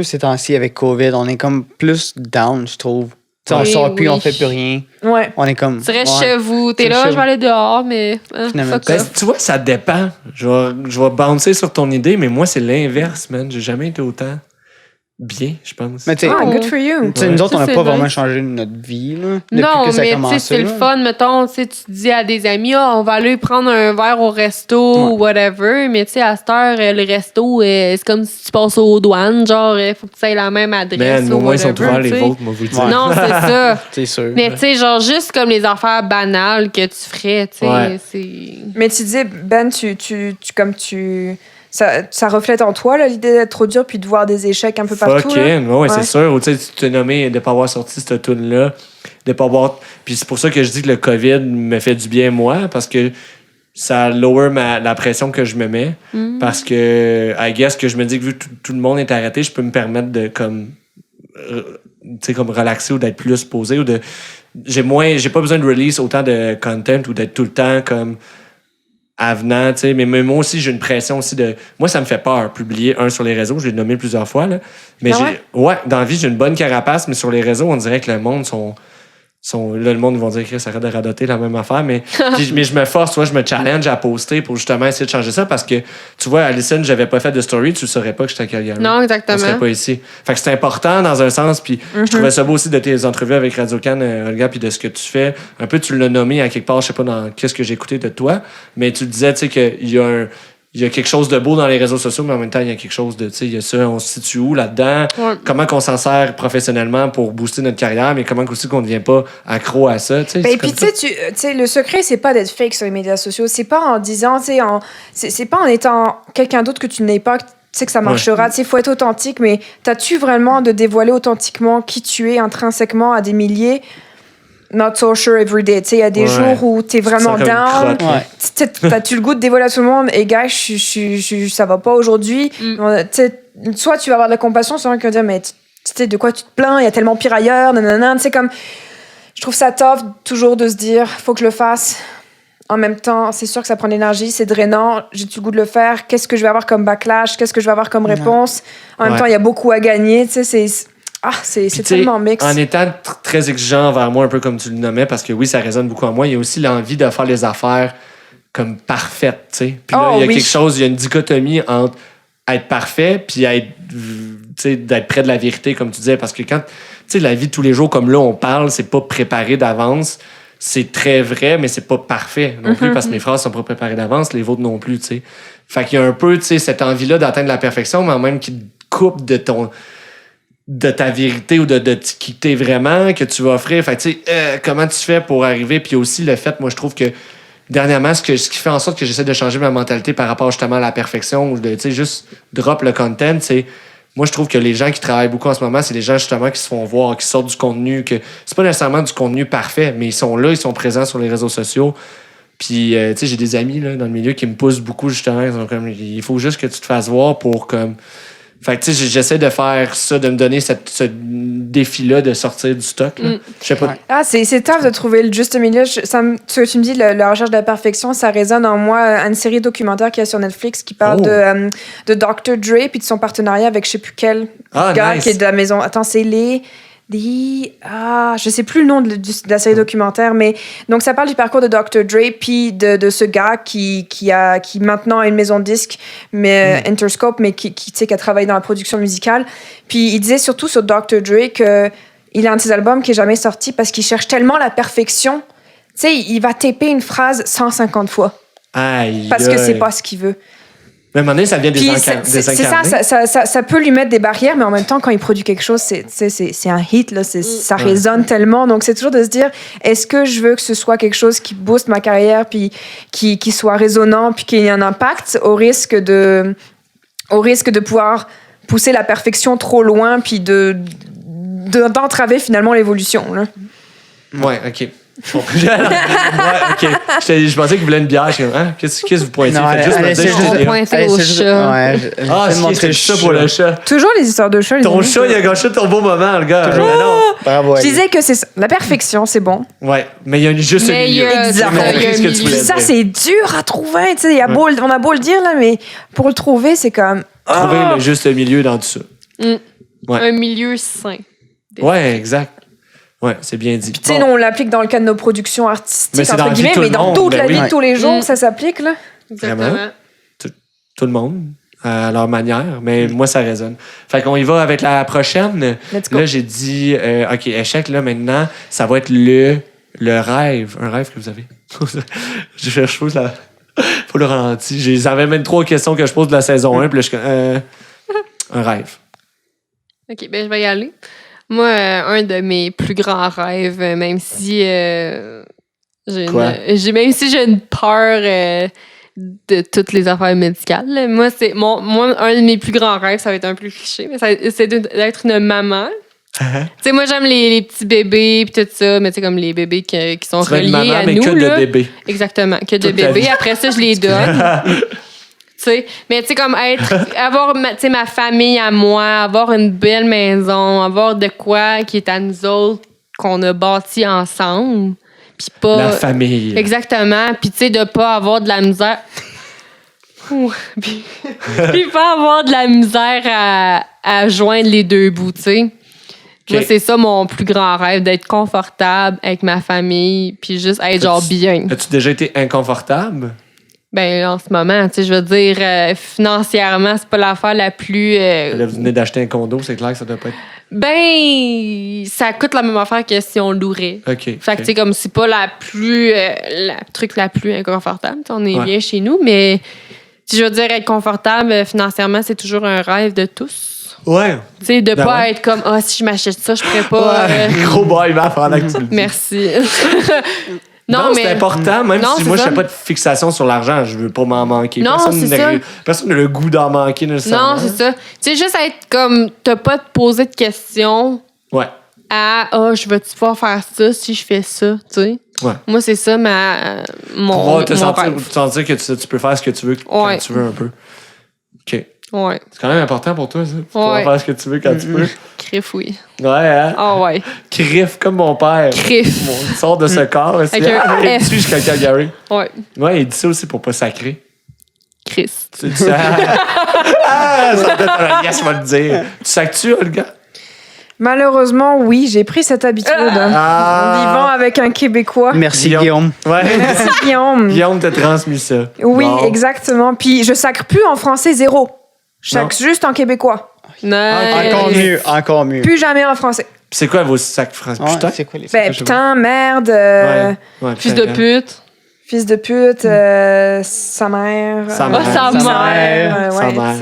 ces temps-ci avec COVID, on est comme plus down, je trouve. On sort plus, on fait plus rien. Ouais. On est comme. Tu restes chez vous. T'es là, je vais aller dehors, mais. Tu vois, ça dépend. Je vais bouncer sur ton idée, mais moi, c'est l'inverse, man. J'ai jamais été autant bien, je pense. Mais good for you. Nous autres, on n'a pas vraiment changé notre vie, là. Non, mais tu sais, c'est le fun. Mettons, tu dis à des amis, on va aller prendre un verre au resto ou whatever. Mais tu sais, à cette heure, le resto, c'est comme si tu passes aux douanes. Genre, il faut que tu aies la même adresse. Mais au moins, ils sont ouverts les vôtres, moi, vous le dites. Non, c'est ça. C'est sûr. Mais tu sais, genre, juste comme les affaires banales que tu ferais, tu sais. C'est... Mais tu disais, Ben, ça reflète en toi, là, l'idée d'être trop dur puis de voir des échecs un peu partout. Ouais, c'est sûr. Ou tu sais, tu t'es nommé de ne pas avoir sorti cette tune-là, de pas avoir. Puis c'est pour ça que je dis que le COVID me fait du bien, moi, parce que ça lower la pression que je me mets. Parce que, I guess, que je me dis que vu que tout le monde est arrêté, je peux me permettre de, comme relaxer ou d'être plus posé. Ou de. J'ai pas besoin de release autant de content ou d'être tout le temps comme. Avenant, tu sais, mais moi aussi, j'ai une pression aussi de... Moi, ça me fait peur, publier sur les réseaux, je l'ai nommé plusieurs fois, là. Mais dans la vie, j'ai une bonne carapace, mais sur les réseaux, on dirait que le monde là, le monde, ils vont dire que ça arrête de radoter la même affaire, mais je me force, je me challenge à poster pour justement essayer de changer ça, parce que, tu vois, Alison, j'avais pas fait de story, tu saurais pas que j'étais à Calgary. Non, exactement. Je serais pas ici. Fait que c'est important dans un sens, puis je trouvais ça beau aussi de tes entrevues avec Radio-Can, Olga, puis de ce que tu fais. Un peu, tu l'as nommé à quelque part, je sais pas dans qu'est-ce que j'ai écouté de toi, mais tu disais, tu sais, qu'il y a quelque chose de beau dans les réseaux sociaux, mais en même temps, il y a quelque chose de, tu sais, il y a ça, on se situe où là-dedans? Comment qu'on s'en sert professionnellement pour booster notre carrière, mais comment aussi qu'on ne devient pas accro à ça, tu sais? Et puis, tu sais, le secret, c'est pas d'être fake sur les médias sociaux. C'est pas en disant, tu sais, c'est pas en étant quelqu'un d'autre que tu n'es pas, tu sais, que ça marchera. Tu sais, il faut être authentique, mais t'as-tu vraiment de dévoiler authentiquement qui tu es intrinsèquement à des milliers? Not so sure every day. Tu sais, il y a des jours où t'es vraiment down. T'as-tu le goût de dévoiler à tout le monde? Et gars, ça va pas aujourd'hui. Soit tu vas avoir de la compassion, soit quelqu'un qui va dire, mais tu sais, de quoi tu te plains? Il y a tellement pire ailleurs. Nanana. Tu sais, comme, je trouve ça tough toujours de se dire, faut que je le fasse. En même temps, c'est sûr que ça prend de l'énergie, c'est drainant. J'ai-tu le goût de le faire? Qu'est-ce que je vais avoir comme backlash? Qu'est-ce que je vais avoir comme réponse? En même temps, il y a beaucoup à gagner. Tu sais, c'est tellement mix. En étant très exigeant envers moi, un peu comme tu le nommais, parce que oui, ça résonne beaucoup en moi, il y a aussi l'envie de faire les affaires comme parfaites, tu sais. Puis là, il y a quelque chose, il y a une dichotomie entre être parfait puis d'être près de la vérité, comme tu disais, parce que quand, tu sais, la vie de tous les jours, comme là, on parle, c'est pas préparé d'avance. C'est très vrai, mais c'est pas parfait non plus, parce que mes phrases sont pas préparées d'avance, les vôtres non plus, tu sais. Fait qu'il y a un peu, tu sais, cette envie-là d'atteindre la perfection, mais en même qui te coupe de ta vérité ou de qui t'es vraiment, que tu vas offrir. Fait que, tu sais, comment tu fais pour arriver? Puis aussi, le fait, moi, je trouve que, dernièrement, ce qui fait en sorte que j'essaie de changer ma mentalité par rapport, justement, à la perfection ou de, tu sais, juste drop le content, c'est... Moi, je trouve que les gens qui travaillent beaucoup en ce moment, c'est les gens, justement, qui se font voir, qui sortent du contenu, que c'est pas nécessairement du contenu parfait, mais ils sont là, ils sont présents sur les réseaux sociaux. Puis, tu sais, j'ai des amis, là, dans le milieu qui me poussent beaucoup, justement. Ils sont comme, il faut juste que tu te fasses voir pour, comme... Fait que, tu sais, j'essaie de faire ça, de me donner ce défi-là de sortir du stock. Je sais pas. C'est tough de trouver le juste milieu. Ce que tu me dis, la recherche de la perfection, ça résonne en moi. Une série documentaire qu'il y a sur Netflix qui parle de Dr. Dre puis de son partenariat avec je sais plus quel gars qui est de la maison. Attends, c'est je sais plus le nom de la série documentaire, mais donc ça parle du parcours de Dr. Dre puis de ce gars qui maintenant a une maison de disques, mais Interscope, mais qui a travaillé dans la production musicale. Puis il disait surtout sur Dr. Dre que il a un de ses albums qui est jamais sorti parce qu'il cherche tellement la perfection. Tu sais, il va taper une phrase 150 fois. Parce que c'est pas ce qu'il veut. Mais à un moment donné, ça vient Puis désincarner. ça peut lui mettre des barrières, mais en même temps, quand il produit quelque chose, c'est un hit, là, ça résonne tellement. Donc, c'est toujours de se dire, est-ce que je veux que ce soit quelque chose qui booste ma carrière, puis qui soit résonnant, puis qui ait un impact, au risque de pouvoir pousser la perfection trop loin, puis d'entraver finalement l'évolution. Là. Ouais, OK. OK. Je pensais qu'il voulait une bière. Qu'est-ce que vous pointez? Non, Faites juste me dire. Pointer au chat. C'est le chat pour le chat. Toujours les histoires de chat. Ton chat, il a gâché ton beau moment, le gars. Bravo. Je disais que c'est ça. La perfection, c'est bon. Ouais, mais il y a juste un milieu. Ça, c'est dur à trouver. Tu sais, on a beau le dire, là, mais pour le trouver, c'est comme... Trouver le juste milieu dans tout ça. Un milieu sain. Ouais, exact. Ouais, c'est bien dit. Puis, tu sais, on l'applique dans le cadre de nos productions artistiques, mais entre guillemets, mais dans toute la vie de tous les jours, ça s'applique, là. Exactement. Tout le monde, à leur manière, mais moi, ça résonne. Fait qu'on y va avec la prochaine. Là, j'ai dit, OK, échec, là, maintenant, ça va être le rêve. Un rêve que vous avez. Je cherche pas ça. Faut le ralenti. J'avais même 3 questions que je pose de la saison 1, puis là, un rêve. OK, ben je vais y aller. Moi, un de mes plus grands rêves, même si j'ai une peur de toutes les affaires médicales. Là. Moi, un de mes plus grands rêves, ça va être un peu cliché, mais c'est d'être une maman. Tu sais, moi, j'aime les petits bébés puis tout ça, mais tu sais, comme les bébés qui sont reliés maman, à mais nous. Que là. de bébés. Exactement, que de bébés. Après ça, je les donne. T'sais, mais tu sais, comme avoir ma famille à moi, avoir une belle maison, avoir de quoi qui est à nous autres, qu'on a bâti ensemble. Puis pas. La famille. Exactement. Puis tu sais, de pas avoir de la misère. Puis pas avoir de la misère à joindre les deux bouts, tu sais. Okay. Moi, c'est ça mon plus grand rêve, d'être confortable avec ma famille, puis juste être genre bien. As-tu déjà été inconfortable? Ben, en ce moment, tu sais, je veux dire, financièrement, c'est pas l'affaire la plus... Là, vous venez d'acheter un condo, c'est clair que ça doit pas être... Ben, ça coûte la même affaire que si on louerait. OK. Fait que, tu sais, comme c'est pas la plus... truc la plus inconfortable. On est bien chez nous, mais si je veux dire, être confortable financièrement, c'est toujours un rêve de tous. Ouais. Tu sais, de pas être comme, si je m'achète ça, je pourrais pas... Gros boy, ma pendant que tu le dis. Merci. Non, mais c'est important, même si moi, je n'ai pas de fixation sur l'argent, je veux pas m'en manquer. Non, Personne n'a le goût d'en manquer nécessairement. Non, c'est ça. Tu sais, juste être comme, t'as pas de poser de questions je vais-tu pouvoir faire ça si je fais ça, tu sais. Ouais. Moi, c'est ça mon rêve. Sentir que tu peux faire ce que tu veux quand tu veux un peu. OK. Ouais. C'est quand même important pour toi, ça. Pouvoir faire ce que tu veux quand tu peux. Criff, oui. Ouais, hein? Ah ouais. Criff, comme mon père. Criff. Il sort de ce corps. Avec un F. Jusqu'à Calgary. Ouais. Ouais, il dit ça aussi pour pas sacrer. Chris. Tu dis ça. Ça peut être un yes, je vais le dire. Tu sacres-tu, Olga? Malheureusement, oui, j'ai pris cette habitude en vivant avec un Québécois. Merci, Guillaume. Ouais. Merci, Guillaume. Guillaume t'a transmis ça. Oui, exactement. Puis je sacre plus en français, 0. Je sacre juste en québécois. Nice. Encore mieux. Plus jamais en français. Puis c'est quoi vos sacs français? Putain, c'est quoi les sacs? Putain, merde. Fils de pute. Fils de pute, sa mère. Sa mère. Sa mère.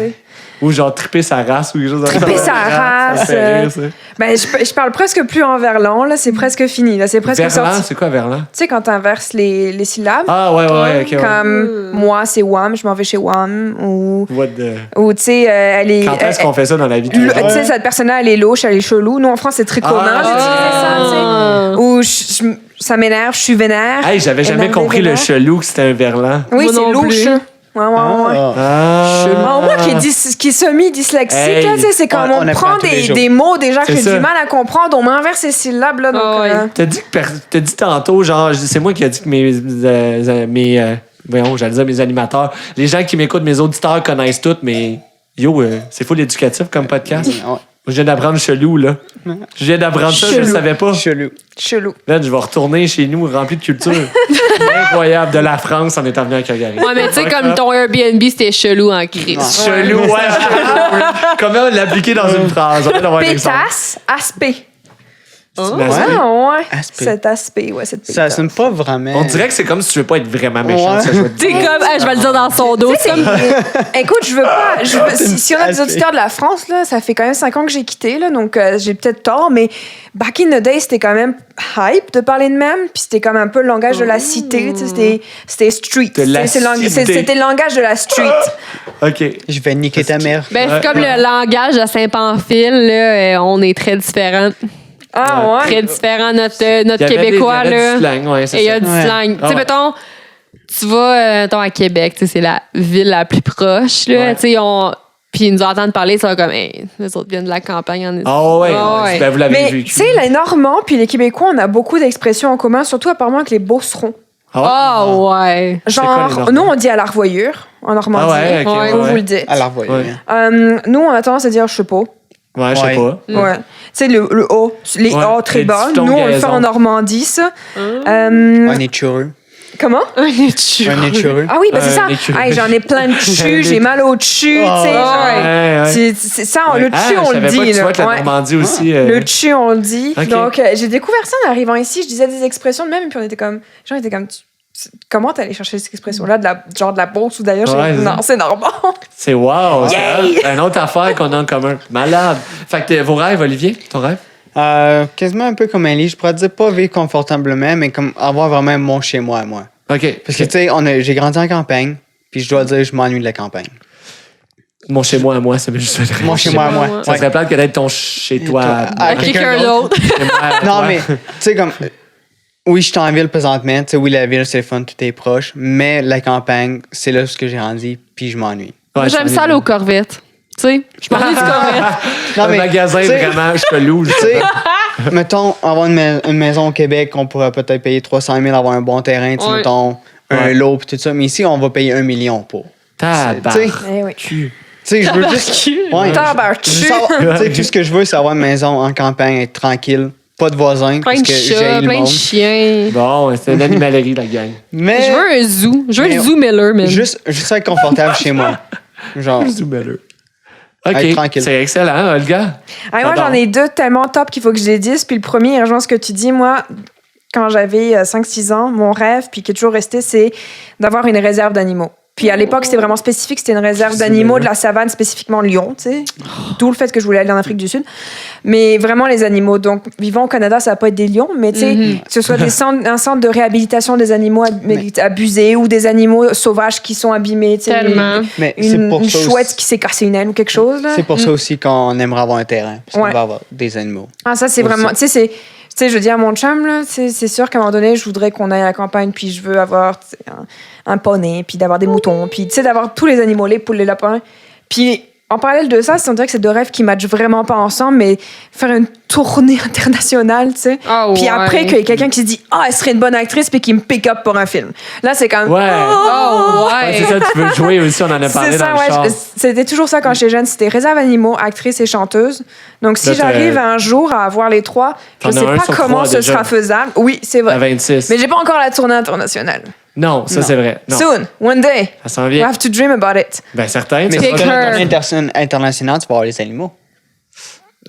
Ou genre triper sa race ou quelque chose comme ça. Triper sa race. Je parle presque plus en verlan, là, c'est presque fini. Là, c'est presque verlan, sorti. c'est quoi verlan? Tu sais, quand t'inverses les syllabes. Ah, ouais, ok. Comme moi, c'est Wam, je m'en vais chez Wam. Ou tu sais, elle est. Quand est-ce qu'on fait ça dans la vie de tous les jours? Tu sais, cette personne-là, elle est louche, elle est chelou. Nous, en France, c'est très commun d'utiliser ça, tu sais. Ou ça m'énerve, je suis vénère. Hey, j'avais jamais compris le chelou que c'était un verlan. Oui, c'est louche. Ouais. Moi qui est semi-dyslexique, là, c'est quand on prend des mots déjà que j'ai du mal à comprendre, on m'inverse ces syllabes là. Donc, t'as dit tantôt, genre, c'est moi qui ai dit que mes animateurs, les gens qui m'écoutent, mes auditeurs connaissent tout, mais c'est full éducatif comme podcast. Je viens d'apprendre chelou, là. Je viens d'apprendre ça, je ne savais pas. Chelou. Là, je vais retourner chez nous rempli de culture. Incroyable. De la France en étant venu à Calgary. Ouais, mais tu sais, comme ton Airbnb, c'était chelou en crise. Chelou, Comment l'appliquer dans une phrase? Pétasse, aspect. C'est l'aspect. ouais. Aspect. Cet aspect, ouais, cette Ça sonne pas vraiment. On dirait que c'est comme si tu veux pas être vraiment méchant. Ouais. Ça, je vais te C'est dire. comme, je vais le dire dans son dos. C'est comme, Écoute, je veux pas. Si on a des auditeurs de la France, là, ça fait quand même 5 ans que j'ai quitté, là, donc j'ai peut-être tort, mais back in the day, c'était quand même hype de parler de même, puis c'était comme un peu le langage de la cité, tu sais, c'était street. De la cité. C'était le langage de la street. OK. Je vais niquer ta mère. ben, c'est comme le langage de Saint-Pamphile, là, on est très différents. Ah ouais. Très différents. Notre Il y avait Québécois, il y avait là. du slang, ouais, c'est Et il y ça. a du Ouais. slang. Ah Tu sais, ouais. mettons, tu vas mettons, à Québec, tu sais, c'est la ville la plus proche, là. Ouais. Tu sais, puis ils nous entendent parler, ça va comme, hey, les autres viennent de la campagne en Ah ouais, Ah ouais. Ben, vous l'avez Mais vu. tu sais, les Normands puis les Québécois, on a beaucoup d'expressions en commun, surtout apparemment avec les Beaucerons. Ah ouais. C'est quoi, les Genre, Normands? nous, on dit à la revoyure en Normandie. Ah ouais, ok, Ouais. Vous, ouais. vous le dites. À la revoyure. Ouais. Nous, on a tendance à dire je sais pas. Ouais, je sais Ouais. pas. Ouais. Tu sais, le O, les Ouais, A très les bas. Nous, on le fait diphtongaisons. en Normandie, ça. Un échureux. Comment? Un échureux. Ah oui, ben c'est ça. Un écureuil. Hey, j'en ai plein de chu, j'ai mal au chu, tu sais. genre. Ouais, ouais. C'est ça, le Ah, chu, on je le savais pas dit. que tu là. vois que la Ouais. Normandie aussi. Le chu, on le dit. Ok. Donc, j'ai découvert ça en arrivant ici. Je disais des expressions de même, et puis on était comme. Les gens étaient comme. Comment t'allais chercher cette expression-là, genre de la Beauce ou d'ailleurs? Ouais, J'ai dit, non, c'est normal. C'est wow. Yay! C'est une autre affaire qu'on a en commun. Malade. Fait que vos rêves, Olivier, ton rêve? Quasiment un peu comme Ellie. Je pourrais dire pas vivre confortablement, mais comme avoir vraiment mon chez-moi, moi. OK. Parce que, tu sais, j'ai grandi en campagne, puis je dois dire, je m'ennuie de la campagne. Mon chez-moi à moi, c'est juste le rêve. Mon chez-moi, à moi. Ça Ouais. serait plate que d'être ton chez-toi. À Quelqu'un d'autre. Non, mais, tu sais, comme. Oui, je suis en ville présentement. Tu sais, oui, la ville, c'est le fun, tout est proche. Mais la campagne, c'est là où j'ai grandi, puis je m'ennuie. Ouais, J'aime ça aller aux Corvettes. Tu sais, je parlais du Corvette. Un magasin tu sais, vraiment chelou. Tu sais, mettons, avoir une maison au Québec, on pourrait peut-être payer 300 000, avoir un bon terrain, tu sais, Ouais. mettons, un Ouais. lot, puis tout ça. Mais ici, on va payer 1 million pour. Tabarnak. Tu sais, Eh oui. tu sais, je veux juste. Ouais, Tabarnak. je veux savoir- tu sais, tout ce que je veux, c'est avoir une maison en campagne, être tranquille, pas de voisins, Plein parce de que j'ai chats, le plein de monde. chiens. Bon, c'est une animalerie, la gang. Mais Je veux un zoo. Je veux Mais un zoo Miller, man. juste être confortable chez moi. Genre, OK, Être tranquille. c'est excellent, Olga. Ah, moi, J'adore. j'en ai 2 tellement top qu'il faut que je les dise. Puis le premier, il rejoint ce que tu dis. Moi, quand j'avais 5-6 ans, mon rêve, puis qui est toujours resté, c'est d'avoir une réserve d'animaux. Puis à l'époque, c'était vraiment spécifique. C'était une réserve d'animaux de la savane, spécifiquement lion, tu sais. D'où le fait que je voulais aller en Afrique du Sud. Mais vraiment les animaux. Donc, vivant au Canada, ça va pas être des lions, mais tu sais, que ce soit un centre de réhabilitation des animaux abusés ou des animaux sauvages qui sont abîmés, tu sais. Tellement. mais c'est Une pour ça chouette aussi- qui s'est cassée une aile ou quelque chose, là. C'est pour ça aussi qu'on aimerait avoir un terrain, parce Ouais. qu'on va avoir des animaux. Ah, ça, c'est Aussi. vraiment. Tu sais, je veux dire à mon chum, là, c'est sûr qu'à un moment donné, je voudrais qu'on aille à la campagne, puis je veux avoir tu sais, un poney, puis d'avoir des moutons, puis tu sais, d'avoir tous les animaux, les poules, les lapins. Puis en parallèle de ça, on dirait que c'est 2 rêves qui matchent vraiment pas ensemble, mais faire une tournée internationale, tu sais. Ah Puis ouais. après, qu'il y ait quelqu'un qui se dit, ah, elle serait une bonne actrice, puis qui me pick up pour un film. Là, c'est comme. Ouais. Oh, Ouais, ouais. c'est ça, tu veux jouer aussi, on en a parlé C'est dans ça, le char. ouais. C'était toujours ça quand j'étais jeune. C'était réserve animaux, actrice et chanteuse. Donc, si Là, t'as- j'arrive un jour à avoir les 3, je T'en as sais un pas sur comment 3 ce déjà. sera faisable. Oui, c'est À vrai. 26. Mais j'ai pas encore la tournée internationale. Non, ça Non. c'est vrai. Non. Soon, one day, Ça s'en we vient. have to dream about it. Ben certain. Mais tu si vas- tu her. as une personne internationale, tu vas avoir les animaux.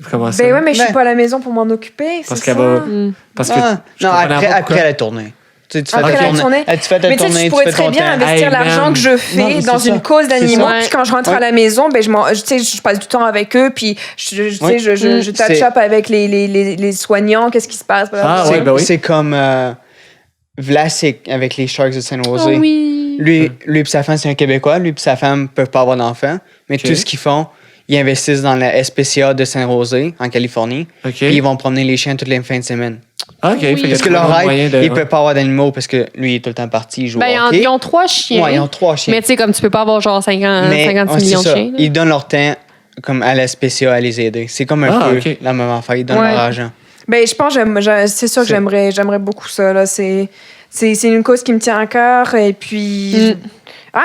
Comment ça? Ben ouais, mais je suis Ben- pas à la maison pour m'en occuper. Parce c'est qu'elle ça. va. Parce que. Ah, je non, comprenais après, pas pourquoi. après la tournée. Tu sais, tu fais Après ta la tournée. Tu fais ta Mais tu sais, tournée, je tu pourrais fais très ton bien temps. investir Hey, l'argent man. que je Non, fais mais dans c'est une ça. cause d'animaux. C'est ça. Puis quand je rentre à Ouais. la maison, ben tu sais, je passe du temps avec eux. Puis je Oui. je touch C'est- up avec les soignants. Qu'est-ce qui se passe? Ah, C'est ouais, ben oui. c'est comme Vlasic avec les Sharks de San-Jose. Oh oui. Lui et sa femme, c'est un Québécois. Lui et sa femme ne peuvent pas avoir d'enfants. Mais Ok. tout ce qu'ils font, ils investissent dans la SPCA de San Jose, en Californie. OK. Puis ils vont promener les chiens toutes les fins de semaine. Ah, OK. Fait qu'il y a Parce que toujours leur un moyen rêve, de- ils ne peuvent pas avoir d'animaux parce que lui, il est tout le temps parti, il joue Ben, au hockey. ils ont 3 chiens. Ouais, ils ont 3 chiens. Mais tu sais, comme tu peux pas avoir genre 56 ouais, millions de c'est ça. chiens. là. Ils donnent leur temps comme à la SPCA à les aider. C'est comme un Ah, peu ok. la même affaire. Ils donnent Ouais. leur argent. Ben, je pense, c'est sûr que C'est- j'aimerais beaucoup ça. Là. C'est une cause qui me tient à cœur. Et puis,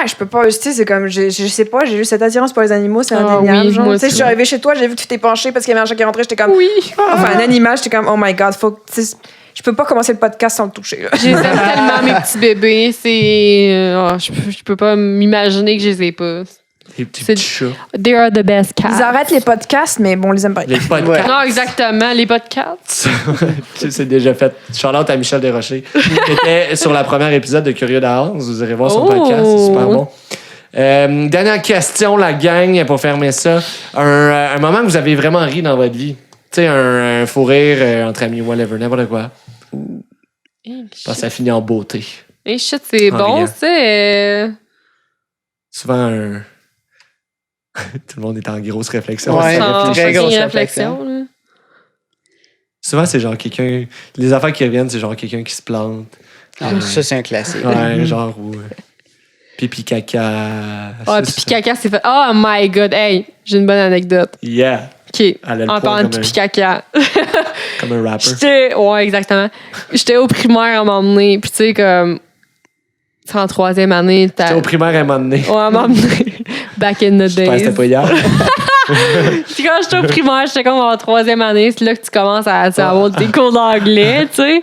je peux pas. Tu sais, c'est comme, je sais pas, j'ai eu cette attirance pour les animaux, c'est Ah indéniable. oui, genre. moi Tu sais, je aussi. suis arrivée chez toi, j'ai vu que tu t'es penché parce qu'il y avait un chat qui est rentré, j'étais comme. Oui. Enfin, un animal, j'étais comme, oh my god, faut que. Tu sais, je peux pas commencer le podcast sans le toucher. Là. Je les aime tellement, mes petits bébés. C'est. Je peux pas m'imaginer que je les ai pas. Les petits chats. They are the best cats. Ils arrêtent les podcasts, mais bon, on les aime pas. Les podcasts. Non, exactement, les podcasts. C'est déjà fait. Shout-out à Michel Desrochers, qui était sur la première épisode de Curieux d'avance. Vous irez voir son podcast, c'est super bon. Dernière question, la gang, pour fermer ça. Un moment que vous avez vraiment ri dans votre vie. Tu sais, un fou rire entre amis, whatever, n'importe quoi. Parce que ça finit en beauté. Et shit, c'est bon, c'est... Souvent, tout le monde est en grosse réflexion. Ouais, très grosse réflexion. là. Souvent, c'est genre quelqu'un... Les affaires qui reviennent, c'est genre quelqu'un qui se plante. Ça, c'est un classique. Ouais, genre... Ou, pipi caca. Pipi caca, c'est fait... Oh my God, hey, j'ai une bonne anecdote. Yeah. OK, en parlant de pipi caca. Comme un rapper. Ouais, exactement. J'étais au primaire à un moment donné, puis tu sais, comme... C'est en 3e année. J'étais au primaire à un moment donné. Ouais, à un moment donné. Back in the days. C'était pas hier. Puis quand j'étais au primaire, j'étais comme en 3e année. C'est là que tu commences à avoir des cours d'anglais, tu sais.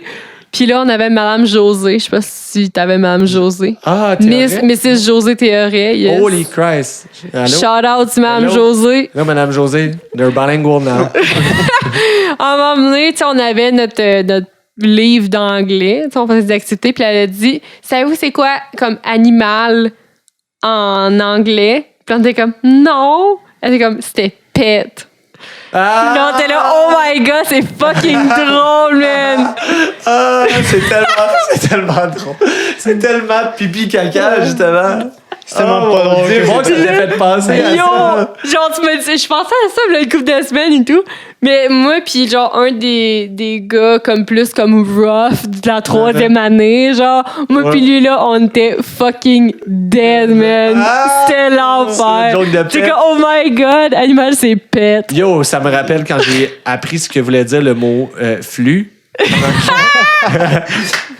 Puis là, on avait Madame José. Je sais pas si t'avais Madame José. Ah, Mrs. José Théoret, yes. Holy Christ. Allô? Shout out to Madame Hello? José. Là, Madame José, they're bilingual now. À un moment donné, tu sais, on avait notre livre d'anglais. Tu sais, on faisait des activités. Puis elle a dit, savez-vous c'est quoi comme animal en anglais? Puis on était comme, non. Elle était comme, c'était pet. Ah! Puis on était là, oh my God, c'est fucking drôle, man. Ah, c'est tellement drôle. C'est tellement pipi caca, justement. C'est tellement pas drôle. C'est bon que ça t'a fait penser à Yo! ça. Genre, tu me dis, je pensais à ça là, une couple de semaines et tout. Mais moi, puis genre, un des gars comme plus comme rough de la 3e année, genre, moi Ouais. puis lui là, on était fucking dead, man. Ah! C'était C'est l'enfer. une joke de C'est pet. comme, oh my God, animal, c'est pet. Yo, ça me rappelle quand j'ai appris ce que voulait dire le mot flux.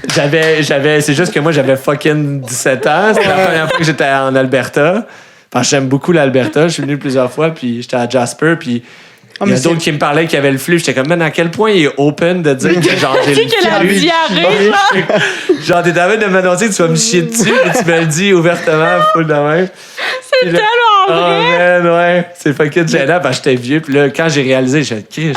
C'est juste que moi, j'avais fucking 17 ans. C'était la première fois que j'étais en Alberta. Parce que j'aime beaucoup l'Alberta. Je suis venu plusieurs fois, puis j'étais à Jasper, puis il y a mais d'autres qui me parlaient qui avaient le flux. J'étais comme, man, à quel point il est open de dire que genre j'ai Tu sais le que la flux. diarrhée, genre. Genre, t'es en train de m'annoncer que tu vas me chier dessus, mais tu me le dis ouvertement, full de même. C'est Puis là- tellement Oh vrai. man, ouais. C'est fucking gênant parce que j'étais vieux. Puis là, quand j'ai réalisé, j'ai dit,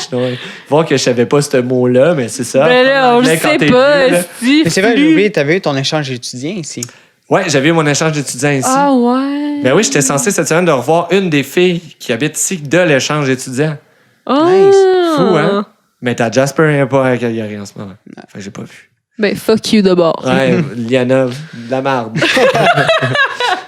voir que je savais pas ce mot-là, mais c'est ça. Ben là, on le Quand sait t'es pas, vieux, là. esti, Mais c'est vrai, j'ai flux. oublié, t'avais eu ton échange étudiant ici. Ouais, j'avais eu mon échange d'étudiants ici. Ah ouais. Ben oui, j'étais censé cette semaine de revoir une des filles qui habite ici de l'échange d'étudiants. Oh. Nice. Fou, hein? Mais t'as Jasper et pas à Calgary en ce moment. Fait que j'ai pas vu. Ben, fuck you d'abord. Ouais, Liana, de la marde.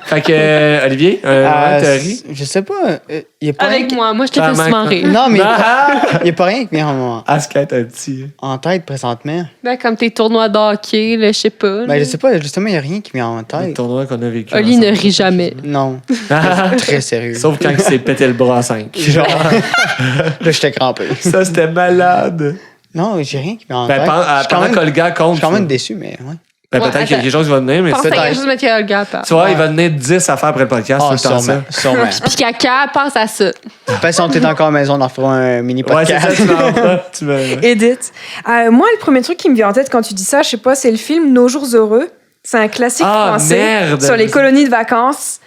Fait que, Olivier, théorie? Je sais pas. Il y a pas Avec rien moi, je t'ai Ah, fait Mike, souvent rire. Non, mais Ah! il y a pas rien qui vient Asquette un petit. en tête présentement. Ben, comme tes tournois d'hockey, là, je sais pas. Ben, là. je sais pas, justement, il y a rien qui vient en Le tête. tournoi qu'on a vécu. Oli ne ensemble. rit jamais. Non, Ah! très sérieux. Sauf quand il s'est pété le bras à 5. Genre, là, j'étais crampé. Ça, c'était malade. Non, j'ai rien qui vient en Ben, tête. Je suis quand pendant même- qu'Olga je compte. suis quand même déçu, mais ouais. Ben, Ouais, peut-être qu'il y a attends. quelque chose qui va venir, mais Je pense que c'est. c'est juste mettre le gars à part. Tu vois, il va donner 10 affaires après le podcast. Ah, tout le temps sûrement. ça. Sûrement. Puis caca, pense à ça. De toute façon, t'es encore à la maison, on en fera un mini Ouais, c'est podcast. ça, tu m'en feras. Tu me- Edith. Moi, le premier truc qui me vient en tête quand tu dis ça, je sais pas, c'est le film Nos jours heureux. C'est un classique Ah, français merde! sur les colonies de vacances.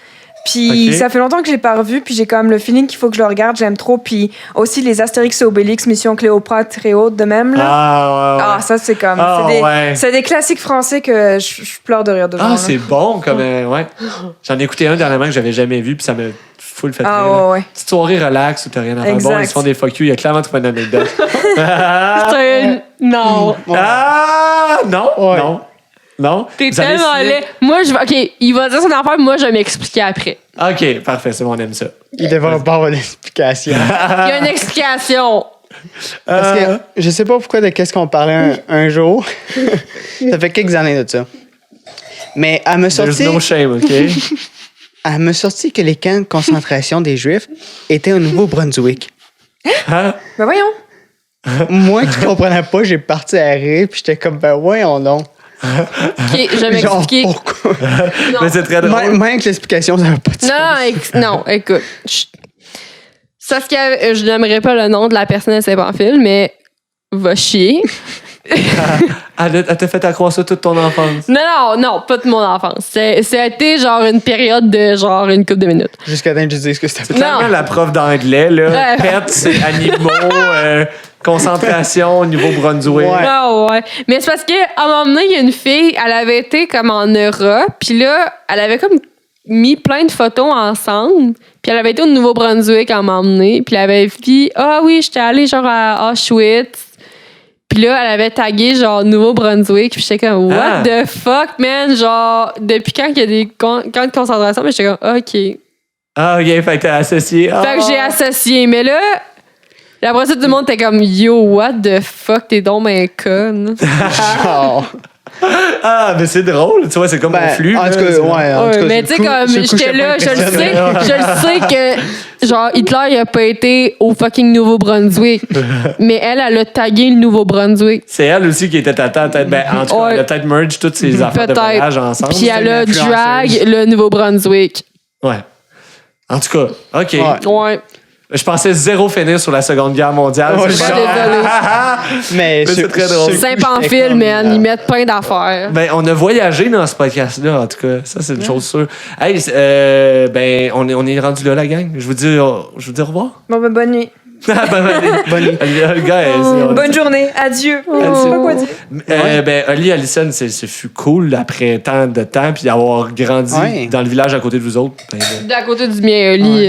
Puis Ok. ça fait longtemps que je l'ai pas revu, puis j'ai quand même le feeling qu'il faut que je le regarde, j'aime trop. Puis aussi les Astérix et Obélix, Mission Cléopâtre et autres de même. Là. Ah, ouais, ouais. Ah, ça c'est comme. Ah, c'est des, ouais. c'est des classiques français que je pleure de rire devant. Ah, là. c'est bon comme. Ouais. J'en ai écouté un dernièrement que j'avais jamais vu, puis ça me full fait rire. Ah, là. ouais, ouais. Petite soirée relax où t'as rien à faire. Bon, Exact. ils se font des fuck you, il y a clairement trouvé une anecdote. Non. Ah, non, Ouais. non. Non. T'es Vous avez tellement signé? laid. Moi, je vais. OK, il va dire son affaire, moi, je vais m'expliquer après. Ok, parfait, c'est bon, on aime ça. Il devrait pas avoir d'explication. Il y a une explication. Parce que je sais pas pourquoi de qu'est-ce qu'on parlait un jour. Ça fait quelques années de ça. Mais elle me There's sortit, no shame, ok? elle me sortit que les camps de concentration des Juifs étaient au Nouveau-Brunswick. Hein? Ben voyons. Moi qui comprenais pas, j'ai parti à rire, puis j'étais comme, ben voyons donc. OK, je vais Genre, m'expliquer. pourquoi? Non. Mais c'est très drôle. Même avec l'explication, ça n'a pas de sens. Non, écoute. Ça, je n'aimerais pas le nom de la personne à Saint-Pamphile, mais va chier. Elle t'a fait accroire ça toute ton enfance? Non, pas de mon enfance. Ça a été genre une période de genre une couple de minutes. Jusqu'à temps que je dise que c'était Clairement, la prof d'anglais, là. Pets, c'est animaux, concentration au Nouveau-Brunswick. Ouais. Mais c'est parce qu'à un moment donné, il y a une fille, elle avait été comme en Europe, puis là, elle avait comme mis plein de photos ensemble, puis elle avait été au Nouveau-Brunswick à un moment donné, puis elle avait dit « Ah oui, j'étais allée genre à Auschwitz ». Puis là, elle avait tagué genre Nouveau-Brunswick, puis j'étais comme « What the fuck, man? » Genre, depuis quand il y a des camps de concentration, mais j'étais comme « OK ». Ah, OK, fait que t'as associé. Fait que j'ai associé, mais là... Après ça, tout le monde était comme « Yo, what the fuck, t'es donc ben conne. » Ah, mais c'est drôle, tu vois, c'est comme mon flux. En tout cas, mais tu sais, comme j'étais là, je le sais que genre Hitler, il a pas été au fucking Nouveau-Brunswick. Mais elle a tagué le Nouveau-Brunswick. C'est elle aussi qui était tata, peut-être. Ben, en tout cas, elle a peut-être merge toutes ses affaires de voyage ensemble. Puis elle a drag le Nouveau-Brunswick. Ouais. En tout cas, OK. Ouais. Je pensais zéro finir sur la Seconde Guerre mondiale. Je suis désolée. Mais c'est très drôle. Saint-Pamphile, man, ils mettent plein d'affaires. Ben, on a voyagé dans ce podcast-là, en tout cas. Ça, c'est une chose sûre. Hey, ben, on est rendu là, la gang. Je vous dis au revoir. Bon, ben, bonne nuit. Bonne nuit. Bonne journée. Adieu. Je sais pas quoi dire. Ben, Oli, Alison, ce fut cool après tant de temps, puis d'avoir grandi dans le village à côté de vous autres. Ben, D'à côté du mien, Oli,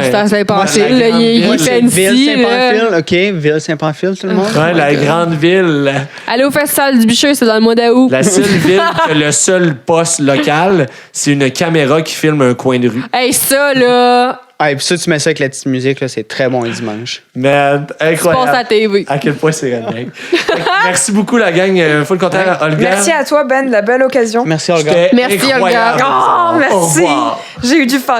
c'est à Saint-Pamphile. Il est fancy. Ville Saint-Pamphile, OK. Ville Saint-Pamphile, tout le monde. Ouais, la grande ville. Allez au Festival du Bûcheux, c'est dans le mois d'août. La seule ville que le seul poste local, c'est une caméra qui filme un coin de rue. Hey, ça, là... Ah, et puis ça, tu mets ça avec la petite musique, là, c'est très bon un dimanche. Man, incroyable. Tu passes à la TV. À quel point c'est redneck. Merci beaucoup, la gang. Full content, Olga. Merci à toi, Ben, de la belle occasion. Merci, Olga. Merci, Olga. Incroyable. Oh, Au merci. revoir. J'ai eu du fun.